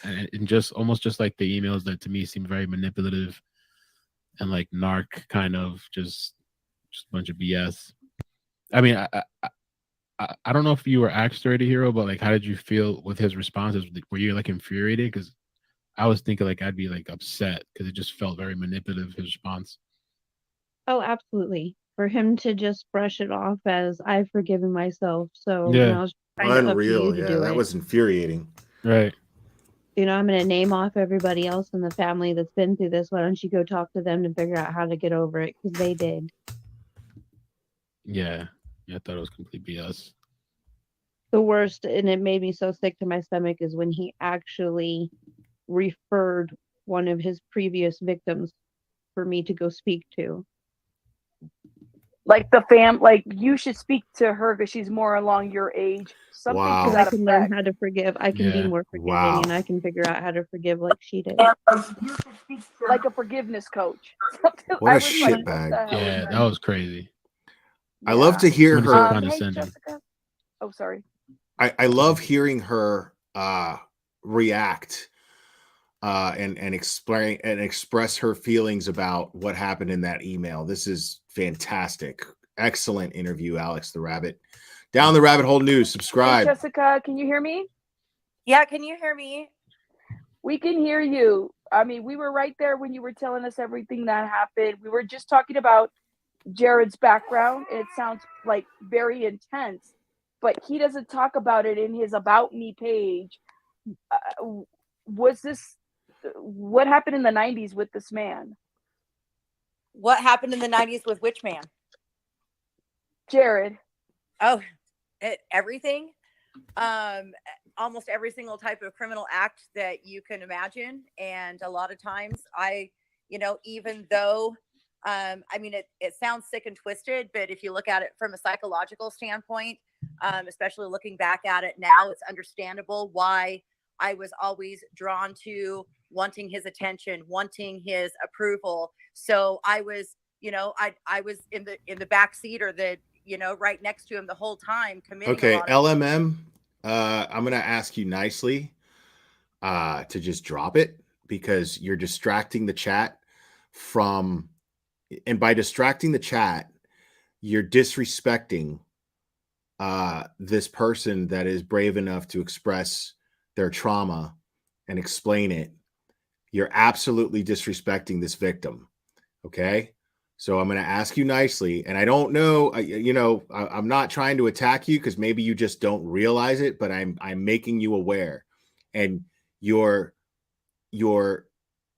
And just almost just like the emails that to me seem very manipulative and like narc kind of just a bunch of BS. I mean, I don't know if you were actually a hero, but like, how did you feel with his responses? Were you like infuriated? Because I was thinking like I'd be like upset because it just felt very manipulative, his response. Oh, absolutely. For him to just brush it off as I've forgiven myself. So Yeah. now it's kind of up to Unreal. you to Yeah, do that it. was infuriating. Right. You know, I'm going to name off everybody else in the family that's been through this. Why don't you go talk to them to figure out how to get over it? Because they did. Yeah. I thought it was complete BS. The worst, and it made me so sick to my stomach, is when he actually referred one of his previous victims for me to go speak to. Like like you should speak to her because she's more along your age. Something Wow. to So I that can learn effect. how to forgive. I can be Yeah. more forgiving, Wow. and I can figure out how to forgive like she did. Like a forgiveness coach. Something- What I a was like, shitbag. what the hell is Yeah, that? that was crazy. I love to hear Somebody said her. Hey, condescending. Jessica. Oh, sorry. I love hearing her react and explain and express her feelings about what happened in that email. This is fantastic. Excellent interview, Alex the Rabbit. Down the Rabbit Hole News. Hey, Subscribe. Jessica, can you hear me? Yeah, can you hear me? We can hear you. I mean, we were right there when you were telling us everything that happened. We were just talking about Jared's background. It sounds like very intense, but he doesn't talk about it in his About Me page. Was this what happened in the 90s with this man? What happened in the 90s with which man? Jared. Oh, everything. Almost every single type of criminal act that you can imagine. And a lot of times even though I mean, it sounds sick and twisted, but if you look at it from a psychological standpoint, especially looking back at it now, it's understandable why I was always drawn to wanting his attention, wanting his approval. So I was, I was in the back seat or right next to him the whole time committing. Okay, a lot of LMM. I'm gonna ask you nicely to just drop it because you're distracting the chat from, and by distracting the chat, you're disrespecting this person that is brave enough to express their trauma and explain it. You're absolutely disrespecting this victim. Okay. So I'm going to ask you nicely, and I don't know, I'm not trying to attack you because maybe you just don't realize it, but I'm making you aware, and you're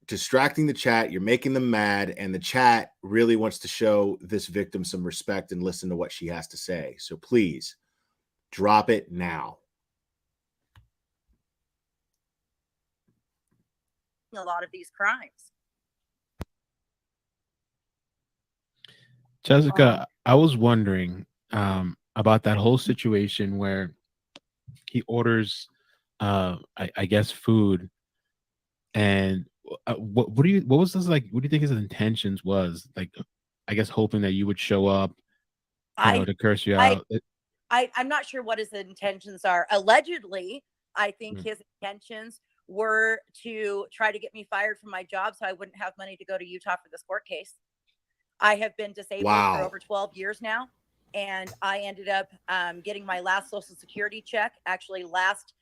distracting the chat. You're making them mad, and the chat really wants to show this victim some respect and listen to what she has to say. So please drop it now. A lot of these crimes. Jessica, I was wondering about that whole situation where he orders, I guess, food, and what was this like? What do you think his intentions was? Like, I guess hoping that you would show up, to curse you out. I'm not sure what his intentions are. Allegedly, I think his intentions were to try to get me fired from my job so I wouldn't have money to go to Utah for this court case. I have been disabled for over 12 years now, and I ended up getting my last Social Security check actually last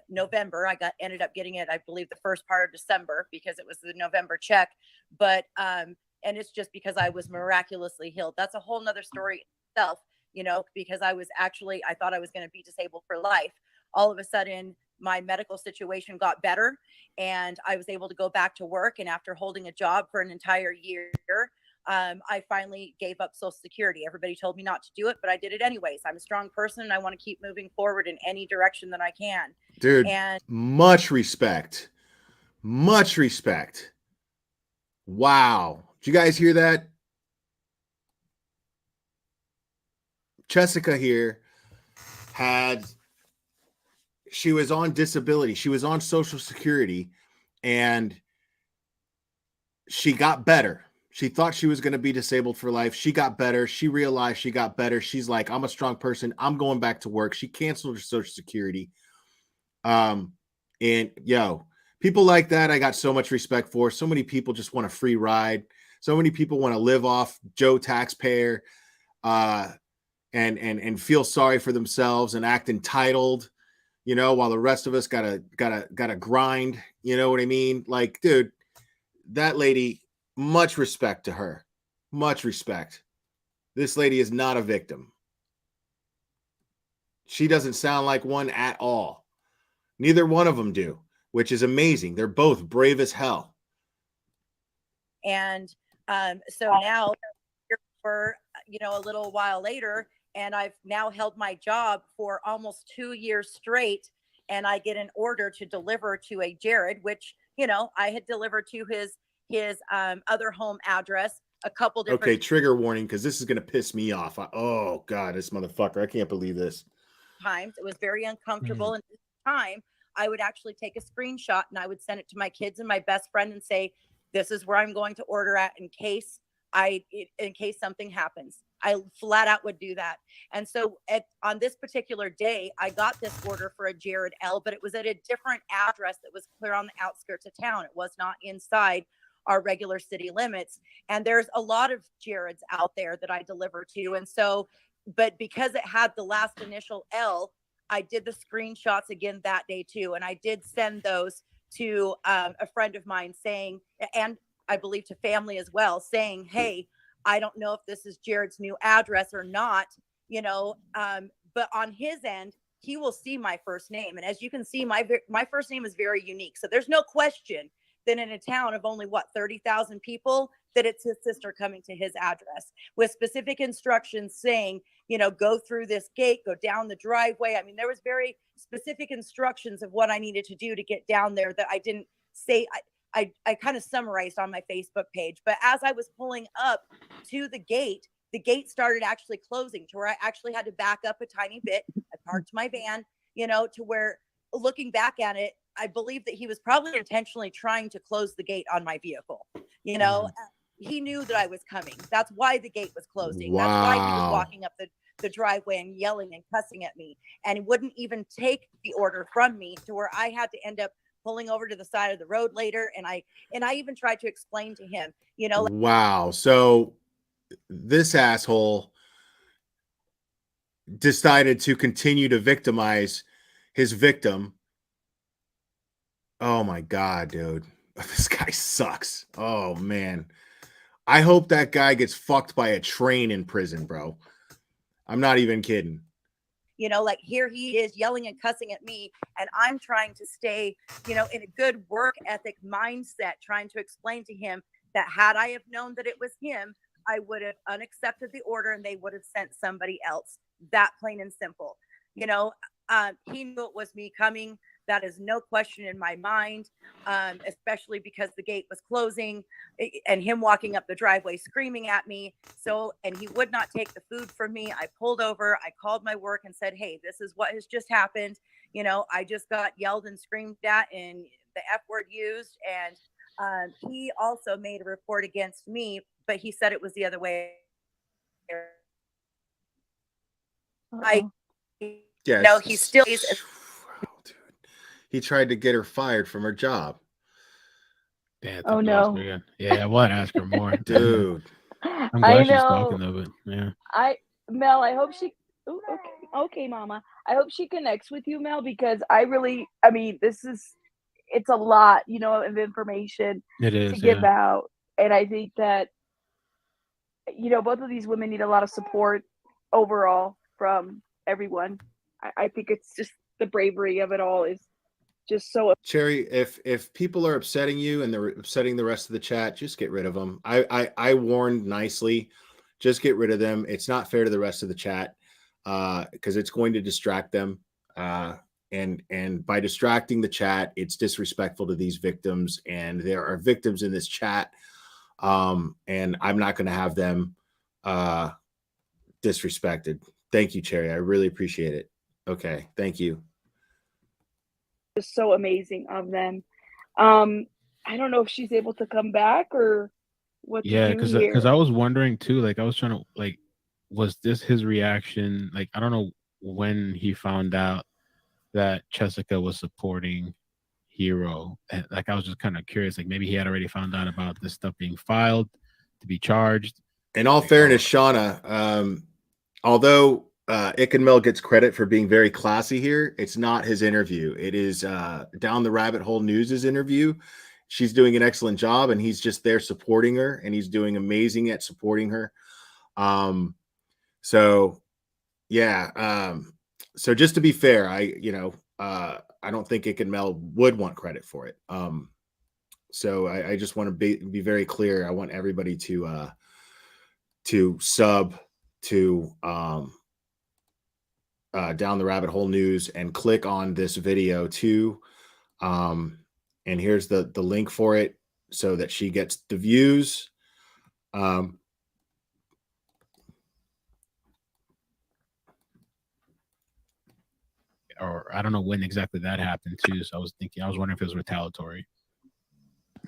November. Ended up getting it, I believe, the first part of December because it was the November check. But and it's just because I was miraculously healed. That's a whole nother story itself, because I thought I was going to be disabled for life. All of a sudden, my medical situation got better, and I was able to go back to work. And after holding a job for an entire year, I finally gave up Social Security. Everybody told me not to do it, but I did it anyways. I'm a strong person, and I want to keep moving forward in any direction that I can. Dude, and much respect. Much respect. Wow. Did you guys hear that? Jessica here she was on disability. She was on Social Security, and she got better. She thought she was going to be disabled for life. She got better. She realized she got better. She's like, I'm a strong person. I'm going back to work. She canceled her Social Security. And people like that, I got so much respect for. So many people just want a free ride. So many people want to live off Joe taxpayer, and feel sorry for themselves and act entitled, while the rest of us gotta grind. You know what I mean? Like, dude, that lady, much respect to her. Much respect. This lady is not a victim. She doesn't sound like one at all. Neither one of them do, which is amazing. They're both brave as hell. And so now, for a little while later, and I've now held my job for almost 2 years straight, and I get an order to deliver to a Jared, which I had delivered to his other home address a couple different. Okay, trigger warning, because this is gonna piss me off. Oh God, this motherfucker! I can't believe this. Times it was very uncomfortable, and this time I would actually take a screenshot and I would send it to my kids and my best friend and say, "This is where I'm going to order at in case something happens." I flat out would do that. And so on this particular day, I got this order for a Jared L, but it was at a different address that was clear on the outskirts of town. It was not inside our regular city limits. And there's a lot of Jareds out there that I deliver to. And so, but because it had the last initial L, I did the screenshots again that day too. And I did send those to a friend of mine saying, and I believe to family as well, saying, hey, I don't know if this is Jared's new address or not, but on his end, he will see my first name. And as you can see, my first name is very unique. So there's no question that in a town of only 30,000 people, that it's his sister coming to his address with specific instructions saying, go through this gate, go down the driveway. I mean, there was very specific instructions of what I needed to do to get down there that I didn't say. I kind of summarized on my Facebook page, but as I was pulling up to the gate started actually closing to where I actually had to back up a tiny bit. I parked my van, to where, looking back at it, I believe that he was probably intentionally trying to close the gate on my vehicle. He knew that I was coming. That's why the gate was closing. Wow. That's why he was walking up the driveway and yelling and cussing at me, and he wouldn't even take the order from me to where I had to end up pulling over to the side of the road later. And I even tried to explain to him, you know, Wow. So this asshole decided to continue to victimize his victim. Oh my God, dude. This guy sucks. Oh man. I hope that guy gets fucked by a train in prison, bro. I'm not even kidding. you know, like here he is yelling and cussing at me, and I'm trying to stay, you know, in a good work ethic mindset, trying to explain to him that had I have known that it was him, I would have unaccepted the order and they would have sent somebody else. That plain and simple. You know, he knew it was me coming. That is no question in my mind, especially because the gate was closing and him walking up the driveway screaming at me. So, and he would not take the food from me. I pulled over, I called my work and said, hey, this is what has just happened. You know, I just got yelled and screamed at and the F word used. And he also made a report against me, but he said it was the other way. Yes. No, he still is. Wow, dude. He tried to get her fired from her job. Yeah, Oh, no. Yeah, I want to ask her more. Dude. I'm I glad she's talking know. though, but yeah. Mel, I hope she. Ooh, okay, Mama. I hope she connects with you, Mel, because I mean, it's a lot, you know, of information It to is, give yeah. out, and I think that, you know, both of these women need a lot of support overall from everyone. I think it's just the bravery of it all is just so. Cherry, if people are upsetting you and they're upsetting the rest of the chat, just get rid of them. I warned nicely, just get rid of them. It's not fair to the rest of the chat because it's going to distract them. And by distracting the chat, it's disrespectful to these victims. And there are victims in this chat. And I'm not going to have them disrespected. Thank you, Cherry. I really appreciate it. Okay. Thank you. Just so amazing of them. I don't know if she's able to come back or what to Yeah, do because here. I was wondering too, like I was trying to like, was this his reaction? Like I don't know when he found out that Jessica was supporting Hero. And, like I was just kind of curious, like maybe he had already found out about this stuff being filed to be charged. In all fairness, Shauna, although Mel gets credit for being very classy here, it's not his interview. It is Down the Rabbit Hole News's interview. She's doing an excellent job, and he's just there supporting her, and he's doing amazing at supporting her. So yeah. So just to be fair, I don't think Mel would want credit for it. So I just want to be very clear. I want everybody to sub to Down the Rabbit Hole News and click on this video too. And here's the link for it so that she gets the views. Or I don't know when exactly that happened too. So I was wondering if it was retaliatory.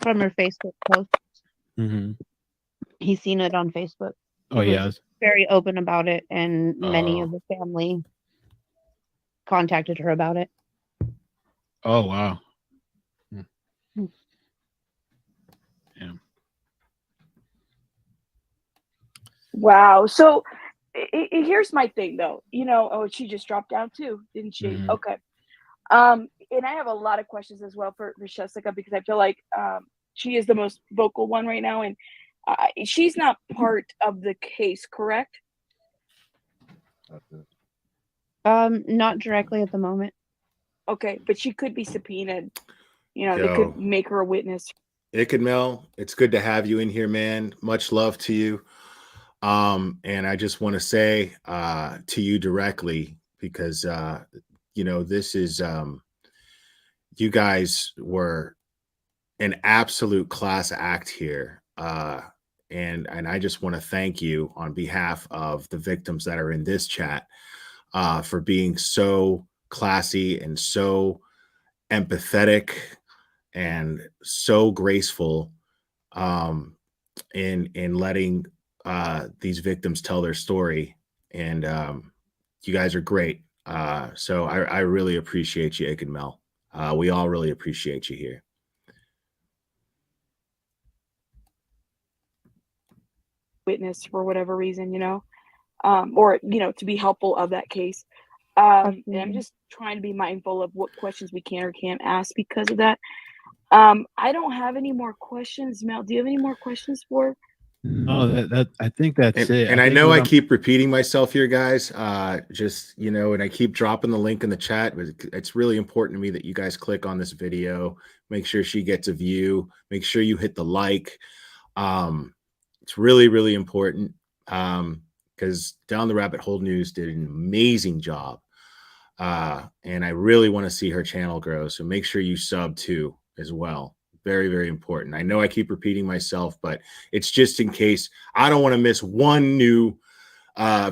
From her Facebook post. Mm-hmm. He's seen it on Facebook. Oh, He yeah. was very open about it, and many of the family contacted her about it. Oh, wow. Yeah. Wow. So here's my thing though. You know, oh, she just dropped down too, didn't she? Mhm. Okay. And I have a lot of questions as well for Jessica because I feel like she is the most vocal one right now, and she's not part of the case, correct? Not directly at the moment. Okay, but she could be subpoenaed. You know, Yo. they could make her a witness. Mel, it's good to have you in here, man. Much love to you. And I just want to say to you directly, because this is you guys were an absolute class act here. And I just want to thank you on behalf of the victims that are in this chat for being so classy and so empathetic and so graceful in letting these victims tell their story. And you guys are great. So I really appreciate you, Mel. We all really appreciate you here. Witness for whatever reason, or to be helpful of that case. And I'm just trying to be mindful of what questions we can or can't ask because of that. I don't have any more questions. Mel, do you have any more questions for? No, that I think that's it. And I think know what I I'm- keep repeating myself here, guys. Just, and I keep dropping the link in the chat. But it's really important to me that you guys click on this video. Make sure she gets a view. Make sure you hit the like. It's really, really important because Down the Rabbit Hole News did an amazing job. And I really want to see her channel grow. So make sure you sub too as well. Very, very important. I know I keep repeating myself, but it's just in case. I don't want to miss one new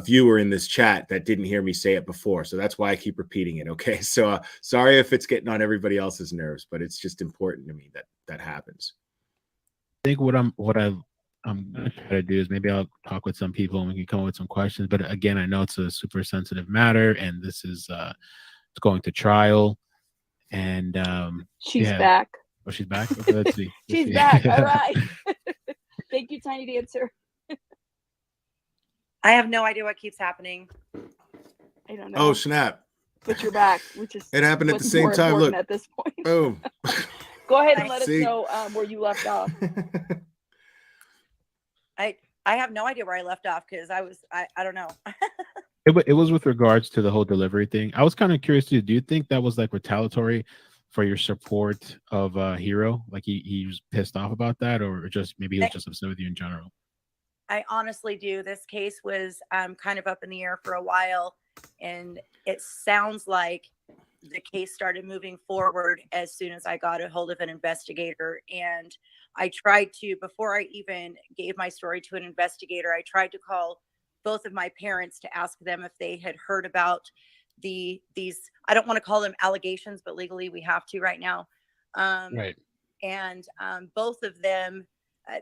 viewer in this chat that didn't hear me say it before. So that's why I keep repeating it. Okay. So sorry if it's getting on everybody else's nerves, but it's just important to me that that happens. I think what I'm gonna try to do is maybe I'll talk with some people and we can come up with some questions. But again, I know it's a super sensitive matter, and this is it's going to trial. And she's back. Oh, she's back. Okay, let's see. She's back. All right. Thank you, Tiny Dancer. I have no idea what keeps happening. I don't know. Oh, snap. But you're back, which is it happened at the same time. Look at this point. Boom. Go ahead and let us know where you left off. I have no idea where I left off because I don't know. It was with regards to the whole delivery thing. I was kind of curious too. Do you think that was like retaliatory for your support of Hero? Like he was pissed off about that, or just maybe he was just upset with you in general? I honestly do. This case was kind of up in the air for a while, and it sounds like the case started moving forward as soon as I got a hold of an investigator. And I tried to, before I even gave my story to an investigator, I tried to call both of my parents to ask them if they had heard about these, I don't want to call them allegations, but legally we have to right now. Right. And both of them,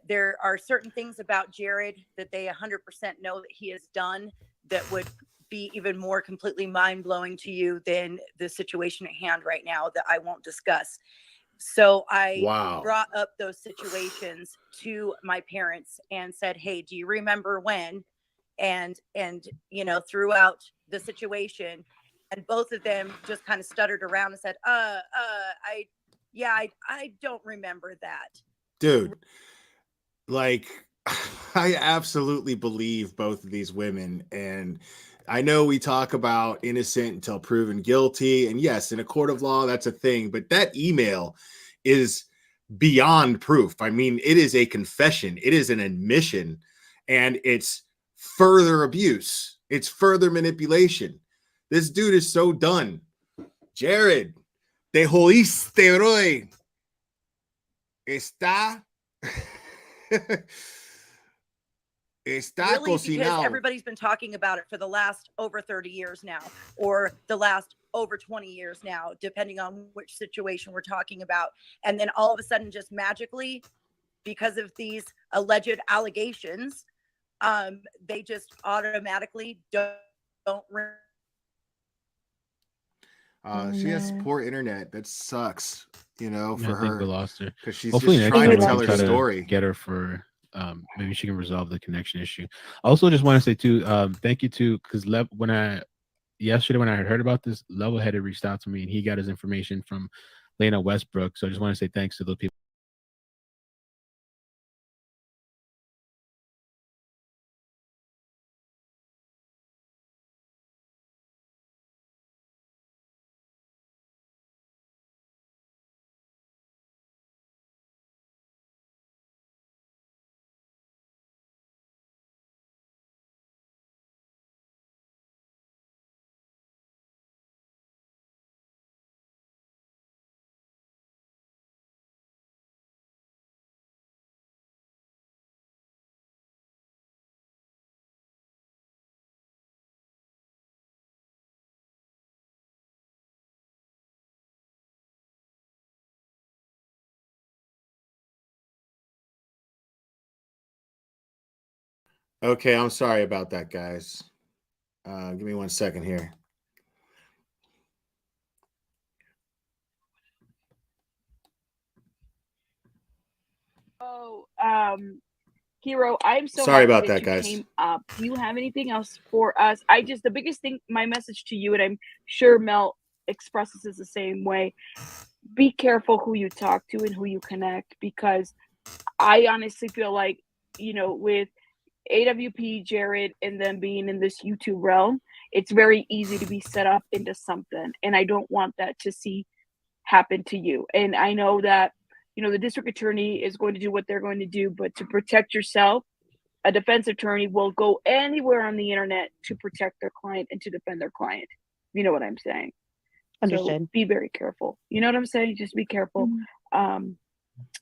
there are certain things about Jared that they 100% know that he has done that would be even more completely mind-blowing to you than the situation at hand right now that I won't discuss. So I brought up those situations to my parents and said, hey, do you remember when? And throughout the situation, and both of them just kind of stuttered around and said, I don't remember that. Dude, like, I absolutely believe both of these women. And I know we talk about innocent until proven guilty. And yes, in a court of law, that's a thing. But that email is beyond proof. I mean, it is a confession. It is an admission. And it's further abuse. It's further manipulation. This dude is so done. Jared, te jodiste, bro. Está really, cocinado. because everybody's been talking about it for the last over 30 years now, or the last over 20 years now, depending on which situation we're talking about. And then all of a sudden, just magically, because of these alleged allegations, they just automatically don't. She has poor internet. That sucks, for I her. think we lost her Because she's hopefully just next trying time to tell we'll her try story. to get her for maybe she can resolve the connection issue. I also just want to say too, thank you to, because yesterday when I had heard about this, Level Headed reached out to me and he got his information from Lena Westbrook. So I just want to say thanks to those people. Okay, I'm sorry about that, guys. Give me 1 second here. Hero, I'm so Sorry happy about that, you guys. came up. Do you have anything else for us? The biggest thing, my message to you, and I'm sure Mel expresses this the same way. Be careful who you talk to and who you connect, because I honestly feel like, with AWP, Jared, and them being in this YouTube realm, it's very easy to be set up into something. And I don't want that to happen to you. And I know that, the district attorney is going to do what they're going to do, but to protect yourself, a defense attorney will go anywhere on the internet to protect their client and to defend their client. You know what I'm saying? Understood. So be very careful. You know what I'm saying? Just be careful. Mm-hmm.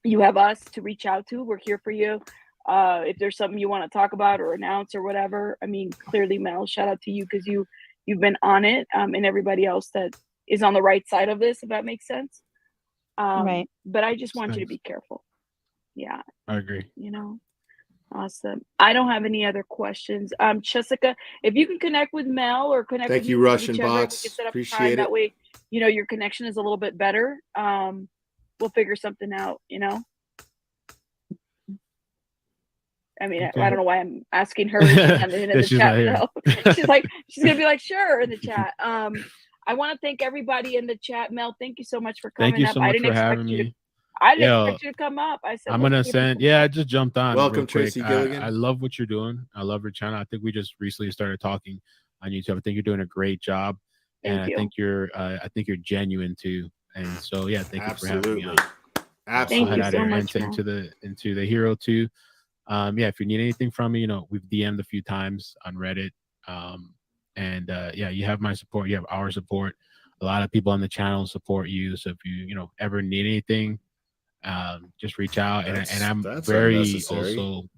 You have us to reach out to. We're here for you. If there's something you want to talk about or announce or whatever, I mean, clearly, Mel, shout out to you, because you've been on it, and everybody else that is on the right side of this, if that makes sense. Right. But I just want you to Thanks. be careful. Yeah. I agree. Awesome. I don't have any other questions. Jessica, if you can connect with Mel or connect Thank with you, me, Russian whichever, we bots. can set up a time. Appreciate That it. way, your connection is a little bit better. We'll figure something out, I mean, Okay. I don't know why I'm asking her. She's not in Yeah, the she's chat. not here. No. She's gonna be like, sure, in the chat. I want to thank everybody in the chat. Mel, thank you so much for coming Thank you up. so I much didn't for expect having you to. me. I didn't Yo, expect you to come up. I said, I'm let's gonna see if send. people Yeah, I come. just jumped on. Welcome, real quick. Tracy Gilligan. I love what you're doing. I love your channel. I think we just recently started talking on YouTube. I think you're doing a great job, and Thank you. I think you're genuine too. And so yeah, thank you for having me Absolutely. on. I'll Absolutely. Thank you head out so here much, into the hero too. Yeah, if you need anything from me, we've DM'd a few times on Reddit. And yeah, you have my support. You have our support. A lot of people on the channel support you. So if you ever need anything, just reach out. And I'm That's very unnecessary. also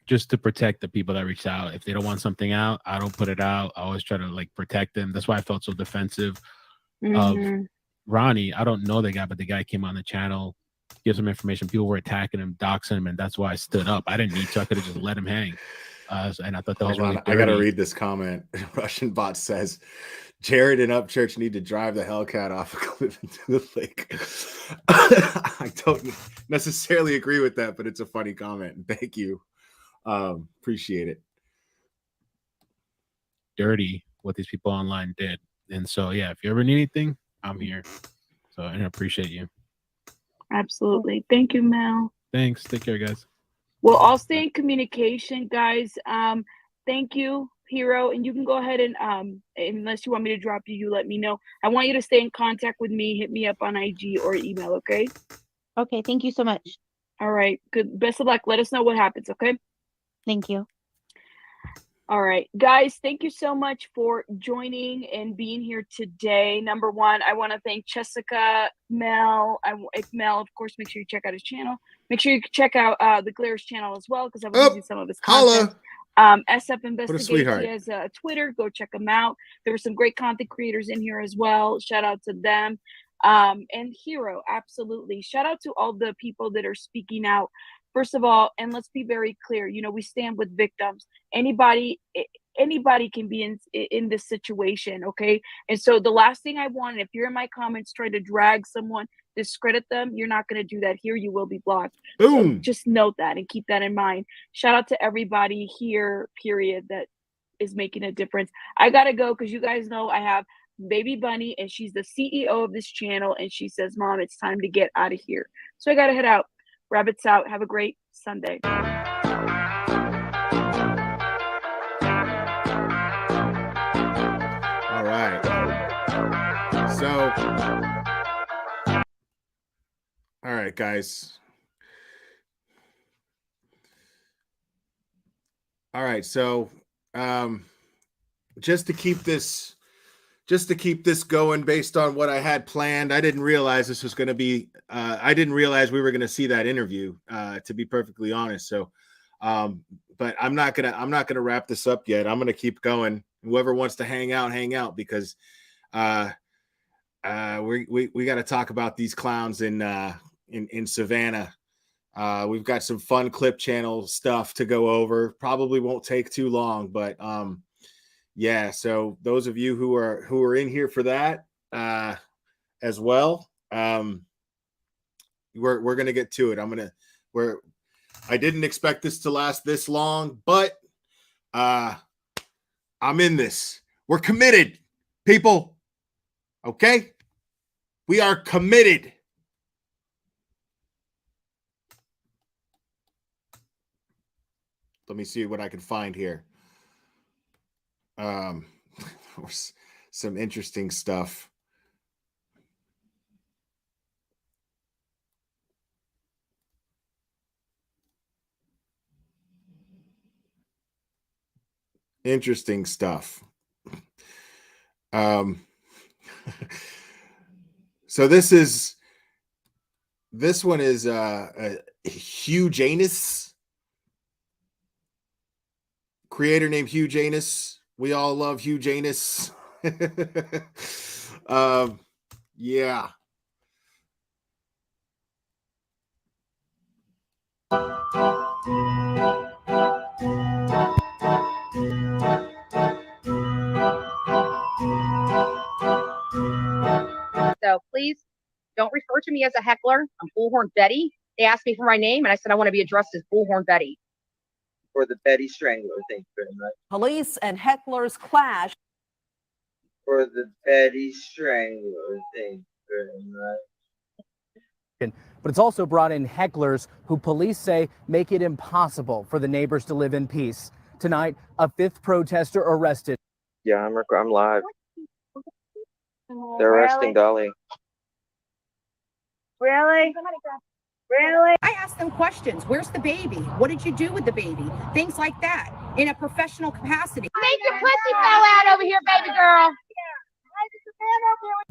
just to protect the people that reach out. If they don't want something out, I don't put it out. I always try to protect them. That's why I felt so defensive of Ronnie. I don't know the guy, but the guy came on the channel, give some information. People were attacking him, doxing him, and that's why I stood up. I didn't need to. I could have just let him hang. And I thought that was really dirty. I gotta read this comment. Russian bot says, Jared and Upchurch need to drive the Hellcat off a cliff into the lake. I don't necessarily agree with that, but it's a funny comment. Thank you. Appreciate it. Dirty what these people online did. And so yeah, if you ever need anything, I'm here. So and I appreciate you. Absolutely. Thank you, Mel. Thanks. Take care, guys. Well, I'll stay in communication, guys. Thank you, Hero. And you can go ahead and unless you want me to drop you, you let me know. I want you to stay in contact with me. Hit me up on IG or email, okay? Okay. Thank you so much. All right. Good. Best of luck. Let us know what happens, okay? Thank you. All right, guys, thank you so much for joining and being here today. Number one, I want to thank Jessica, Mel. Mel, of course, make sure you check out his channel. Make sure you check out the Glaire's channel as well, because I was using some of his content. SF Investigates, he has a Twitter. Go check him out. There were some great content creators in here as well. Shout out to them. And Hero, absolutely. Shout out to all the people that are speaking out. First of all, and let's be very clear, we stand with victims. Anybody can be in this situation, okay? And so the last thing I want, if you're in my comments trying to drag someone, discredit them, you're not going to do that here. You will be blocked. Boom. So just note that and keep that in mind. Shout out to everybody here, period, that is making a difference. I got to go because you guys know I have Baby Bunny, and she's the CEO of this channel, and she says, Mom, it's time to get out of here. So I got to head out. Rabbits out. Have a great Sunday. All right. So, all right, guys. All right. So, just to keep this going based on what I had planned, I didn't realize this was going to be, I didn't realize we were going to see that interview, to be perfectly honest. So, but I'm not going to wrap this up yet. I'm going to keep going. Whoever wants to hang out, because, we got to talk about these clowns in Savannah. We've got some fun clip channel stuff to go over. Probably won't take too long, but, yeah, so those of you who are in here for that as well, We're gonna get to it. I didn't expect this to last this long, but I'm in this. We're committed, people. Okay? We are committed. Let me see what I can find here. Some interesting stuff. Interesting stuff. So this one is a Hugh Janus, creator named Hugh Janus. We all love Hugh Janus. Yeah. So please don't refer to me as a heckler. I'm Bullhorn Betty. They asked me for my name, and I said I want to be addressed as Bullhorn Betty. For the Betty Strangler, thank you very much. Police and hecklers clash. For the Betty Strangler, thank you very much. But it's also brought in hecklers who police say make it impossible for the neighbors to live in peace. Tonight, a fifth protester arrested. Yeah, I'm live. They're arresting Dolly. Really? Really? I asked them questions. Where's the baby? What did you do with the baby? Things like that in a professional capacity. Make your pussy fall out over here, baby girl.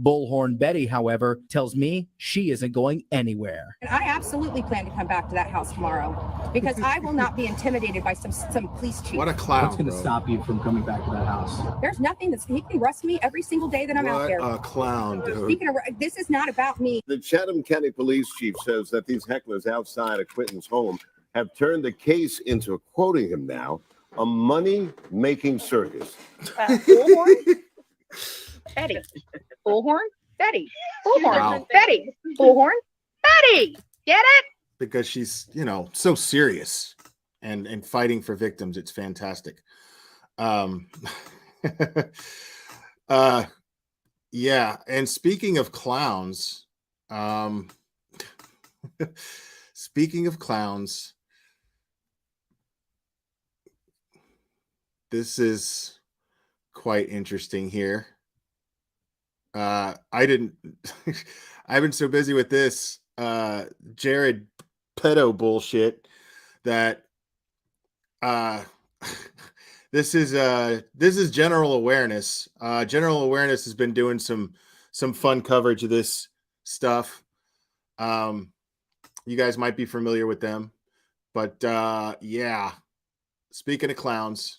Bullhorn Betty, however, tells me she isn't going anywhere. And I absolutely plan to come back to that house tomorrow because I will not be intimidated by some police chief. What a clown. What's going to stop you from coming back to that house? There's nothing he can arrest me every single day that I'm out there. What a clown, dude. This is not about me. The Chatham County Police Chief says that these hecklers outside of Quinton's home have turned the case into, quoting him now, a money-making circus. Bullhorn? Betty. Bullhorn? Betty. Bullhorn. Wow. Betty. Bullhorn? Betty. Get it? Because she's, so serious and fighting for victims. It's fantastic. Yeah. And speaking of clowns, this is quite interesting here. I've been so busy with this Jared pedo bullshit that this is general awareness. General awareness has been doing some fun coverage of this stuff. You guys might be familiar with them, but yeah. Speaking of clowns,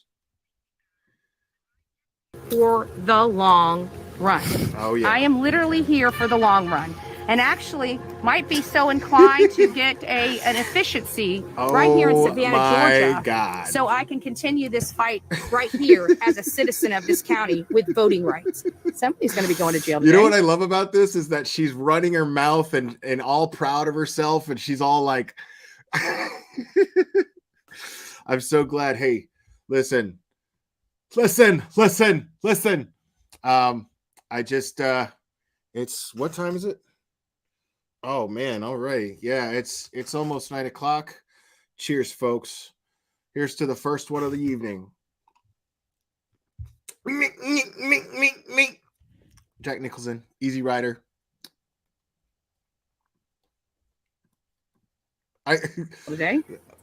For the long run. oh yeah, I am literally here for the long run, and actually might be so inclined to get an efficiency right here in Savannah, Georgia, God. so I can continue this fight right here as a citizen of this county with voting rights. Somebody's going to be going to jail today. You know what I love about this is that she's running her mouth and all proud of herself, and she's all like, I'm so glad. Hey, listen. I just it's, what time is it? Oh man, all right. Yeah, it's almost 9 o'clock. Cheers, folks. Here's to the first one of the evening. Me. Jack Nicholson, Easy Rider.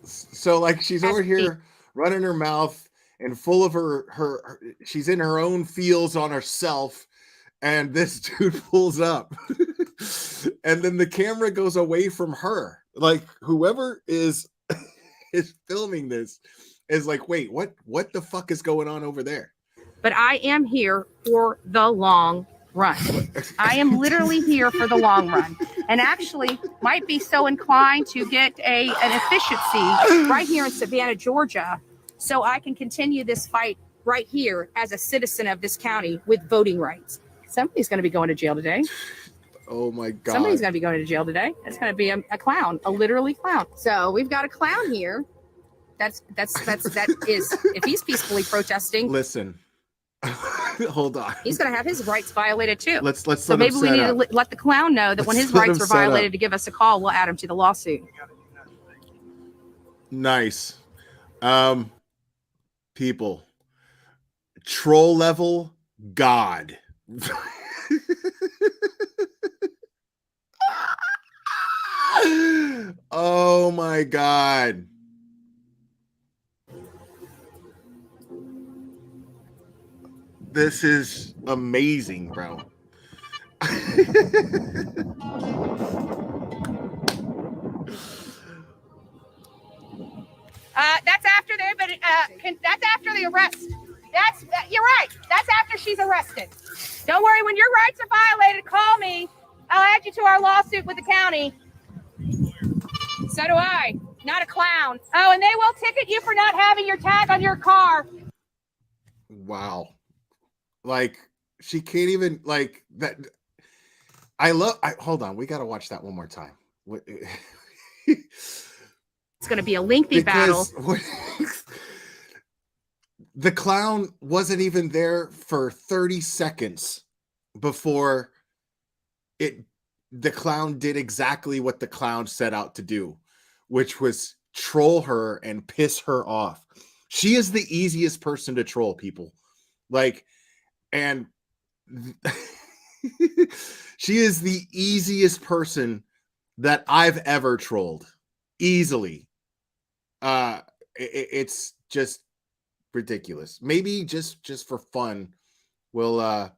So like she's over here running her mouth and full of her she's in her own feels on herself, and this dude pulls up and then the camera goes away from her. Like whoever is filming this is like, wait, what the fuck is going on over there? But I am here for the long run. I am literally here for the long run, and actually might be so inclined to get an efficiency right here in Savannah, Georgia, so I can continue this fight right here as a citizen of this county with voting rights. Somebody's going to be going to jail today. Oh my God. Somebody's going to be going to jail today. It's going to be a clown, a literally clown. So we've got a clown here. That is, if he's peacefully protesting, Listen, hold on. he's going to have his rights violated too. Let's So maybe we need to let the clown know that when Let's his let rights him are set up. violated, to give us a call. We'll add him to the lawsuit. Nice. People, troll level God. Oh my God. This is amazing, bro. That's after that's after the arrest. You're right. That's after she's arrested. Don't worry. When your rights are violated, call me. I'll add you to our lawsuit with the county. So do I. Not a clown. Oh, and they will ticket you for not having your tag on your car. Wow. Like, she can't even, like, that. Hold on. We got to watch that one more time. It's going to be a lengthy battle. The clown wasn't even there for 30 seconds before the clown did exactly what the clown set out to do, which was troll her and piss her off. She is the easiest person to troll, people. Like, and she is the easiest person that I've ever trolled. Easily. It's just ridiculous. Maybe just for fun, we'll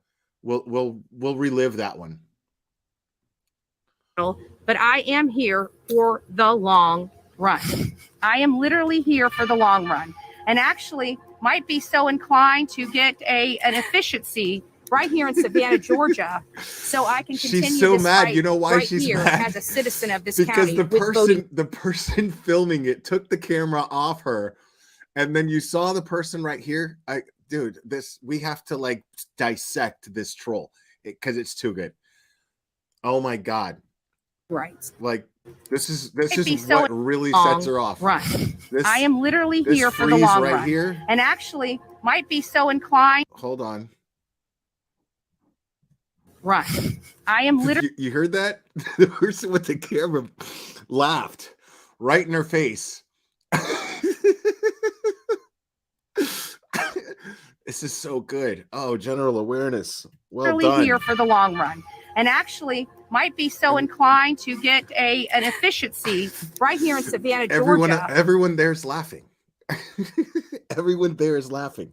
relive that one. But I am here for the long run. I am literally here for the long run, and actually might be so inclined to get an efficiency right here in Savannah, Georgia, so I can continue. She's so this mad. fight You know why right she's here mad? as a citizen of this Because county. the person filming it took the camera off her, and then you saw the person right here. Dude, we have to like dissect this troll because it's too good. Oh my God. Right. Like, this is so what really sets her off. Run. This, I am literally this here for the freeze long right run. here. And actually might be so inclined. Hold on. Run. I am literally. You heard that? The person with the camera laughed right in her face. This is so good. Oh, general awareness. Well done. Here for the long run, and actually might be so inclined to get an efficiency right here in Savannah, Georgia. Everyone there's laughing. Everyone there is laughing.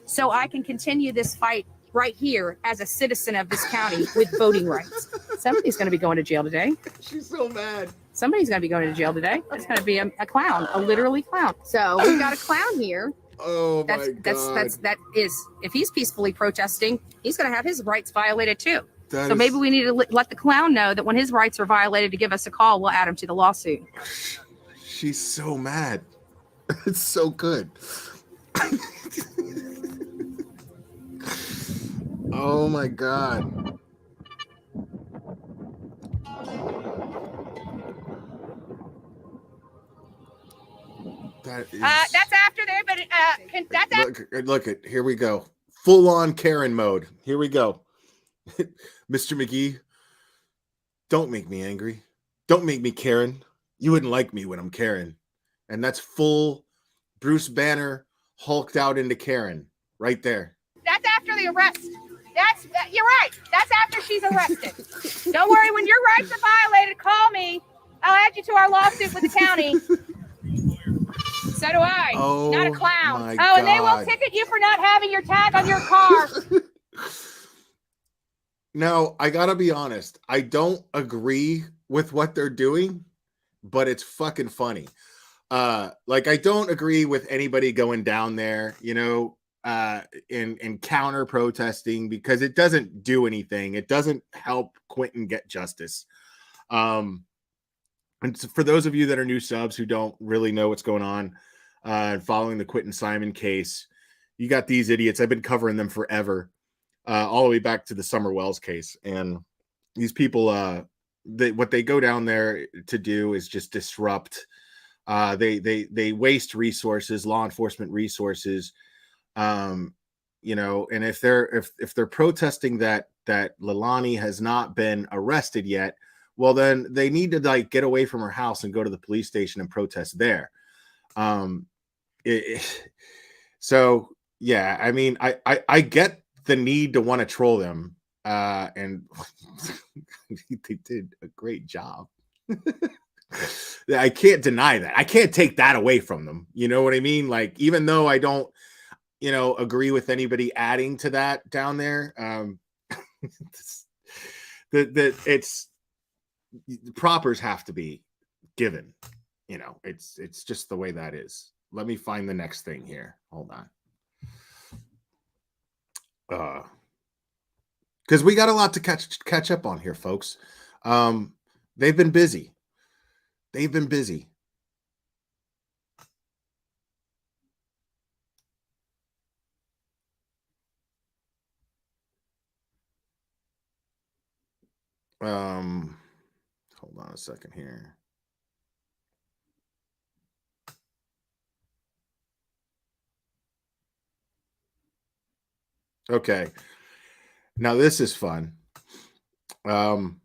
So I can continue this fight right here as a citizen of this county with voting rights. Somebody's going to be going to jail today. She's so mad. Somebody's going to be going to jail today. It's going to be a clown, a literally clown. So we've got a clown here. Oh my God. That is, if he's peacefully protesting, he's going to have his rights violated too. So maybe we need to let the clown know that when his rights are violated, to give us a call. We'll add him to the lawsuit. She's so mad. It's so good. Oh my God. That is... That's after there, but that's look it. Here we go. Full on Karen mode. Here we go. Mr. McGee, don't make me angry. Don't make me Karen. You wouldn't like me when I'm Karen. And that's full Bruce Banner hulked out into Karen right there. That's after the arrest. You're right. That's after she's arrested. Don't worry. When your rights are violated, call me. I'll add you to our lawsuit with the county. So do I. Oh, not a clown. my and they will God. ticket you for not having your tag on your car. Now, I gotta be honest. I don't agree with what they're doing, but it's fucking funny. Like, I don't agree with anybody going down there, and counter protesting, because it doesn't do anything. It doesn't help Quentin get justice. And so for those of you that are new subs who don't really know what's going on, following the Quentin Simon case, you got these idiots. I've been covering them forever, all the way back to the Summer Wells case. And these people, what they go down there to do is just disrupt. They waste resources, law enforcement resources. You know, and if they're protesting that Leilani has not been arrested yet, well, then they need to like get away from her house and go to the police station and protest there. So yeah, I mean, I get the need to want to troll them, and they did a great job. I can't deny that. I can't take that away from them. You know what I mean? Like, even though I don't, you know, agree with anybody adding to that down there, it's the propers have to be given. You know, it's just the way that is. Let me find the next thing here. Hold on. Because we got a lot to catch up on here, folks. They've been busy. They've been busy. Hold on a second here. Okay. Now this is fun. I'm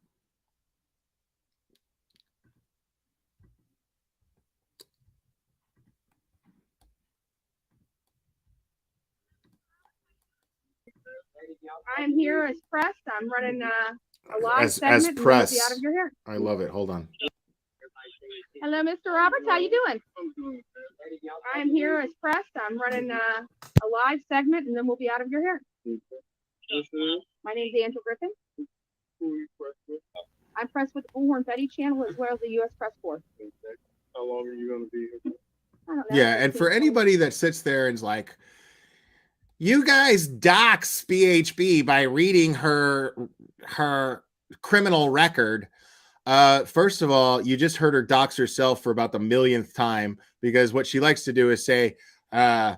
here as press. I'm running a live As segment. press. Be out of your hair. I love it. Hold on. Hello, Mr. Roberts. How you doing? I'm here as press. I'm running a live segment, and then we'll be out of your hair. My name's Andrew Griffin. I'm press with the Bullhorn Betty channel as well as the U.S. Press Corps. How long are you going to be here? I don't know. Yeah, and for anybody that sits there and is like, you guys dox BHB by reading her criminal record. First of all, you just heard her dox herself for about the millionth time, because what she likes to do is say, I'm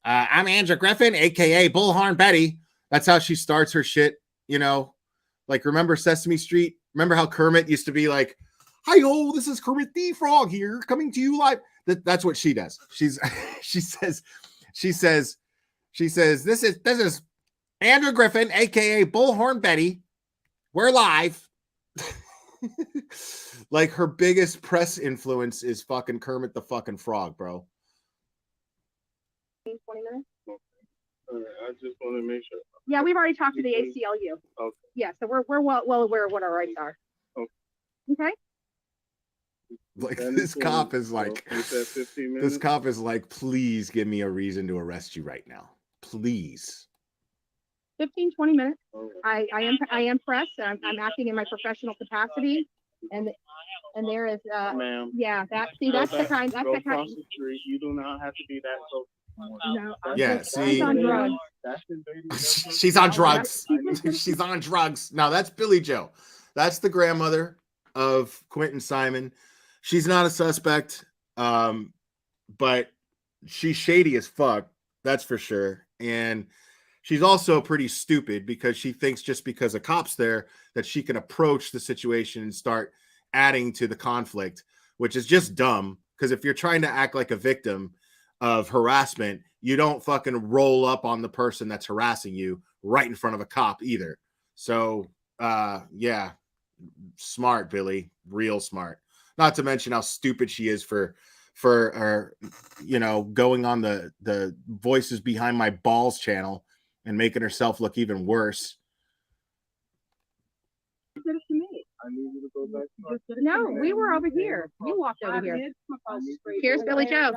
Andrew Griffin, aka Bullhorn Betty. That's how she starts her shit, you know. Like, remember Sesame Street? Remember how Kermit used to be like, hi-ho, this is Kermit the Frog here, coming to you live. That's what she does. She says, this is Andrew Griffin, aka Bullhorn Betty. We're live. Like, her biggest press influence is fucking Kermit the fucking Frog, bro. 20 minutes. All right, I just want to make sure. Yeah, we've already talked to the ACLU. Okay. Yeah, so we're well aware of what our rights are. Okay. Like, this cop is like, this cop is like, please give me a reason to arrest you right now. Please. 15, 20 minutes. I am press. I'm acting in my professional capacity, and there is ma'am. Yeah, that's the kind. Go across the street. You do not have to be that close. No, Yeah, see, she's on drugs. She's on drugs. She's on drugs. Now that's Billy Joe. That's the grandmother of Quentin Simon. She's not a suspect, but she's shady as fuck. That's for sure. And she's also pretty stupid, because she thinks just because a cop's there that she can approach the situation and start adding to the conflict, which is just dumb. Because if you're trying to act like a victim of harassment, you don't fucking roll up on the person that's harassing you right in front of a cop either. So, yeah, smart, Billy, real smart. Not to mention how stupid she is for you know, going on the Voices Behind My Balls channel and making herself look even worse. You did it to me. I need you to go back. No, we were over here. You walked over here. Here's Billy Joe.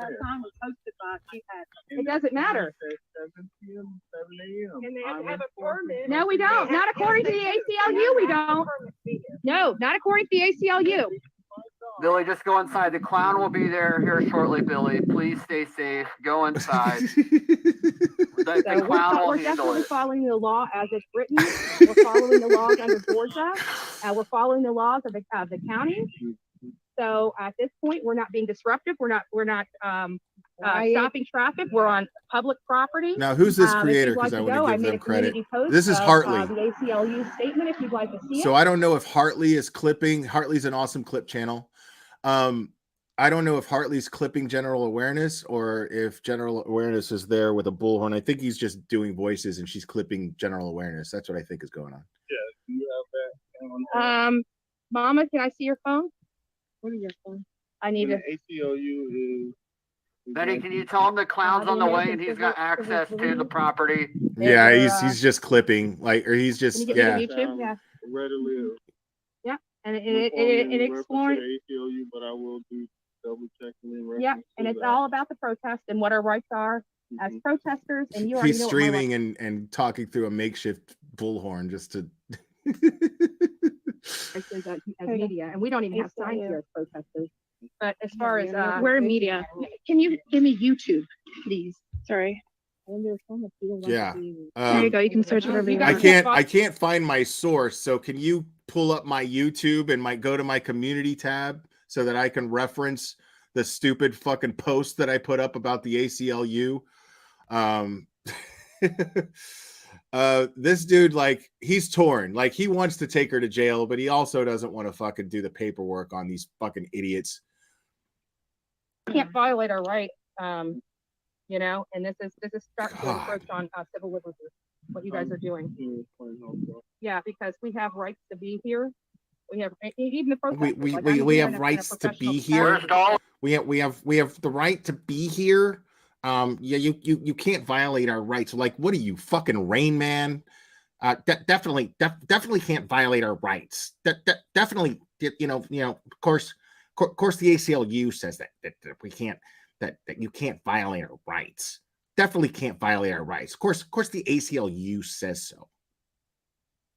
It doesn't matter. 7 p.m., 7 a.m. And they have to have a permit. No, we don't. Not according to the ACLU, we don't. No, not according to the ACLU. Billy, just go inside. The clown will be there here shortly, Billy. Please stay safe. Go inside. The clown will We're handle definitely it. following the law as it's written. We're following the laws under Georgia. We're following the laws of the county. So at this point, we're not being disruptive. We're not stopping traffic. We're on public property. Now, who's this If creator? you'd like Because I to want go, to I give made them a credit. community post This is of, Hartley. the ACLU statement, if you'd like to see So it. I don't know if Hartley is clipping. Hartley's an awesome clip channel. I don't know if Hartley's clipping general awareness or if general awareness is there with a bullhorn. I think he's just doing voices and she's clipping general awareness. That's what I think is going on. Yeah, you have that. Mama, can I see your phone? What is your phone? I need And to. the ACLU is. Betty, can you tell him the clown's on the way and he's got access to the property? Yeah, he's just clipping, like, or he's just, Can you yeah. get YouTube? Yeah. Readily. Yeah, and it explores. ACLU, but I will do double checking in reference. Yeah, and to it's that. all about the protest and what our rights are as protesters. And you already He's know what my streaming and talking through a makeshift bullhorn just to. rights is as media, and we don't even have signs here as protesters. But as far as we're in media, can you give me YouTube, please? Sorry. Yeah. There you go. You can search whatever you I want. can't find my source. So can you pull up my YouTube and go to my community tab so that I can reference the stupid fucking post that I put up about the ACLU? This dude, like, he's torn. Like, he wants to take her to jail, but he also doesn't want to fucking do the paperwork on these fucking idiots. Can't violate our rights, and this is starting to encroach on civil liberties. What you guys are doing? Yeah, because we have rights to be here. We have even the protesters. We have rights to be here. We have the right to be here. You can't violate our rights. Like, what are you, fucking Rain Man? Definitely can't violate our rights. Definitely, of course the ACLU says that we can't, that you can't violate our rights. Definitely can't violate our rights. Of course the ACLU says so.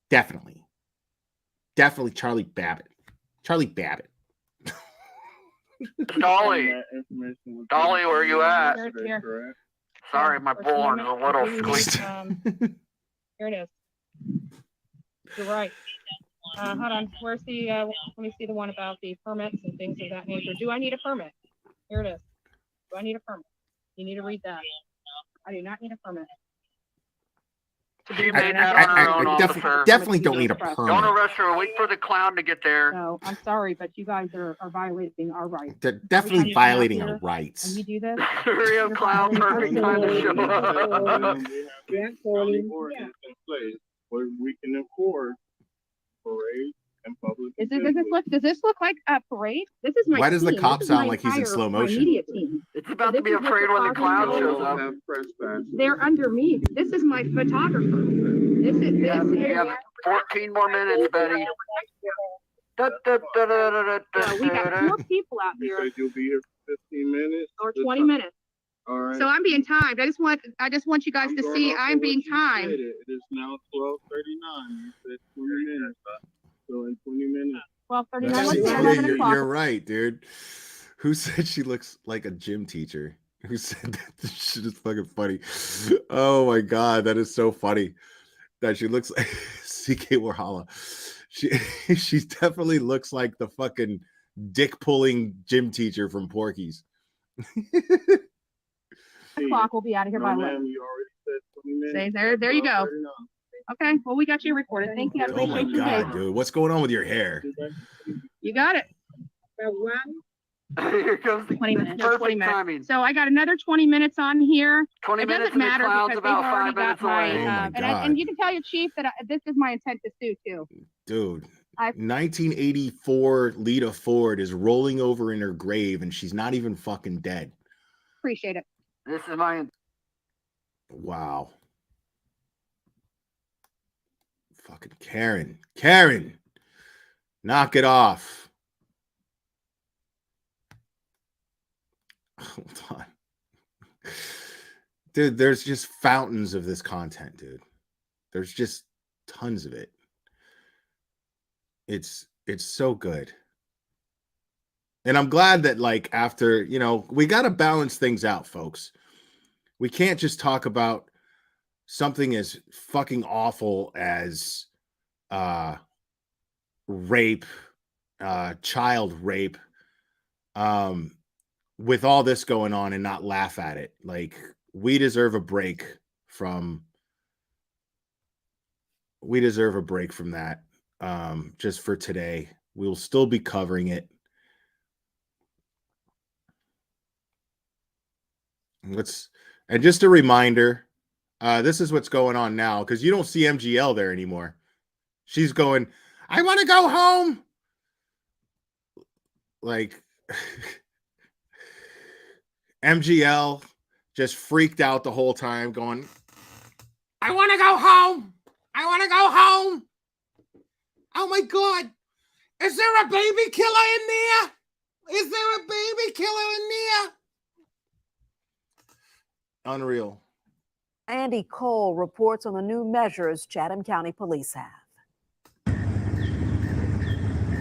Definitely Charlie Babbitt. Dolly, where are you at? Here. Sorry, my bullhorn is a little squeaky. Here it is. You're right. Hold on. Where's the? Let me see the one about the permits and things of that nature. Do I need a permit? Here it is. Do I need a permit? You need to read that. I do not need a permit. She made that on her own, officer. Definitely don't need a permit. Don't arrest her. Wait for the clown to get there. No, I'm sorry, but you guys are violating our rights. They're definitely violating our rights. And you do this. Hurry up, clown. Perfect time to show up. Where we can enforce parades and public. Does this look like a parade? This is my. Why does the team. cop This is sound my like he's in entire- slow my motion? media team. It's about to be afraid when the clown shows up. They're under me. This is my photographer. You have 14 more minutes, Betty. We got 4 people out You here, said you'll be here for 15 minutes or 20 minutes. All right. So I'm being timed. I just want you guys I'm to going see off I'm of being what you timed. said. It is now 12:39. You said 20 minutes. So in 20 minutes. 12:39. Let's say 11 o'clock. You're right, dude. Who said she looks like a gym teacher? Who said that? This shit is fucking funny. Oh my god, that is so funny. That she looks like CK Warhala. She definitely looks like the fucking dick pulling gym teacher from Porky's. Clock will be out of here by 11. You already said 20 minutes. There you go. Okay, well, we got you recorded. Thank you. I Oh my appreciate your god, day. dude. What's going on with your hair? You got it. Here comes the 20 minutes. perfect 20 minutes. timing. So I got another 20 minutes on here. 20 It minutes doesn't and the matter clown's because about they've already 5 minutes got my, away. Oh my God. and you can tell your chief that this is my intent to sue too. Dude, I- 1984 Lita Ford is rolling over in her grave and she's not even fucking dead. Appreciate it. This is my. Wow. Fucking Karen, knock it off. Hold on. Dude, there's just fountains of this content, dude. There's just tons of it. It's so good. And I'm glad that, like, after, we got to balance things out, folks. We can't just talk about something as fucking awful as rape, child rape, with all this going on and not laugh at it. Like, we deserve a break from that. Just for today, we will still be covering it. And just a reminder, this is what's going on now, because you don't see MGL there anymore. She's going, I want to go home. Like, MGL just freaked out the whole time, going, I want to go home. I want to go home. Oh my God. Is there a baby killer in there? Is there a baby killer in there? Unreal. Andy Cole reports on the new measures Chatham County Police have.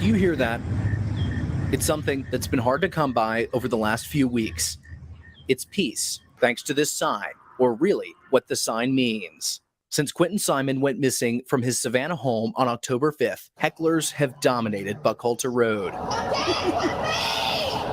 Do you hear that? It's something that's been hard to come by over the last few weeks. It's peace, thanks to this sign, or really what the sign means. Since Quentin Simon went missing from his Savannah home on October 5th, hecklers have dominated Buckhalter Road.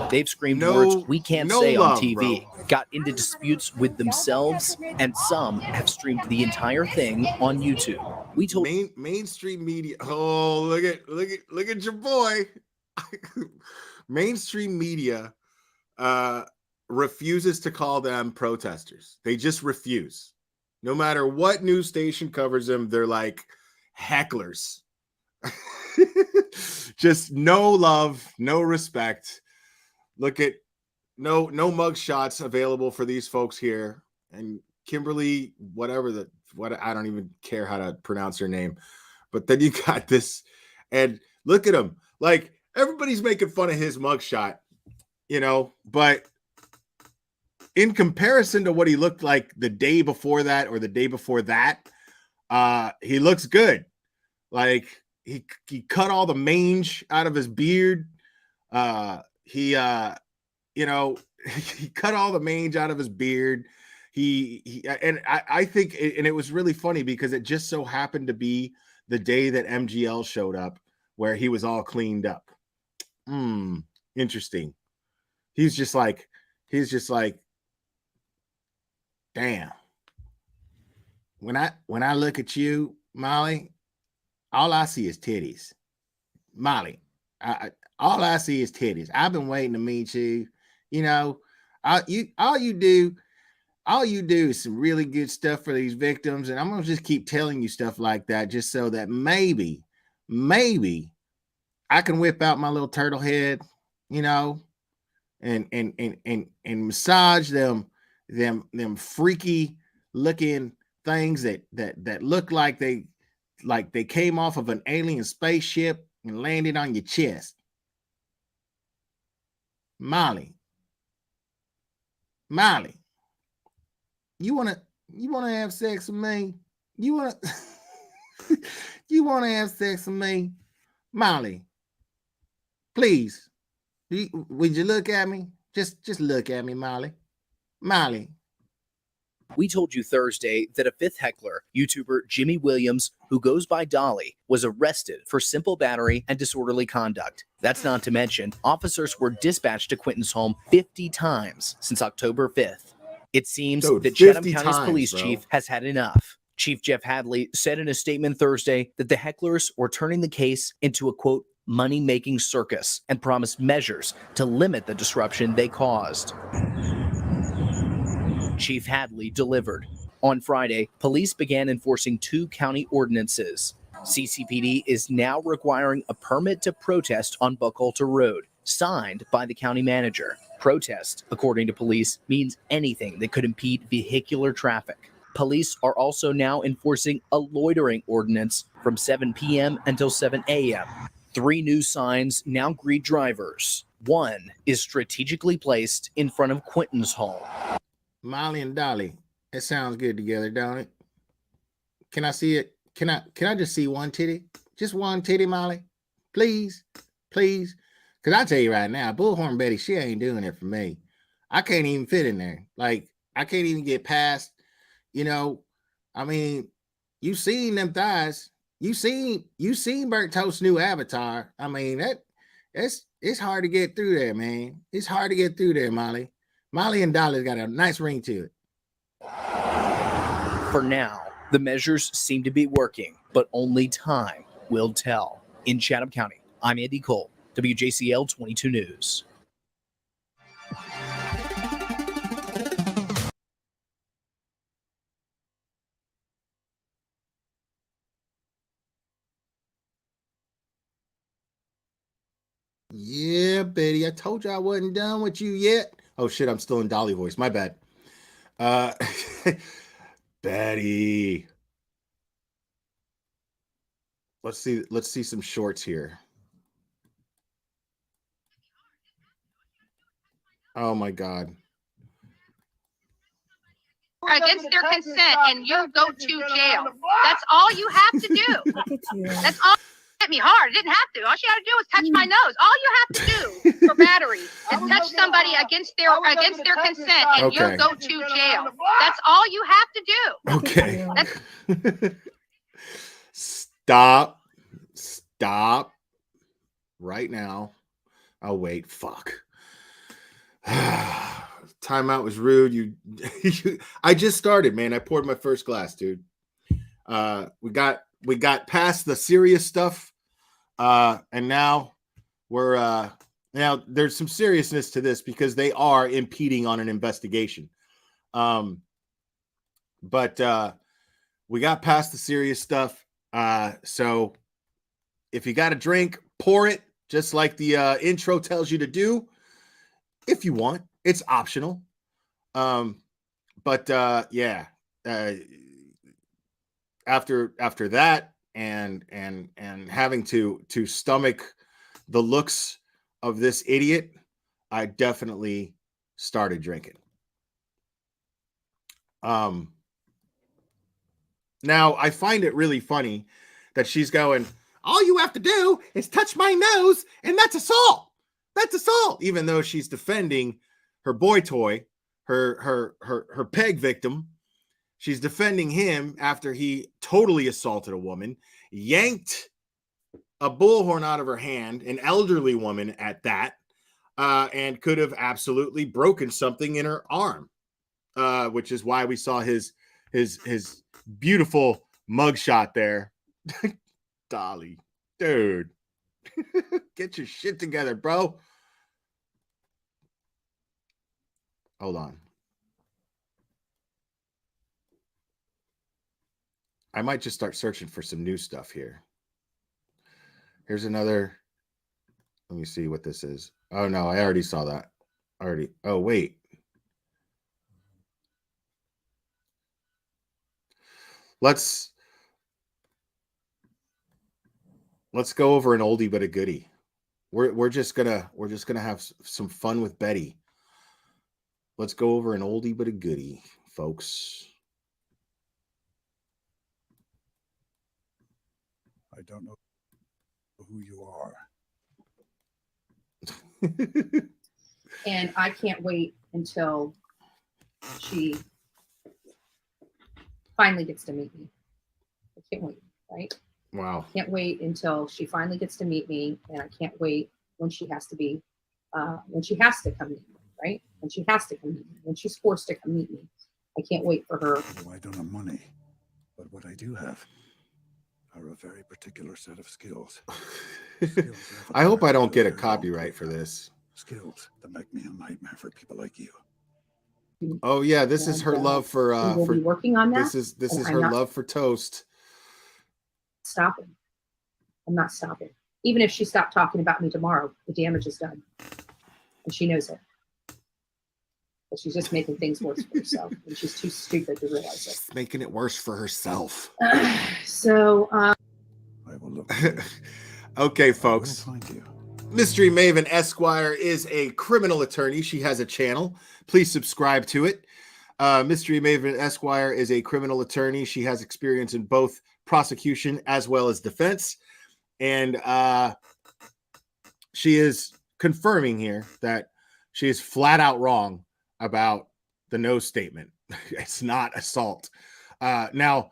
They've screamed words we can't say on TV, got into disputes with themselves, and some have streamed the entire thing on YouTube. We told mainstream media. Oh, look at your boy. Mainstream media refuses to call them protesters. They just refuse. No matter what news station covers them, they're like hecklers. Just no love, no respect. Look at no mug shots available for these folks here. And Kimberly, what I don't even care how to pronounce her name. But then you got this, and look at him. Like, everybody's making fun of his mugshot, but in comparison to what he looked like the day before that or the day before that, he looks good. Like, he cut all the mange out of his beard. He cut all the mange out of his beard. I think, and it was really funny because it just so happened to be the day that MGL showed up, where he was all cleaned up. Interesting. He's just like, damn. When I look at you, Molly, all I see is titties. Molly, all I see is titties. I've been waiting to meet you. All you do is some really good stuff for these victims, and I'm gonna just keep telling you stuff like that, just so that maybe I can whip out my little turtle head, and massage them freaky looking things that look like they came off of an alien spaceship and landed on your chest. Molly, you wanna have sex with me? You wanna have sex with me, Molly? Please, would you look at me? Just look at me, Molly. Molly. We told you Thursday that a fifth heckler, YouTuber Jimmy Williams, who goes by Dolly, was arrested for simple battery and disorderly conduct. That's not to mention, officers were dispatched to Quentin's home 50 times since October 5th. It seems that Chatham County's police chief has had enough. Chief Jeff Hadley said in a statement Thursday that the hecklers were turning the case into a, quote, money-making circus, and promised measures to limit the disruption they caused. Chief Hadley delivered. On Friday, police began enforcing 2 county ordinances. CCPD is now requiring a permit to protest on Buckhalter Road, signed by the county manager. Protest, according to police, means anything that could impede vehicular traffic. Police are also now enforcing a loitering ordinance from 7 p.m. until 7 a.m. 3 new signs now greet drivers. One is strategically placed in front of Quentin's home. Molly and Dolly, it sounds good together, don't it? Can I see it? Can I just see one titty? Just one titty, Molly? Please? Because I tell you right now, Bullhorn Betty, she ain't doing it for me. I can't even fit in there. Like, I can't even get past, I mean, you seen them thighs. You seen Burnt Toast's new avatar. I mean, It's hard to get through there, man. It's hard to get through there, Molly. Molly and Dolly's got a nice ring to it. For now, the measures seem to be working, but only time will tell. In Chatham County, I'm Andy Cole, WJCL 22 News. Yeah, Betty, I told you I wasn't done with you yet. Oh shit, I'm still in Dolly voice. My bad. Betty. Let's see some shorts here. Oh my God. Against their consent, and you go to jail. That's all you have to do. That's all. Hit me hard. I didn't have to. All she had to do was touch my nose. All you have to do for battery is touch somebody against their consent, and you go to jail. That's all you have to do. Okay. Stop right now. Oh wait, fuck. Timeout was rude. I just started, man. I poured my first glass, dude. We got past the serious stuff, and now we're now there's some seriousness to this because they are impeding on an investigation. But we got past the serious stuff. So if you got a drink, pour it just like the intro tells you to do. If you want, it's optional. Yeah. After that and having to stomach the looks of this idiot, I definitely started drinking. Now I find it really funny that she's going, all you have to do is touch my nose, and that's assault. That's assault, even though she's defending her boy toy, her peg victim. She's defending him after he totally assaulted a woman, yanked a bullhorn out of her hand, an elderly woman at that, and could have absolutely broken something in her arm, which is why we saw his beautiful mugshot there. Dolly, dude, get your shit together, bro. Hold on. I might just start searching for some new stuff here. Here's another. Let me see what this is. Oh, no, I already saw that. Oh, wait. Let's go over an oldie but a goodie. We're just gonna have some fun with Betty. Let's go over an oldie but a goodie, folks. I don't know who you are. And I can't wait until she finally gets to meet me. I can't wait, right? Wow. Can't wait until she finally gets to meet me, and I can't wait when she has to be, when she has to come meet me, right? When she has to come meet me, when she's forced to come meet me. I can't wait for her. Oh, I don't have money, but what I do have are a very particular set of skills. I hope I don't get a copyright for this. Skills that make me a nightmare for people like you. Oh yeah, this is her love for we'll be working on that. This is her love for toast. Stopping. I'm not stopping. Even if she stopped talking about me tomorrow, the damage is done. And she knows it. But she's just making things worse for herself. And she's too stupid to realize it. She's making it worse for herself. I will look. Okay, folks. Mystery Maven Esquire is a criminal attorney. She has a channel. Please subscribe to it. Mystery Maven Esquire is a criminal attorney. She has experience in both prosecution as well as defense. And she is confirming here that she is flat out wrong about the no statement. It's not assault. Now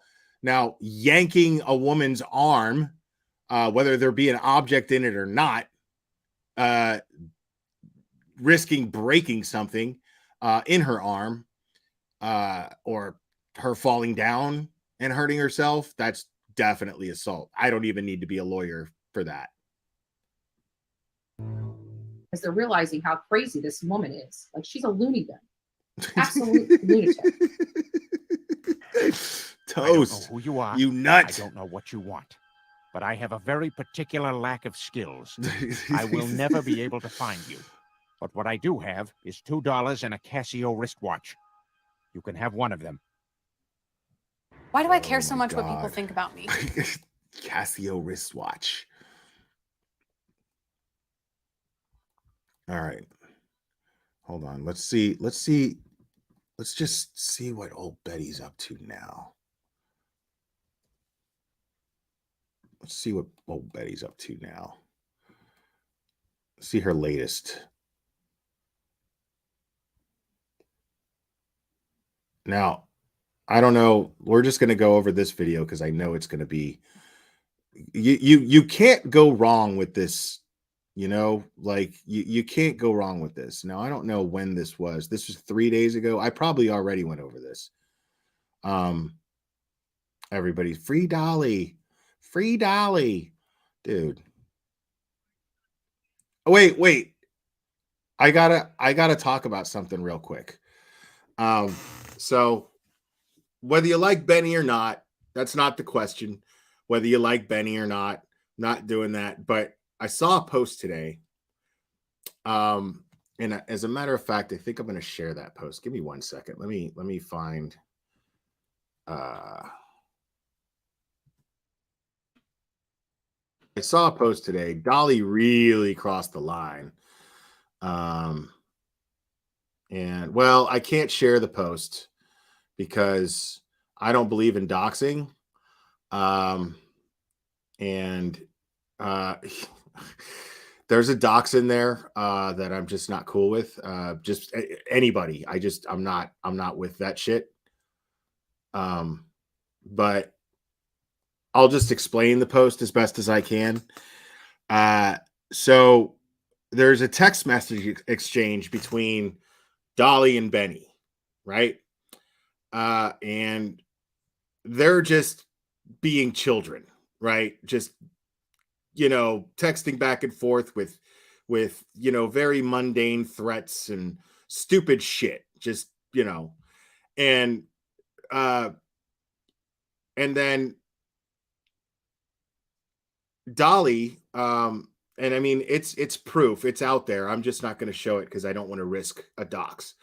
yanking a woman's arm, whether there be an object in it or not, risking breaking something in her arm, or her falling down and hurting herself, that's definitely assault. I don't even need to be a lawyer for that. As they're realizing how crazy this woman is. Like, she's a loony bin. Absolute lunatic. Toast. I don't know who you are. You nut. I don't know what you want. But I have a very particular lack of skills. I will never be able to find you. But what I do have is $2 and a Casio wristwatch. You can have one of them. Why do I care so my much what people God. think about me? Casio wristwatch. All right. Hold on. Let's see. Let's just see what old Betty's up to now. Let's see what old Betty's up to now. See her latest. Now, I don't know. We're just going to go over this video because I know it's going to be. You can't go wrong with this. You know, like you can't go wrong with this. Now, I don't know when this was. This was 3 days ago. I probably already went over this. Everybody, free Dolly, dude. Oh, wait. I gotta talk about something real quick. So whether you like Benny or not, that's not the question. Whether you like Benny or not doing that. But I saw a post today. And as a matter of fact, I think I'm going to share that post. Give me 1 second. Let me find. I saw a post today. Dolly really crossed the line. And well, I can't share the post because I don't believe in doxing. There's a dox in there that I'm just not cool with. Just anybody. I'm not with that shit. But I'll just explain the post as best as I can. So there's a text message exchange between Dolly and Benny, right? And they're just being children, right? Just, texting back and forth with, very mundane threats and stupid shit. Just, and then Dolly, and I mean, it's proof, it's out there. I'm just not going to show it because I don't want to risk a dox.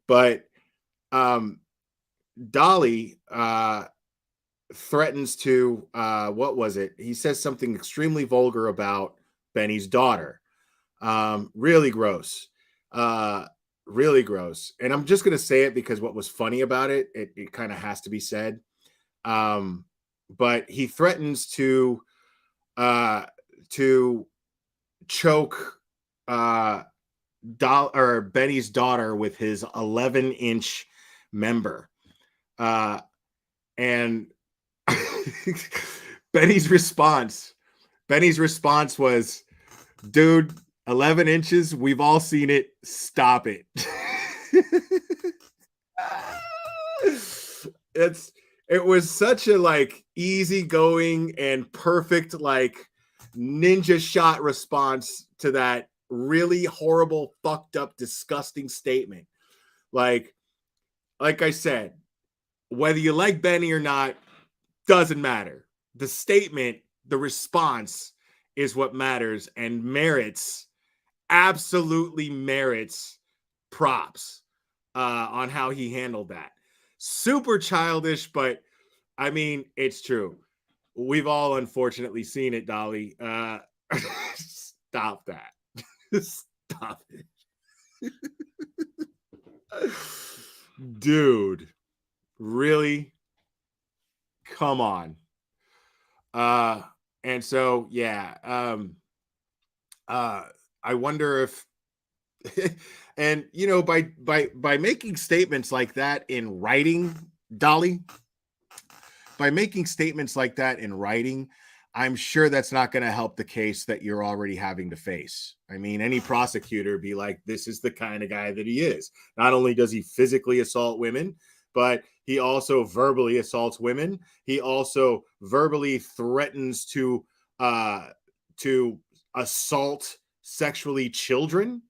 But Dolly threatens to what was it? He says something extremely vulgar about Benny's daughter. Really gross. Really gross. And I'm just going to say it because what was funny about it, it kind of has to be said. But he threatens to choke Benny's daughter with his 11-inch member. And Benny's response was, dude, 11 inches, we've all seen it, stop it. It was such a easygoing and perfect ninja shot response to that really horrible, fucked up, disgusting statement. Like I said, whether you like Benny or not doesn't matter. The statement, the response is what matters and absolutely merits props on how he handled that. Super childish, but I mean, it's true. We've all unfortunately seen it, Dolly. Stop that. Stop it. Dude, really? Come on. And so, yeah. I wonder if and by making statements like that in writing, Dolly, by making statements like that in writing, I'm sure that's not going to help the case that you're already having to face. I mean, any prosecutor be like, this is the kind of guy that he is. Not only does he physically assault women, but he also verbally assaults women. He also verbally threatens to assault sexually children.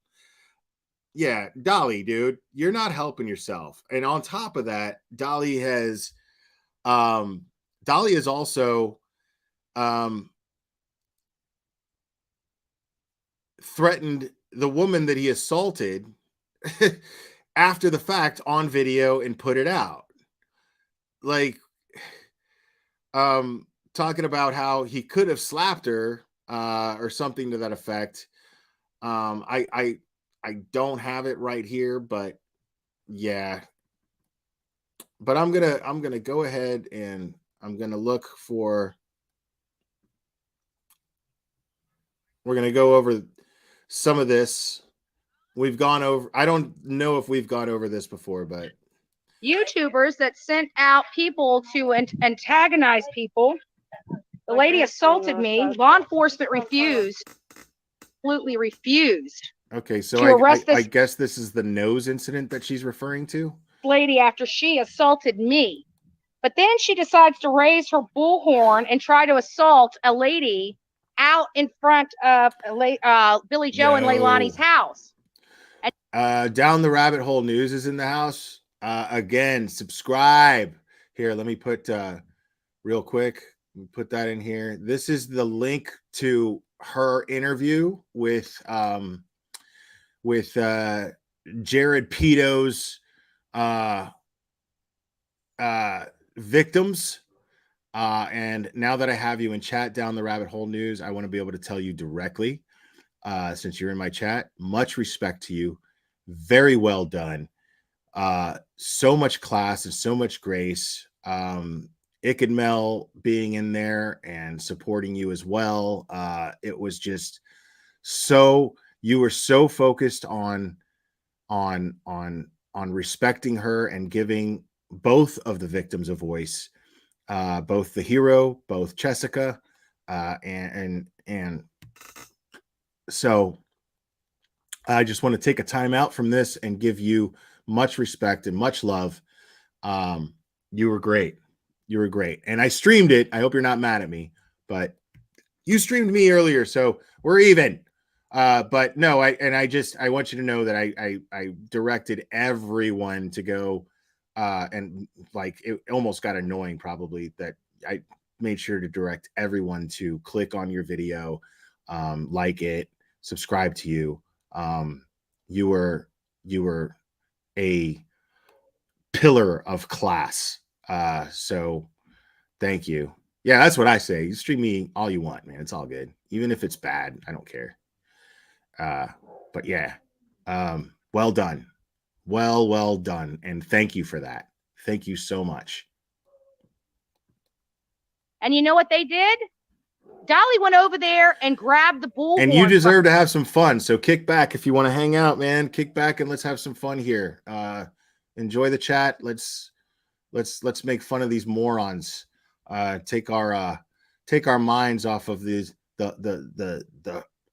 Yeah, Dolly, dude, you're not helping yourself. And on top of that, Dolly is also threatened the woman that he assaulted after the fact on video and put it out. Like, talking about how he could have slapped her or something to that effect. I don't have it right here, but yeah. But I'm gonna go ahead and I'm gonna look for. We're gonna go over some of this. We've gone over. I don't know if we've gone over this before, but YouTubers that sent out people to antagonize people. The lady assaulted me. Law enforcement refused, absolutely refused okay. So to arrest I this guess this is the nose incident that she's referring to. lady after she assaulted me. But then she decides to raise her bullhorn and try to assault a lady out in front of Billy Joe and Leilani's house. Down the Rabbit Hole News is in the house. Again, subscribe. Here, let me put real quick. Let me put that in here. This is the link to her interview with Jared Peto's victims. And now that I have you in chat, Down the Rabbit Hole News, I want to be able to tell you directly, since you're in my chat. Much respect to you. Very well done. So much class and so much grace. Ick and Mel being in there and supporting you as well. It was just so, you were so focused on respecting her and giving both of the victims a voice, both the hero, both Jessica, and so I just want to take a time out from this and give you much respect and much love. You were great. You were great. And I streamed it. I hope you're not mad at me, but you streamed me earlier, so we're even. But no, I want you to know that I directed everyone to go, and like, it almost got annoying probably that I made sure to direct everyone to click on your video, like it, subscribe to you. You were a pillar of class. So thank you. Yeah, that's what I say. You stream me all you want, man. It's all good. Even if it's bad, I don't care. But yeah, well done. Well done. And thank you for that. Thank you so much. And you know what they did? Dolly went over there and grabbed the bullhorn. And you deserve to have some fun. So kick back if you want to hang out, man. Kick back and let's have some fun here. Enjoy the chat. Let's make fun of these morons. Take our minds off of the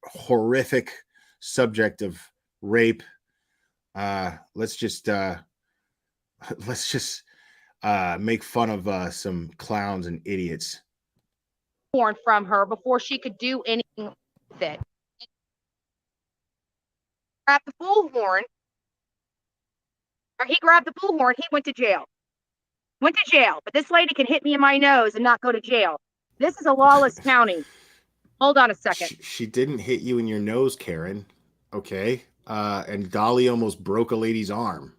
horrific subject of rape. Let's just make fun of some clowns and idiots. From her before she could do anything with it. Grabbed the bullhorn, or he grabbed the bullhorn, he went to jail. But this lady can hit me in my nose and not go to jail. This is a lawless county. Hold on a second. She didn't hit you in your nose, Karen. Okay. And Dolly almost broke a lady's arm.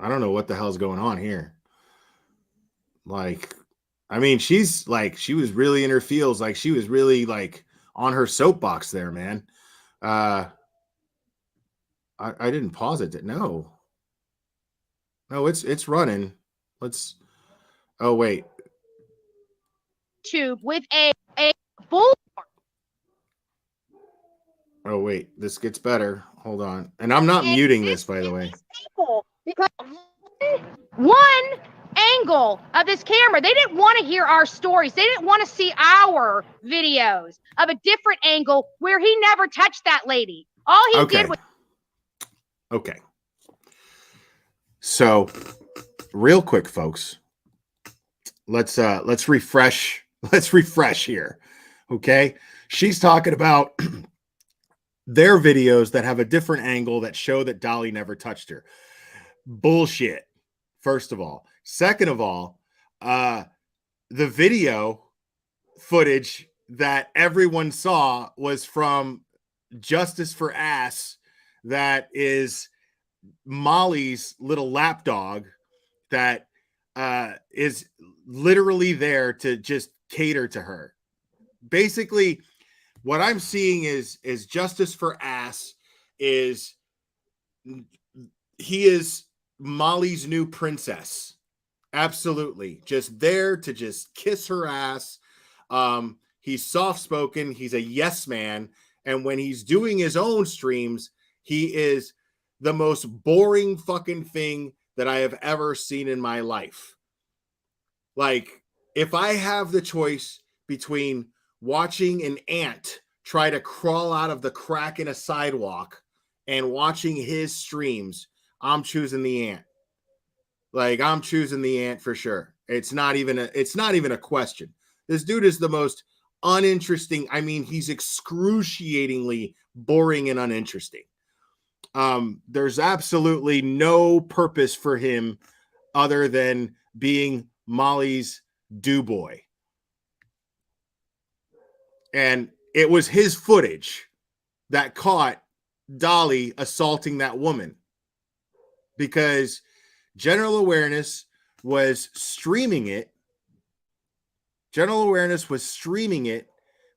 I don't know what the hell's going on here. Like, I mean, she's like, she was really in her feels. Like, she was really like on her soapbox there, man. I didn't pause it. No, it's running. Oh, wait. Tube with a bullhorn. Oh, wait, this gets better. Hold on. And I'm not muting this, by the way. one angle of this camera. They didn't want to hear our stories. They didn't want to see our videos of a different angle where he never touched that lady. All he did was. Okay. So, real quick, folks, let's refresh. Let's refresh here. Okay. She's talking about their videos that have a different angle that show that Dolly never touched her. Bullshit. First of all. Second of all, the video footage that everyone saw was from Justice for Ass, that is Molly's little lapdog that is literally there to just cater to her. Basically, what I'm seeing is Justice for Ass is he is Molly's new princess. Absolutely. Just there to just kiss her ass. He's soft-spoken. He's a yes man. And when he's doing his own streams, he is the most boring fucking thing that I have ever seen in my life. Like, if I have the choice between watching an ant try to crawl out of the crack in a sidewalk and watching his streams, I'm choosing the ant. Like, I'm choosing the ant for sure. It's not even a question. This dude is the most uninteresting. I mean, he's excruciatingly boring and uninteresting. There's absolutely no purpose for him other than being Molly's do boy. And it was his footage that caught Dolly assaulting that woman, because General Awareness was streaming it. General Awareness was streaming it,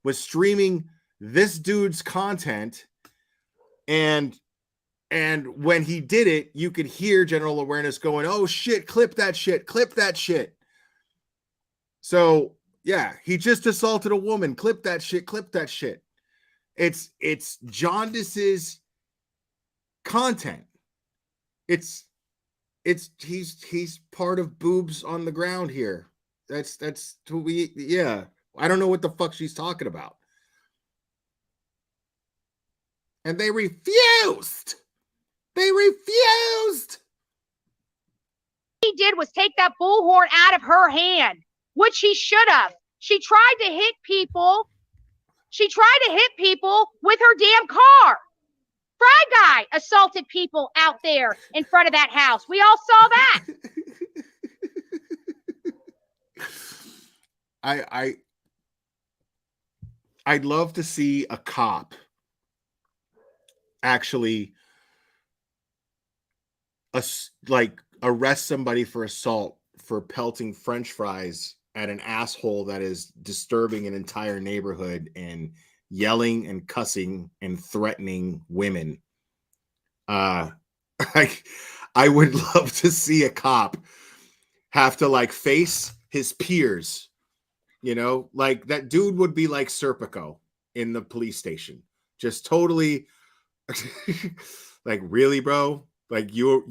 was streaming this dude's content. And when he did it, you could hear General Awareness going, "Oh shit, clip that shit, clip that shit." So yeah, he just assaulted a woman. Clip that shit, clip that shit. It's Jaundice's content. He's part of boobs on the ground here. That's who we, yeah. I don't know what the fuck she's talking about. And they refused. They refused. He did was take that bullhorn out of her hand, which he should have. She tried to hit people. She tried to hit people with her damn car. Fry Guy assaulted people out there in front of that house. We all saw that. I'd love to see a cop actually arrest somebody for assault for pelting French fries at an asshole that is disturbing an entire neighborhood and yelling and cussing and threatening women. I would love to see a cop have to face his peers. You know, like that dude would be like Serpico in the police station. Just totally like, really, bro? Like you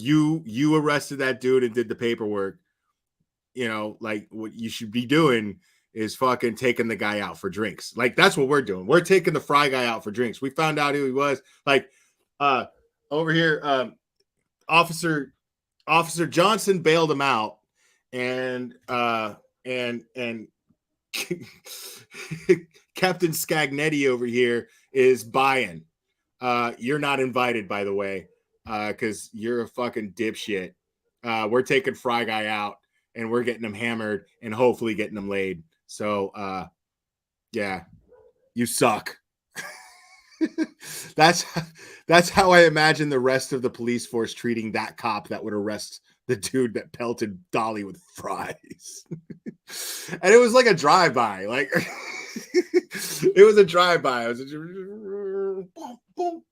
arrested that dude and did the paperwork. You know, like what you should be doing is fucking taking the guy out for drinks. Like, that's what we're doing. We're taking the Fry Guy out for drinks. We found out who he was. Like, over here, Officer Johnson bailed him out, and Captain Scagnetti over here is buying. You're not invited, by the way, because you're a fucking dipshit. We're taking Fry Guy out, and we're getting him hammered and hopefully getting him laid. So, yeah, you suck. That's how I imagine the rest of the police force treating that cop that would arrest the dude that pelted Dolly with fries. And it was like a drive-by. Like, it was a drive-by. It was boom, boom.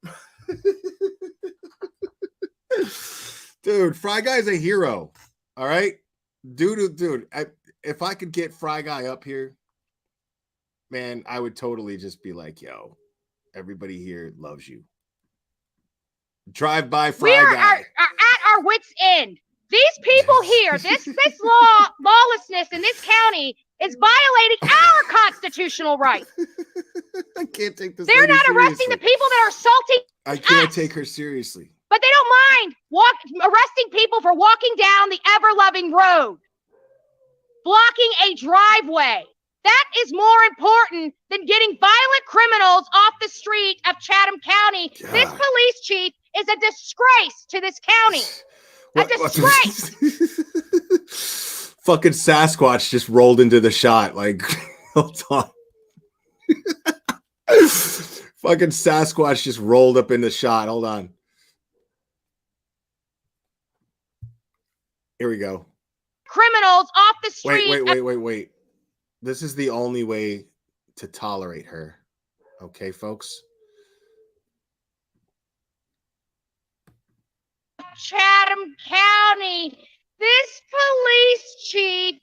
Dude, Fry Guy's a hero. All right? Dude, if I could get Fry Guy up here, man, I would totally just be like, yo, everybody here loves you. Drive by Fry Guy. At our wits' end. These people here, this lawlessness in this county is violating our constitutional rights. I can't take this. They're not arresting the people that are assaulting I can't us, take her seriously. but they don't mind arresting people for walking down the ever-loving road, blocking a driveway. That is more important than getting violent criminals off the street of Chatham County. God. This police chief is a disgrace to this county. A disgrace. Fucking Sasquatch just rolled into the shot. Like, hold on. Fucking Sasquatch just rolled up in the shot. Hold on. Here we go. Criminals off the street. Wait. This is the only way to tolerate her. Okay, folks? Chatham County. This police chief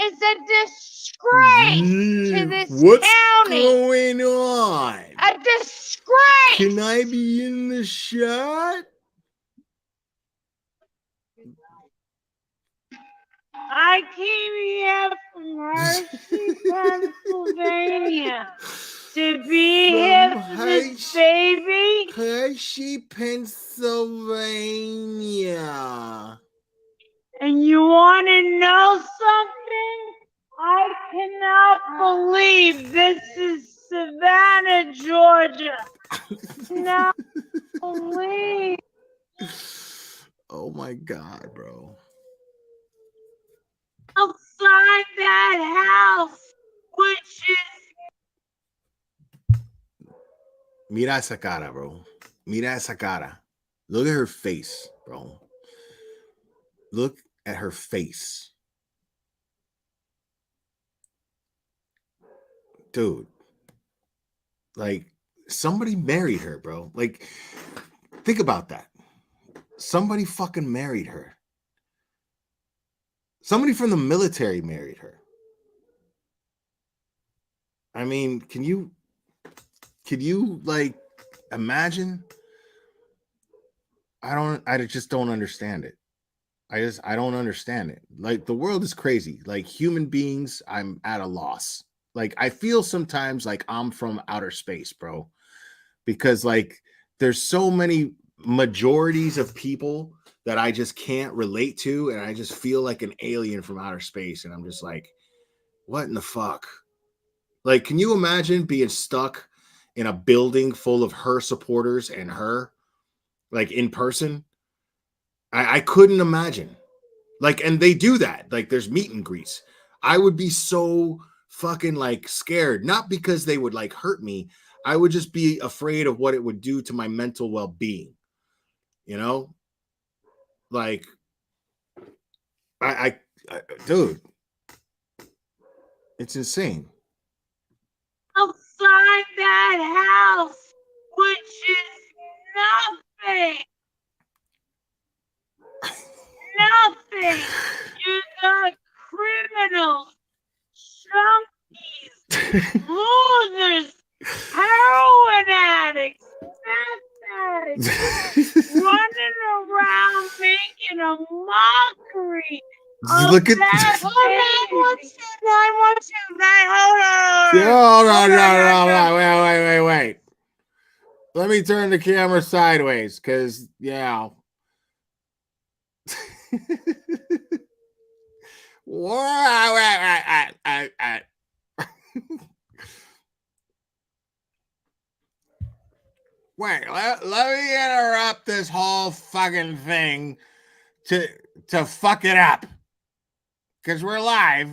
is a disgrace to this What's county. going on? A disgrace. Can I be in the shot? I came here from Hershey, Pennsylvania, to be here for this baby. Hershey, Pennsylvania. And you want to know something? I cannot believe this is Savannah, Georgia. No, believe. Oh my God, bro. Outside that house, which is Mira esa cara, bro. Mira esa cara. Look at her face, bro. Look at her face. Dude. Like, somebody married her, bro. Like, think about that. Somebody fucking married her. Somebody from the military married her. I mean, can you like imagine? I just don't understand it. I don't understand it. Like, the world is crazy. Like, human beings, I'm at a loss. Like, I feel sometimes like I'm from outer space, bro. Because like there's so many majorities of people that I just can't relate to, and I just feel like an alien from outer space, and I'm just like, what in the fuck? Like, can you imagine being stuck in a building full of her supporters and her, like, in person? I couldn't imagine. Like, and they do that. Like, there's meet and greets. I would be so fucking like scared, not because they would like hurt me. I would just be afraid of what it would do to my mental well-being. You know? Like, I dude, it's insane. outside that house, which is nothing. Nothing. You got criminals, junkies, losers, heroin addicts, meth addicts, running around making a mockery. Look at that. Hold on. Wait. Let me turn the camera sideways, because Wait, let me interrupt this whole fucking thing to fuck it up. Because we're live.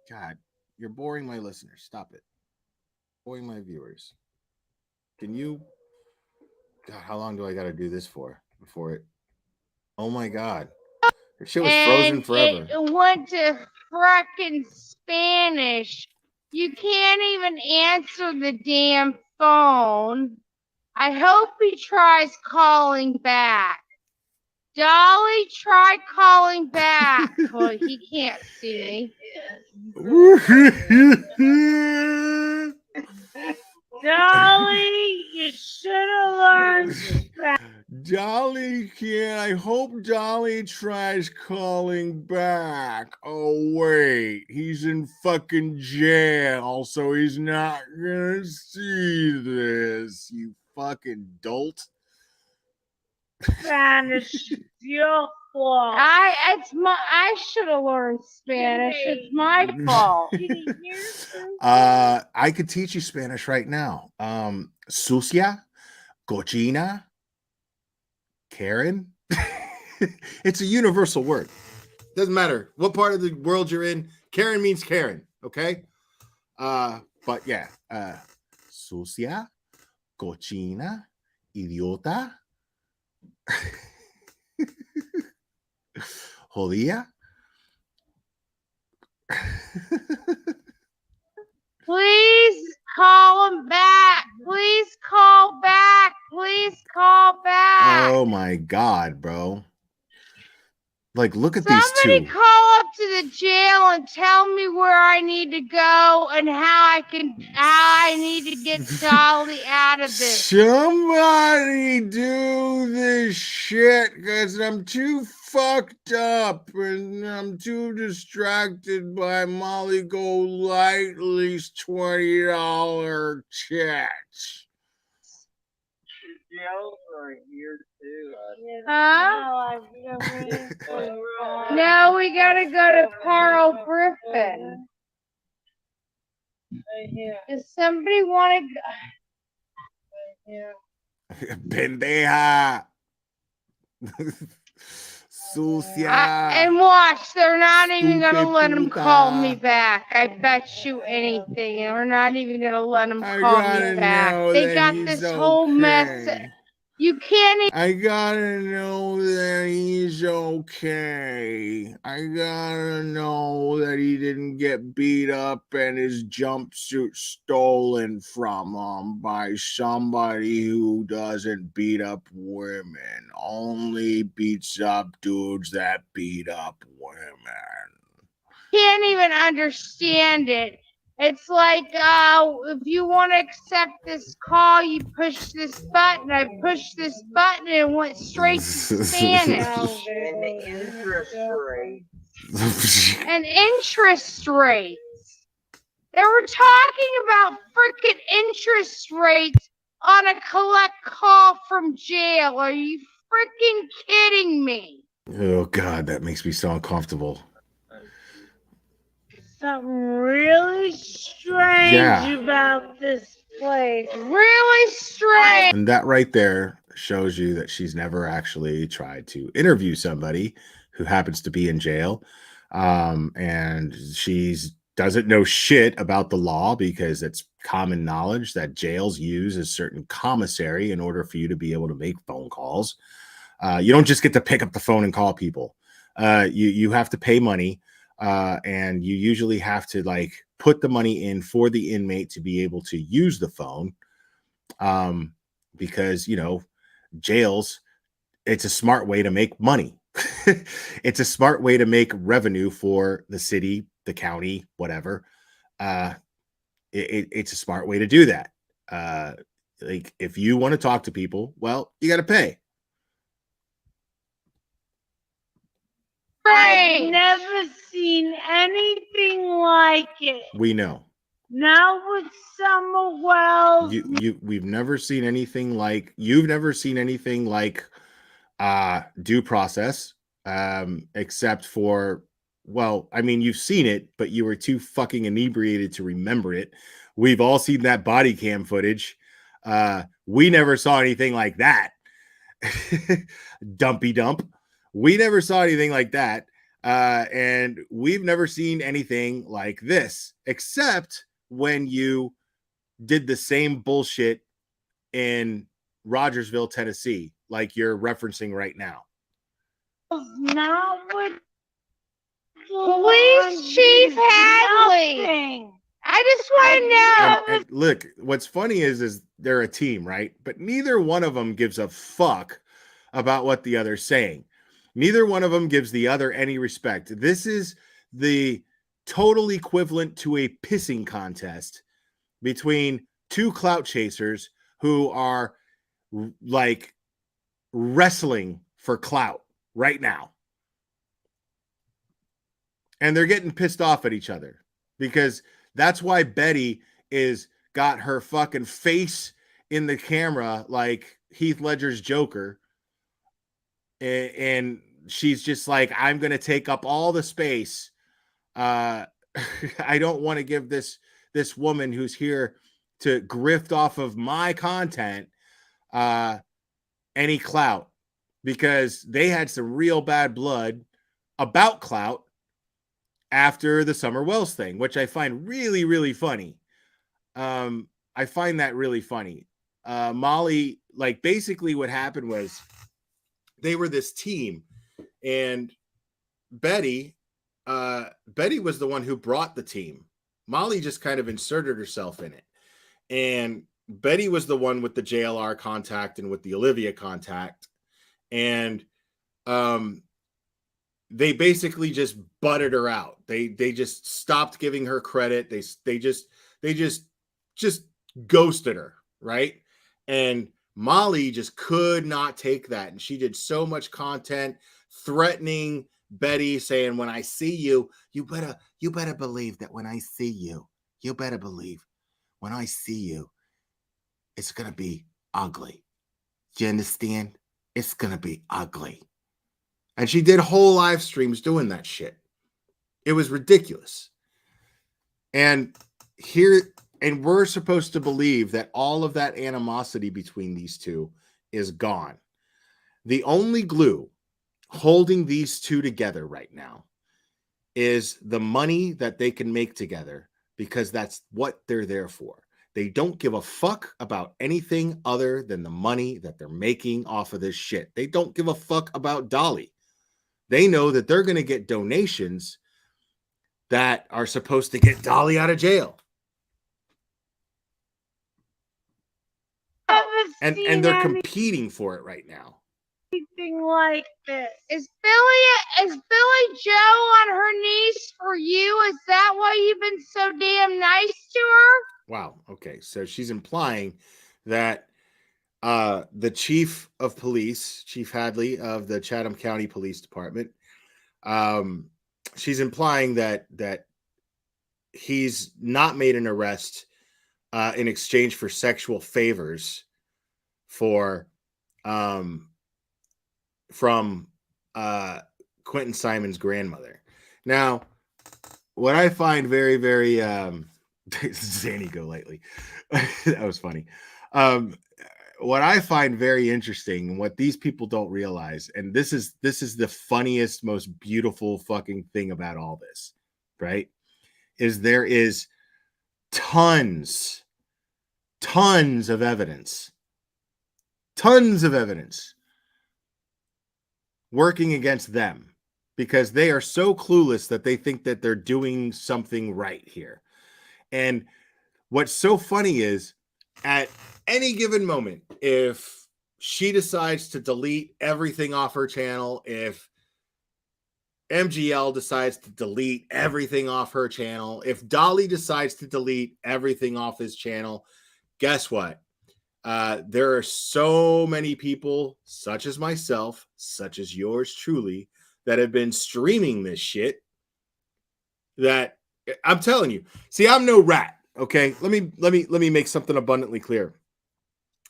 God, you're boring my listeners. Stop it. Boring my viewers. Can you... God, how long do I got to do this for before it... Oh my God. The shit was frozen forever. It went to frickin' Spanish. You can't even answer the damn phone. I hope he tries calling back. Dolly, try calling back. Well, he can't see me. Dolly, you should have learned. Dolly, I hope Dolly tries calling back. Oh, wait. He's in fucking jail, so he's not gonna see this. You fucking dolt. Spanish, your fault. I should have learned Spanish. It's my fault. I could teach you Spanish right now. Sucia, cochina, Karen. It's a universal word. Doesn't matter what part of the world you're in. Karen means Karen. Okay. But yeah, sucia, cochina, idiota, jodía. Please call him back. Please call back. Please call back. Oh my God, bro. Like, look at Somebody these two. call up to the jail and tell me where I need to go and how I need to get Dolly out of this. Somebody do this shit, because I'm too fucked up and I'm too distracted by Molly Golightly's $20 checks. Huh? No, we gotta go to Carl Griffin. Does somebody want to go? Pendeja. Sucia. And watch, they're not even gonna let him Stupid call puta. me back. I bet you anything. They're not even gonna let him I call gotta me back. know They that got he's this whole mess. okay. You can't even. I gotta know that he's okay. I gotta know that he didn't get beat up and his jumpsuit stolen from him by somebody who doesn't beat up women, only beats up dudes that beat up women. Can't even understand it. It's like, if you want to accept this call, you push this button. I pushed this button and it went straight to Spanish. And the interest rate. And interest rates. They were talking about freaking interest rates on a collect call from jail. Are you freaking kidding me? Oh God, that makes me so uncomfortable. Something really strange about this place. Really strange. And that right there shows you that she's never actually tried to interview somebody who happens to be in jail. And she's doesn't know shit about the law, because it's common knowledge that jails use a certain commissary in order for you to be able to make phone calls. You don't just get to pick up the phone and call people. You have to pay money. And you usually have to like put the money in for the inmate to be able to use the phone. Because, you know, jails, it's a smart way to make money. It's a smart way to make revenue for the city, the county, whatever. It's a smart way to do that. Like if you want to talk to people, well, you got to pay. I've never seen anything like it. We know. Not with Summer Wells. We've never seen anything like, you've never seen anything like due process, except for, well, I mean, you've seen it, but you were too fucking inebriated to remember it. We've all seen that body cam footage. We never saw anything like that. Dumpy dump. We never saw anything like that. And we've never seen anything like this, except when you did the same bullshit in Rogersville, Tennessee, like you're referencing right now. Not with Police Chief Hadley. I just want to know. And look, what's funny is they're a team, right? But neither one of them gives a fuck about what the other's saying. Neither one of them gives the other any respect. This is the total equivalent to a pissing contest between two clout chasers who are like wrestling for clout right now. And they're getting pissed off at each other because that's why Betty is got her fucking face in the camera like Heath Ledger's Joker. And she's just like, I'm going to take up all the space. I don't want to give this woman who's here to grift off of my content any clout, because they had some real bad blood about clout after the Summer Wells thing, which I find really, really funny. I find that really funny. Molly, like, basically what happened was they were this team, and Betty was the one who brought the team. Molly just kind of inserted herself in it. And Betty was the one with the JLR contact and with the Olivia contact. And they basically just butted her out. They just stopped giving her credit. They just ghosted her, right? And Molly just could not take that. And she did so much content threatening Betty, saying, when I see you, you better believe that when I see you, you better believe when I see you, it's going to be ugly. Do you understand? It's going to be ugly. And she did whole live streams doing that shit. It was ridiculous. And we're supposed to believe that all of that animosity between these two is gone. The only glue holding these two together right now is the money that they can make together, because that's what they're there for. They don't give a fuck about anything other than the money that they're making off of this shit. They don't give a fuck about Dolly. They know that they're going to get donations that are supposed to get Dolly out of jail. And they're competing for it right now. Anything like this. Is Billy Joe on her knees for you? Is that why you've been so damn nice to her? Wow. Okay. So she's implying that the chief of police, Chief Hadley of the Chatham County Police Department, she's implying that he's not made an arrest in exchange for sexual favors from Quentin Simon's grandmother. Now, what I find very, very Zanny go lightly. That was funny. What I find very interesting, and what these people don't realize, and this is the funniest, most beautiful fucking thing about all this, right? Is there is tons of evidence working against them, because they are so clueless that they think that they're doing something right here. And what's so funny is, at any given moment, if she decides to delete everything off her channel, if MGL decides to delete everything off her channel, if Dolly decides to delete everything off his channel, guess what? There are so many people, such as myself, such as yours truly, that have been streaming this shit, that I'm telling you. See, I'm no rat. Okay, let me make something abundantly clear.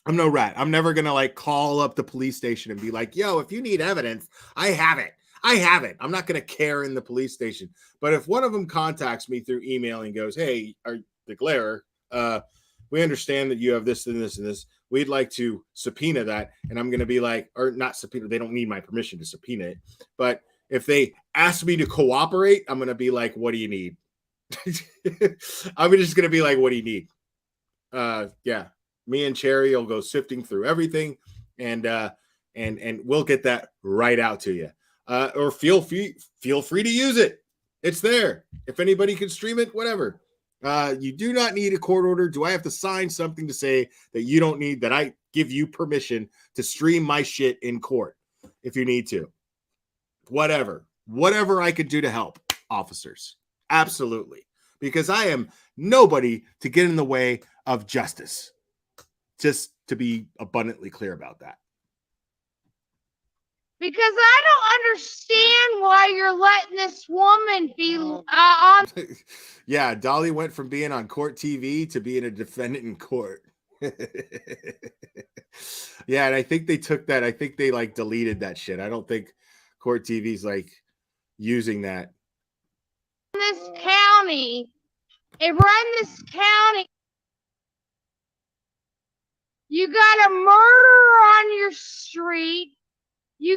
I'm no rat. I'm never gonna like call up the police station and be like, "Yo, if you need evidence, I have it. I'm not gonna care in the police station. But if one of them contacts me through email and goes, "Hey, the Glare, we understand that you have this and this and this. We'd like to subpoena that," and I'm gonna be like, or not subpoena. They don't need my permission to subpoena it. But if they ask me to cooperate, I'm gonna be like, "What do you need?" I'm just gonna be like, "What do you need?" Yeah, me and Cherry will go sifting through everything, and we'll get that right out to you. Or feel free to use it. It's there. If anybody can stream it, whatever. You do not need a court order. Do I have to sign something to say that you don't need, that I give you permission to stream my shit in court if you need to? Whatever I could do to help, officers. Absolutely. Because I am nobody to get in the way of justice. Just to be abundantly clear about that. because I don't understand why you're letting this woman be on. Yeah, Dolly went from being on court TV to being a defendant in court. Yeah, and I think they took that. I think they like deleted that shit. I don't think court TV's like using that. This county, it run this county. You got a murderer on your street. No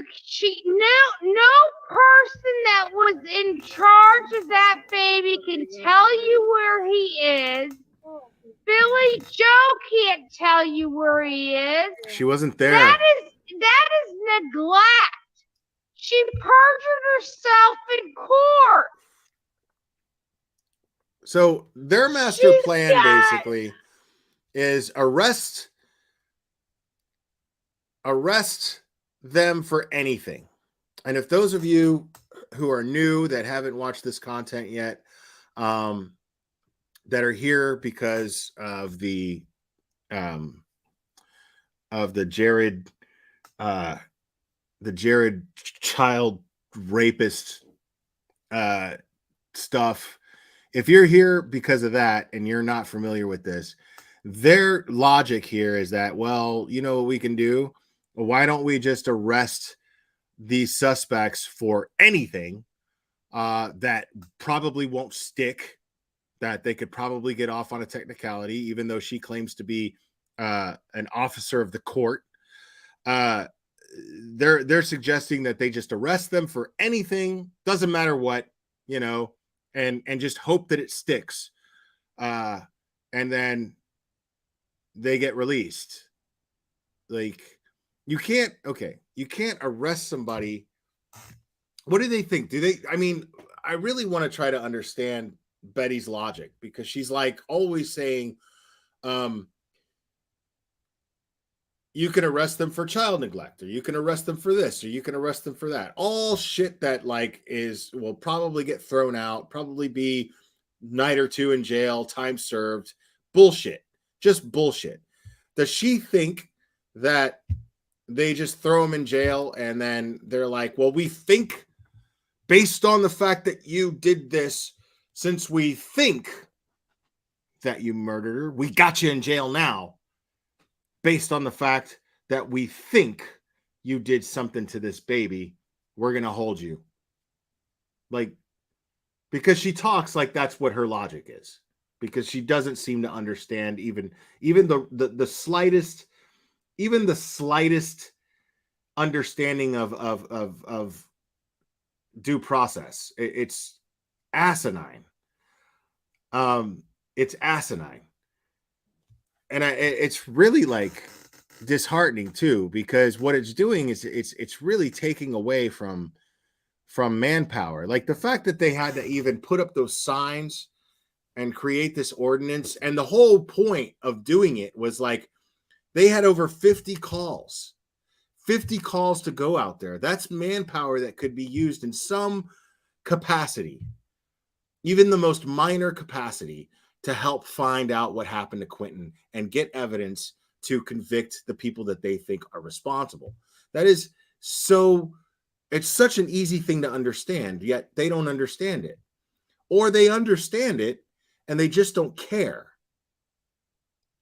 person that was in charge of that baby can tell you where he is. Billy Joe can't tell you where he is. She wasn't there. That is neglect. She perjured herself in court. So their master plan basically is arrest them for anything. And if those of you who are new that haven't watched this content yet, that are here because of the Jared child rapist stuff, if you're here because of that and you're not familiar with this, their logic here is that, well, you know what we can do? Why don't we just arrest these suspects for anything that probably won't stick, that they could probably get off on a technicality, even though she claims to be an officer of the court. They're suggesting that they just arrest them for anything, doesn't matter what, you know, and just hope that it sticks. And then they get released. Like, you can't arrest somebody. What do they think? I mean, I really want to try to understand Betty's logic, because she's like always saying, you can arrest them for child neglect, or you can arrest them for this, or you can arrest them for that. All shit that like will probably get thrown out, probably be night or two in jail, time served. Bullshit. Just bullshit. Does she think that they just throw them in jail and then they're like, well, we think based on the fact that you did this, since we think that you murdered her, we got you in jail now based on the fact that we think you did something to this baby, we're going to hold you. Like, because she talks like that's what her logic is, because she doesn't seem to understand even the slightest, even the slightest understanding of due process. It's asinine. It's asinine. And it's really like disheartening too, because what it's doing is it's really taking away from manpower. Like the fact that they had to even put up those signs and create this ordinance, and the whole point of doing it was like they had over 50 calls to go out there. That's manpower that could be used in some capacity, even the most minor capacity, to help find out what happened to Quentin and get evidence to convict the people that they think are responsible. That is so, it's such an easy thing to understand, yet they don't understand it. Or they understand it and they just don't care.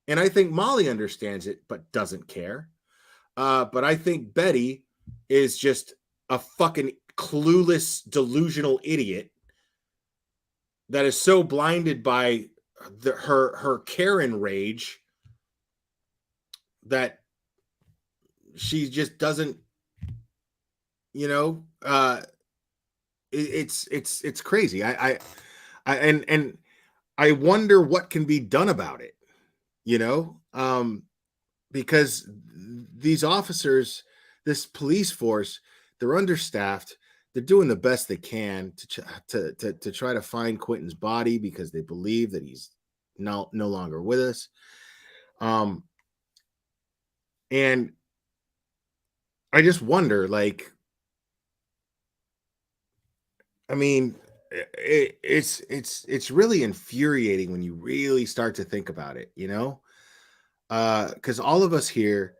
And I think Molly understands it, but doesn't care. But I think Betty is just a fucking clueless, delusional idiot that is so blinded by her Karen rage that she just doesn't, you know, it's crazy. I wonder what can be done about it, you know, because these officers, this police force, they're understaffed. They're doing the best they can to try to find Quentin's body, because they believe that he's no longer with us. And I just wonder, like, I mean, it's really infuriating when you really start to think about it, you know, because all of us here,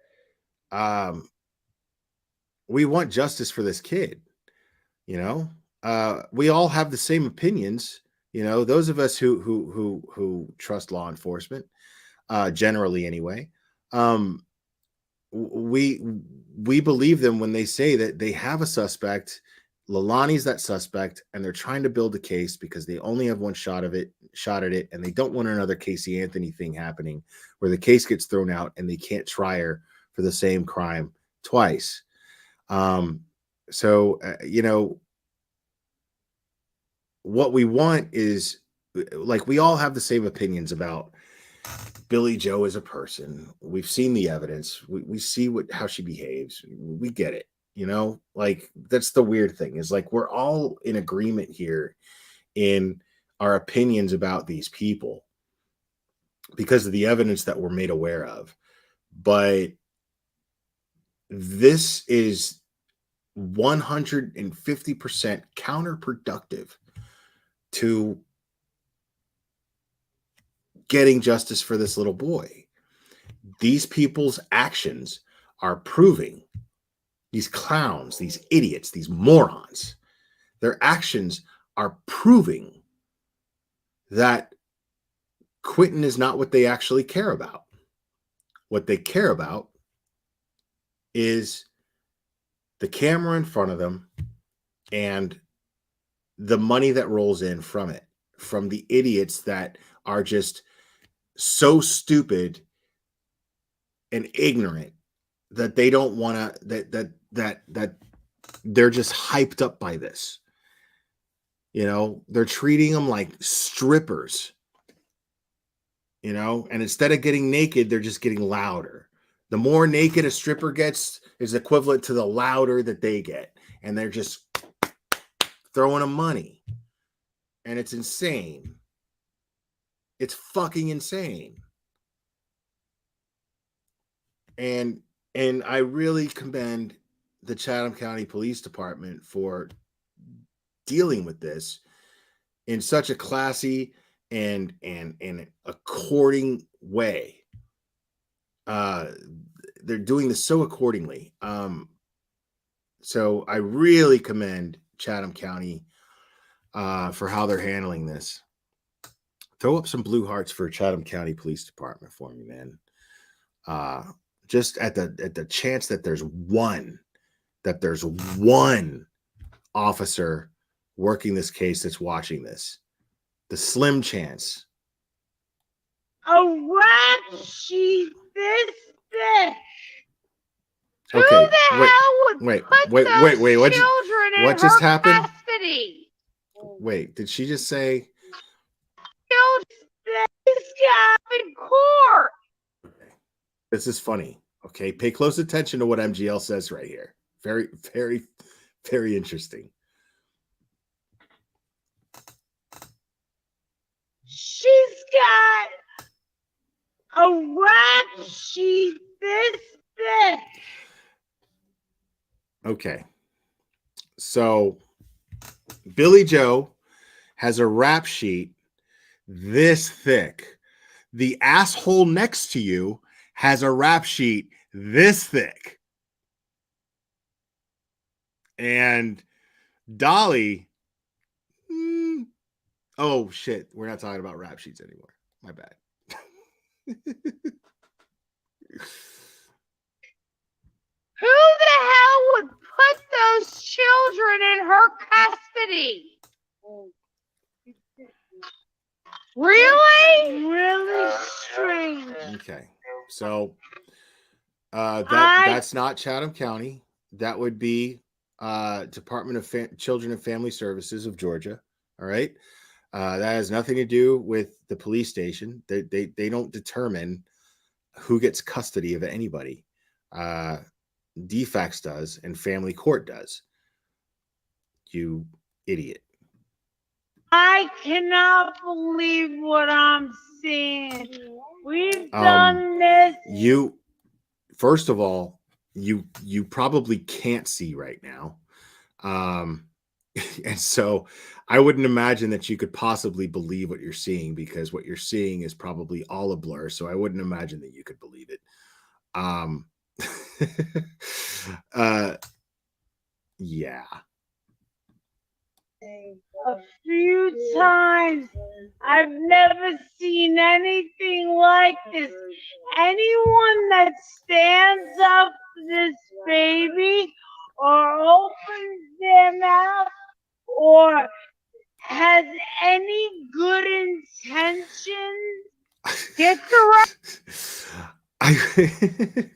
we want justice for this kid. You know, we all have the same opinions. You know, those of us who trust law enforcement, generally anyway, we believe them when they say that they have a suspect. Lalani's that suspect, and they're trying to build a case because they only have one shot at it, and they don't want another Casey Anthony thing happening where the case gets thrown out and they can't try her for the same crime twice. So you know, what we want is, like, we all have the same opinions about Billy Joe as a person. We've seen the evidence. We see how she behaves. We get it. You know, like, that's the weird thing, is like we're all in agreement here in our opinions about these people because of the evidence that we're made aware of. But this is 150% counterproductive to getting justice for this little boy. These people's actions are proving, these clowns, these idiots, these morons, their actions are proving that Quentin is not what they actually care about. What they care about is the camera in front of them and the money that rolls in from it, from the idiots that are just so stupid and ignorant that they don't want to, that they're just hyped up by this. You know, they're treating them like strippers, you know, and instead of getting naked, they're just getting louder. The more naked a stripper gets is equivalent to the louder that they get. And they're just throwing them money. And it's insane. It's fucking insane. And I really commend the Chatham County Police Department for dealing with this in such a classy and according way. They're doing this so accordingly. So I really commend Chatham County for how they're handling this. Throw up some blue hearts for Chatham County Police Department for me, man. Just at the chance that there's one officer working this case that's watching this, the slim chance. A rat sheet this fish. Okay, Who the hell would wait, put those what children in what just her happened? custody? Wait, did she just say? This guy in court. This is funny. Okay, pay close attention to what MGL says right here. Very, very, very interesting. She's got a rat sheet this thick. Okay, so Billy Joe has a rap sheet this thick. The asshole next to you has a rap sheet this thick. And Dolly, oh shit, we're not talking about rap sheets anymore. My bad. Who the hell would put those children in her custody? Really? Really strange. Okay. So that's not Chatham County. That would be Department of Children and Family Services of Georgia. All right. That has nothing to do with the police station. They don't determine who gets custody of anybody. DFACS does, and family court does. You idiot. I cannot believe what I'm seeing. We've done this. You, first of all, you probably can't see right now. And so I wouldn't imagine that you could possibly believe what you're seeing, because what you're seeing is probably all a blur. So I wouldn't imagine that you could believe it. Yeah. A few times. I've never seen anything like this. Anyone that stands up for this baby or opens their mouth or has any good intentions gets arrested.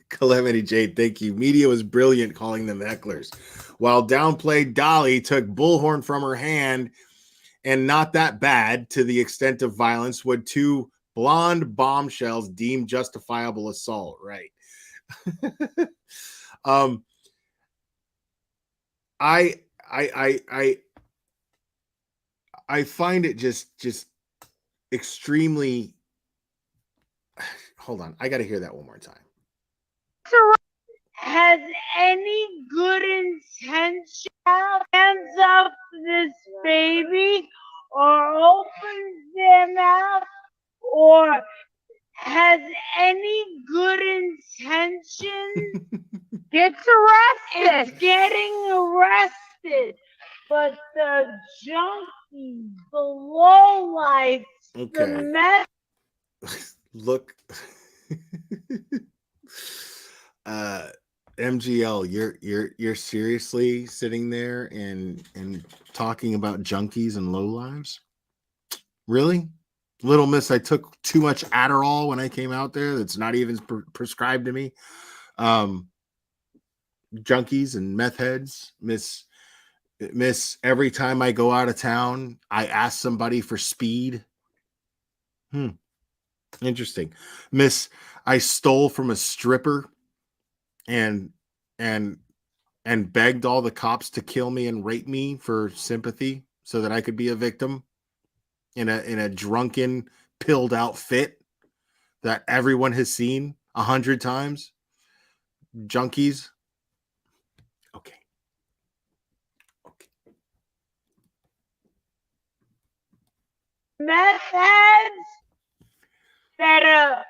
Calamity Jade, thank you. Media was brilliant calling them hecklers. While downplayed Dolly took Bullhorn from her hand, and not that bad to the extent of violence would two blonde bombshells deem justifiable assault, right? I find it just extremely. Hold on, I got to hear that one more time. Has any good intention hands up this baby or opens their mouth or has any good intention gets arrested. It's getting arrested. But the junkies, the lowlifes, Okay. the mess. Look. MGL, you're seriously sitting there and talking about junkies and lowlives? Really? Little miss, I took too much Adderall when I came out there. That's not even prescribed to me. Junkies and meth heads. Miss, every time I go out of town, I ask somebody for speed. Interesting. Miss, I stole from a stripper and begged all the cops to kill me and rape me for sympathy so that I could be a victim in a drunken, pilled out fit that everyone has seen 100 times. Junkies. Okay. Meth heads that are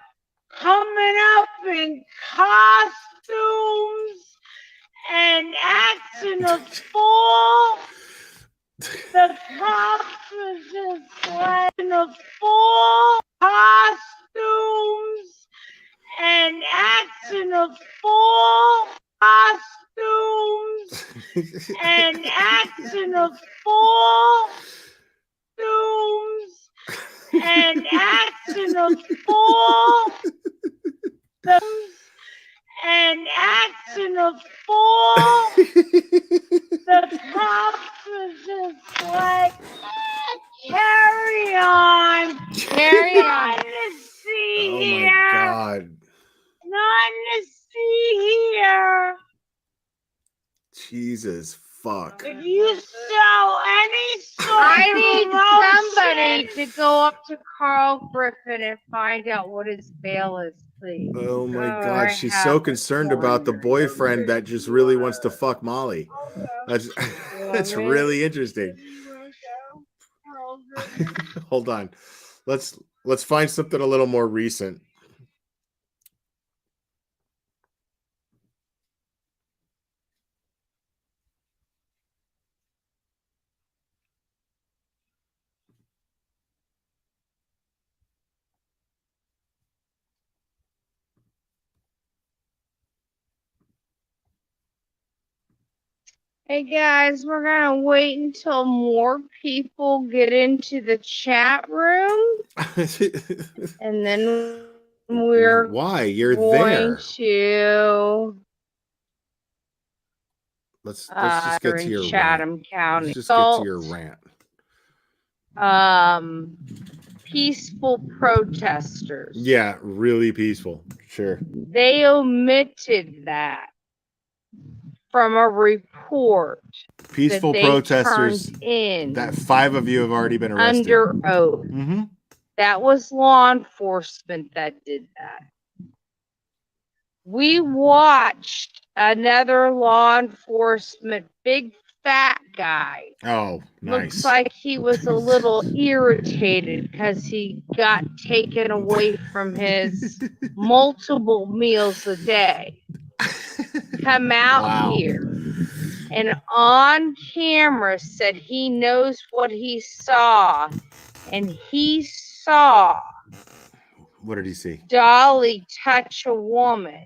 coming up in costumes and acting a fool. The cops are just letting a fool costumes and acting a fool costumes and acting a fool costumes and acting a fool and acting a fool. The cops are just like, carry on. Carry on. Nothing to see Oh here. my God. Nothing to see here. Jesus fuck. If you show any sort I of need emotion, somebody to go up to Carl Griffin and find out what his bail is, please. Oh my Oh, God, I she's have so a concerned about the boyfriend that just really wants to fuck Molly. That's really interesting. Hold on. Let's find something a little more recent. Hey guys, we're gonna wait until more people get into the chat room, and then we're Why? You're going there. to Let's just get to in your rant. Chatham County. Let's just get to your rant. Peaceful protesters. Yeah, really peaceful. Sure. They omitted that from a report Peaceful that they protesters. turned in That 5 of you have already been arrested. under oath. Mm-hmm. That was law enforcement that did that. We watched another law enforcement big fat guy. Oh, nice. Looks like he was a little irritated because he got taken away from his multiple meals a day. Come out here and on camera said he knows what he saw, and he saw What did he see? Dolly touch a woman.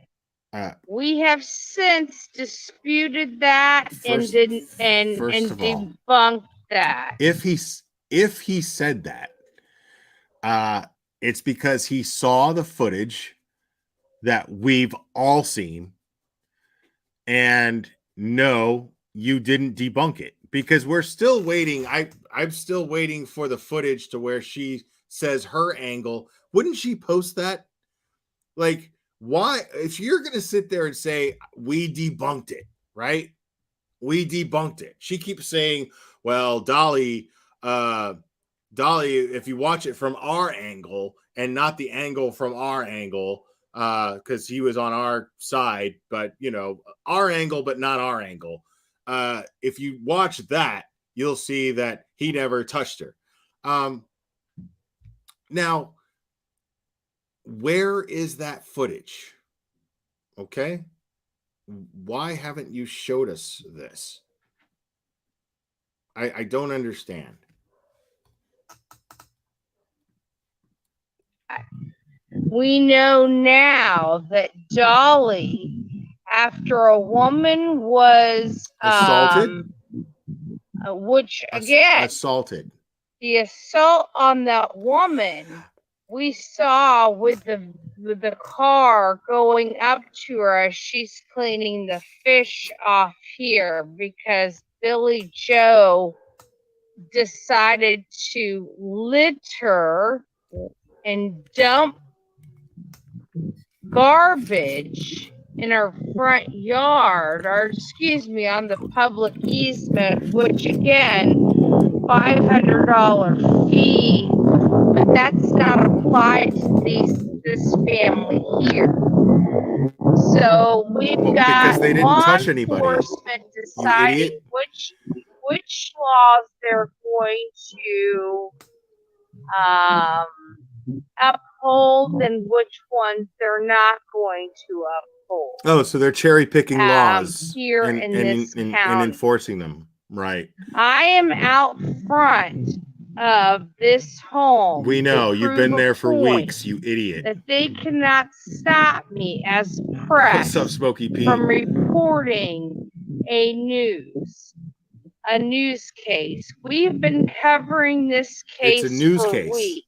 Uh, We have since disputed that and First- didn't and first of all, debunked that. if he said that, it's because he saw the footage that we've all seen, and no, you didn't debunk it, because we're still waiting. I'm still waiting for the footage to where she says her angle. Wouldn't she post that? Like, why, if you're gonna sit there and say we debunked it, right? We debunked it. She keeps saying, well, Dolly, if you watch it from our angle and not the angle from our angle, because he was on our side, but you know, our angle, but not our angle. If you watch that, you'll see that he never touched her. Now, where is that footage? Okay. Why haven't you showed us this? I don't understand. We know now that Dolly, after a woman was Assaulted? Which again, Assaulted. the assault on that woman we saw with the car going up to her as she's cleaning the fish off here, because Billy Joe decided to litter and dump garbage in her front yard, or excuse me, on the public easement, which again, $500 fee, but that's not applied to this family here. So we've got because they didn't law touch anybody. enforcement You deciding idiot. which laws they're going to uphold and which ones they're not going to uphold. Oh, so they're cherry picking laws here and, in and, this and, county. and enforcing them. Right. I am out front of this home. We know to you've prove been a there for point weeks, you idiot. that they cannot stop me as What's press up, Smokey Pete? from reporting a news case. We've been covering this case It's a news for case. weeks.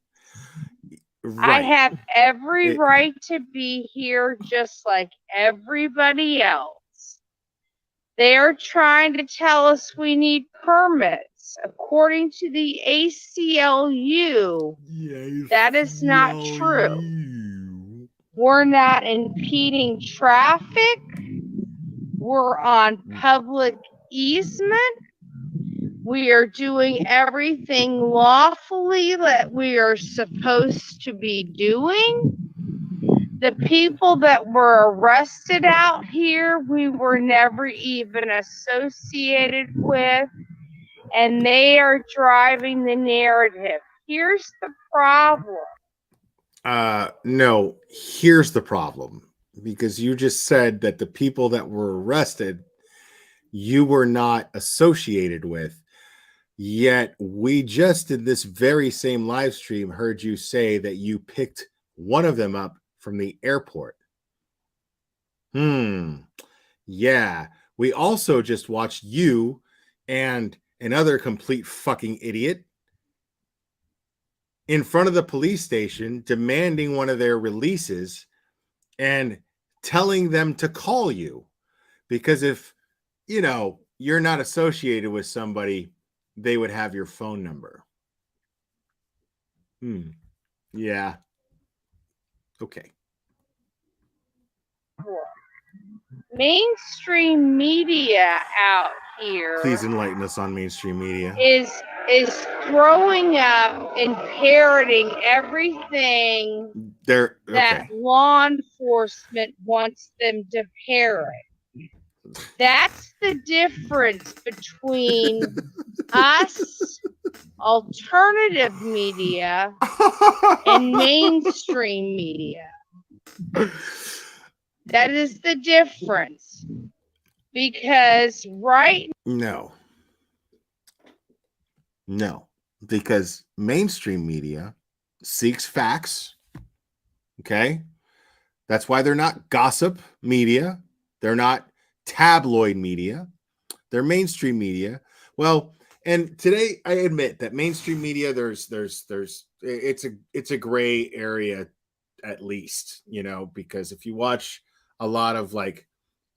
I Right. have every It- right to be here just like everybody else. They're trying to tell us we need permits. According to the ACLU, that is not true. We're not impeding traffic. We're on public easement. We are doing everything lawfully that we are supposed to be doing. The people that were arrested out here, we were never even associated with, and they are driving the narrative. Here's the problem. No, here's the problem. Because you just said that the people that were arrested, you were not associated with. Yet we just in this very same live stream heard you say that you picked one of them up from the airport. Yeah. We also just watched you and another complete fucking idiot in front of the police station demanding one of their releases and telling them to call you. Because if, you know, you're not associated with somebody, they would have your phone number. Yeah. Okay. Mainstream media out here Please enlighten us on mainstream media. is throwing up and parroting everything They're that okay. law enforcement wants them to parrot. That's the difference between us, alternative media, and mainstream media. That is the difference. Because No, because mainstream media seeks facts. Okay. That's why they're not gossip media. They're not tabloid media. They're mainstream media. Well, and today I admit that mainstream media, it's a gray area, at least, because if you watch a lot of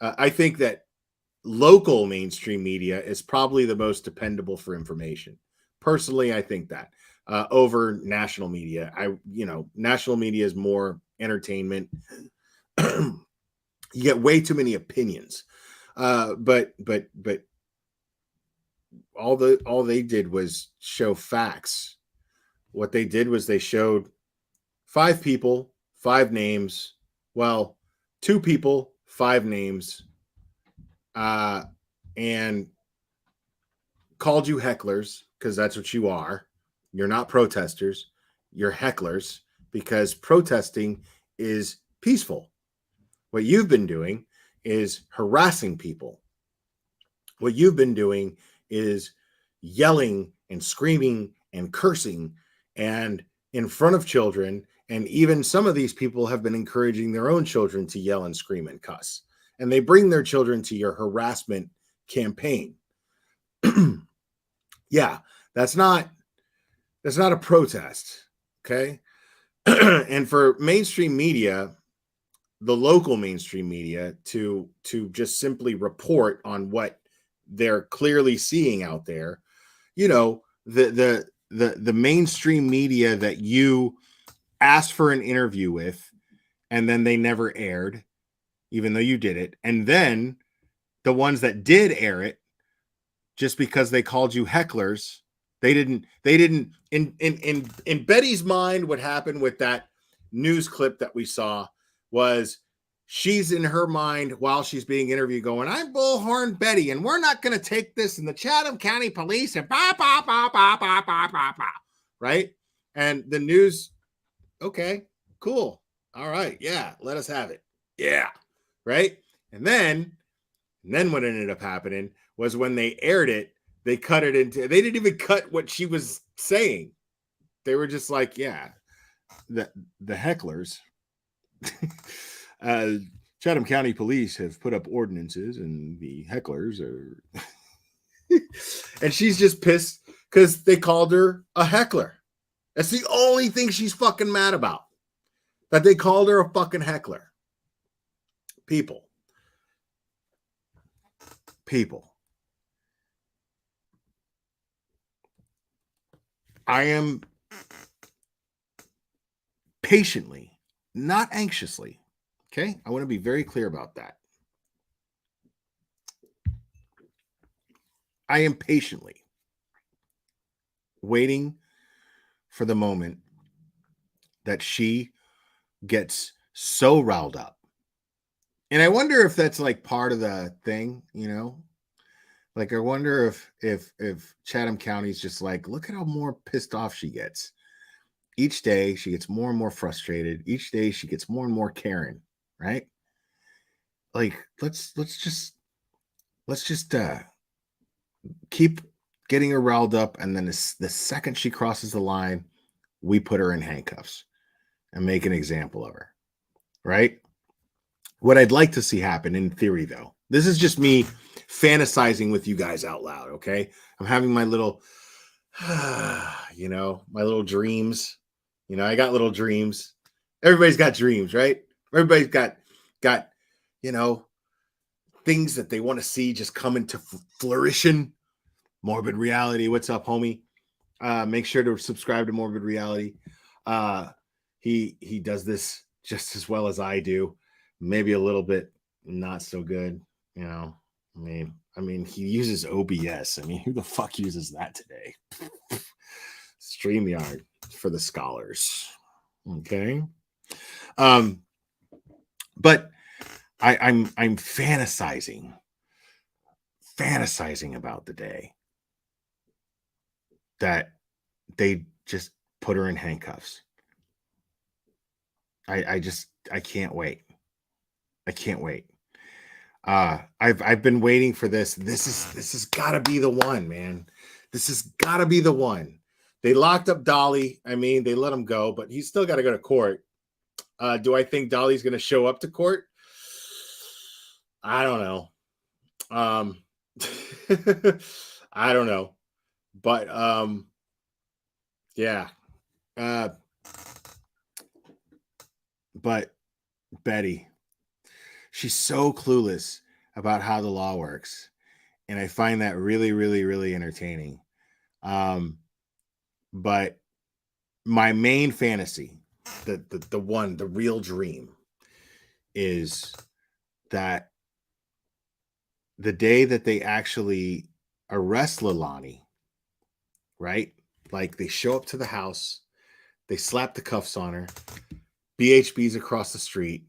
I think that local mainstream media is probably the most dependable for information. Personally, I think that over national media. National media is more entertainment. You get way too many opinions. But all they did was show facts. What they did was they showed 5 people, 5 names. Well, 2 people, 5 names, and called you hecklers, because that's what you are. You're not protesters. You're hecklers, because protesting is peaceful. What you've been doing is harassing people. What you've been doing is yelling and screaming and cursing and in front of children. And even some of these people have been encouraging their own children to yell and scream and cuss. And they bring their children to your harassment campaign. Yeah, that's not a protest. Okay. And for mainstream media, the local mainstream media, to just simply report on what they're clearly seeing out there, the mainstream media that you asked for an interview with, and then they never aired, even though you did it, and then the ones that did air it, just because they called you hecklers, they didn't in Betty's mind, what happened with that news clip that we saw was, she's in her mind while she's being interviewed going, "I'm Bullhorn Betty, and we're not going to take this in the Chatham County Police," and bah, bah, bah, bah, bah, bah, bah, bah, right? And the news, okay, cool. All right. Yeah. Let us have it. Yeah. Right. And then what ended up happening was, when they aired it, they cut it into, they didn't even cut what she was saying. They were just like, yeah, the hecklers, Chatham County Police have put up ordinances, and the hecklers are, and she's just pissed because they called her a heckler. That's the only thing she's fucking mad about, that they called her a fucking heckler. People. I am patiently, not anxiously. Okay. I want to be very clear about that. I am patiently waiting for the moment that she gets so riled up. And I wonder if that's like part of the thing, Like, I wonder if Chatham County's just like, look at how more pissed off she gets. Each day she gets more and more frustrated. Each day she gets more and more Karen, right? Like, let's just keep getting her riled up, and then the second she crosses the line, we put her in handcuffs and make an example of her, right? What I'd like to see happen, in theory, though, this is just me fantasizing with you guys out loud, okay? I'm having my little, my little dreams. I got little dreams. Everybody's got dreams, right? Everybody's got things that they want to see just come into flourishing. Morbid Reality, what's up, homie? Make sure to subscribe to Morbid Reality. He does this just as well as I do. Maybe a little bit not so good, I mean, he uses OBS. I mean, who the fuck uses that today? StreamYard for the scholars. Okay. But I'm fantasizing about the day that they just put her in handcuffs. I can't wait. I've been waiting for this. This has got to be the one, man. This has got to be the one. They locked up Dolly. I mean, they let him go, but he's still got to go to court. Do I think Dolly's going to show up to court? I don't know. I don't know. But yeah. But Betty, she's so clueless about how the law works. And I find that really, really, really entertaining. But my main fantasy, the real dream, is that the day that they actually arrest Leilani, right? Like they show up to the house, they slap the cuffs on her, BHB's across the street.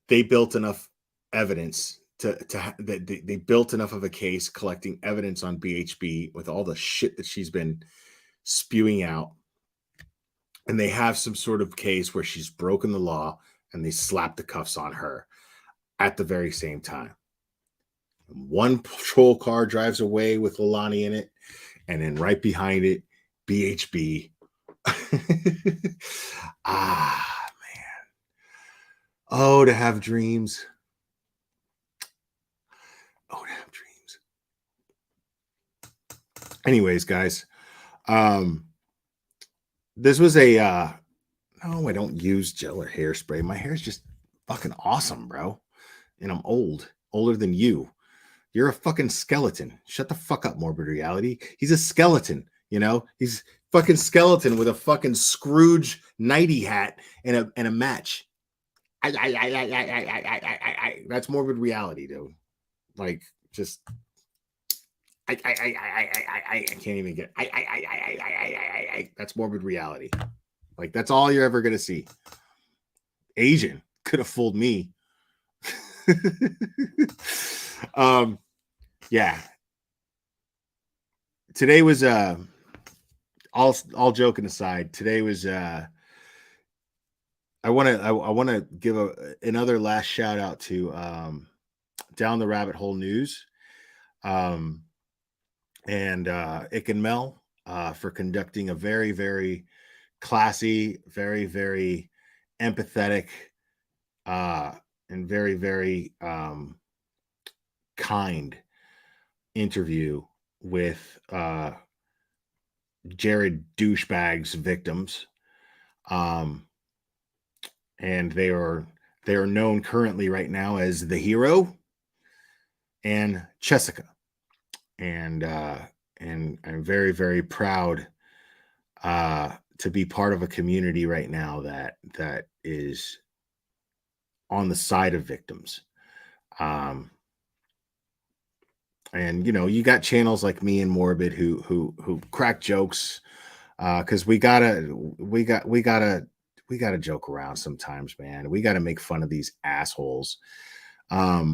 They built enough evidence they built enough of a case collecting evidence on BHB with all the shit that she's been spewing out. And they have some sort of case where she's broken the law and they slap the cuffs on her at the very same time. One patrol car drives away with Leilani in it, and then right behind it, BHB. Man. Oh, to have dreams. Oh, to have dreams. Anyways, guys, this was a no, I don't use gel or hairspray. My hair's just fucking awesome, bro. And I'm older than you. You're a fucking skeleton. Shut the fuck up, Morbid Reality. He's a skeleton, you know? He's fucking skeleton with a fucking Scrooge nighty hat and a match. That's Morbid Reality, dude. Like, just I can't even get that's Morbid Reality. Like, that's all you're ever gonna see. Asian could have fooled me. Yeah. Today was all joking aside, today was I want to give another last shout out to Down the Rabbit Hole News and Ick and Mel for conducting a very, very classy, very, very empathetic and very, very kind interview with Jared Douchebag's victims. And they are known currently right now as The Hero and Jessica. And I'm very, very proud to be part of a community right now that is on the side of victims. And you know, you got channels like me and Morbid who crack jokes because we gotta joke around sometimes, man. We gotta make fun of these assholes. But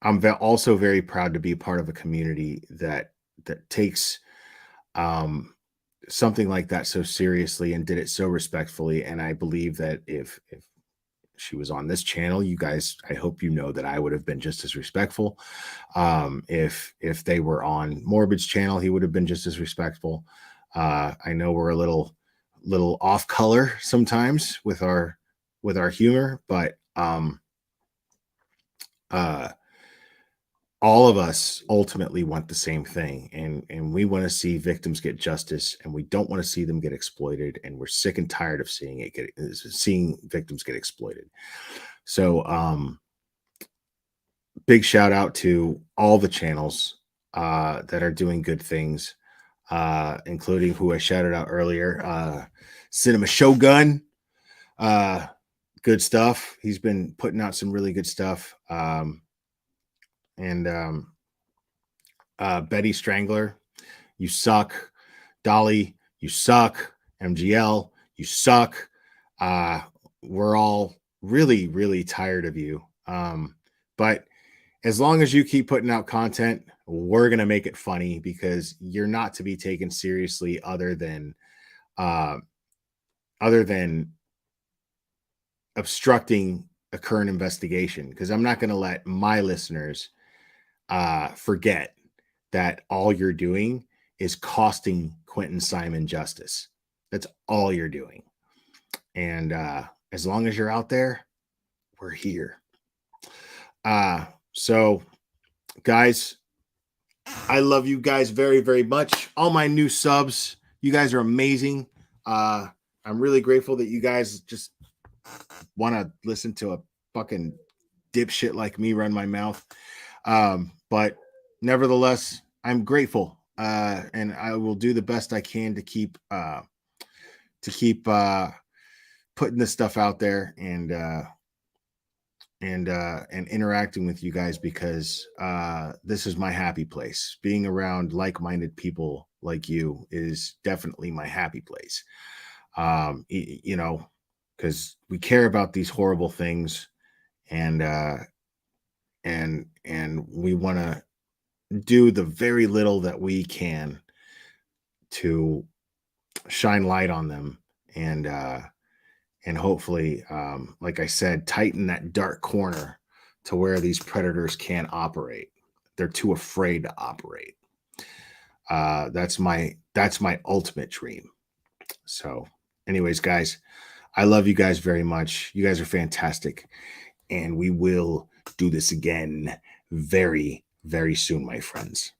I'm also very proud to be part of a community that takes something like that so seriously and did it so respectfully. And I believe that if she was on this channel, you guys, I hope you know that I would have been just as respectful. If they were on Morbid's channel, he would have been just as respectful. I know we're a little off color sometimes with our humor, but all of us ultimately want the same thing, and we want to see victims get justice, and we don't want to see them get exploited, and we're sick and tired of seeing victims get exploited. So big shout out to all the channels that are doing good things, including who I shouted out earlier, Cinema Shogun. Good stuff. He's been putting out some really good stuff. And Betty Strangler, you suck. Dolly, you suck. MGL, you suck. We're all really, really tired of you. But as long as you keep putting out content, we're going to make it funny because you're not to be taken seriously other than a obstructing a current investigation, because I'm not going to let my listeners forget that all you're doing is costing Quentin Simon justice. That's all you're doing. And as long as you're out there, we're here. So guys, I love you guys very, very much. All my new subs, you guys are amazing. I'm really grateful that you guys just want to listen to a fucking dipshit like me run my mouth. But nevertheless, I'm grateful. And I will do the best I can to keep putting this stuff out there and interacting with you guys, because this is my happy place. Being around like-minded people like you is definitely my happy place. You know, because we care about these horrible things, and we want to do the very little that we can to shine light on them, and hopefully, like I said, tighten that dark corner to where these predators can't operate. They're too afraid to operate. That's my ultimate dream. So anyways, guys, I love you guys very much. You guys are fantastic. And we will do this again very, very soon, my friends.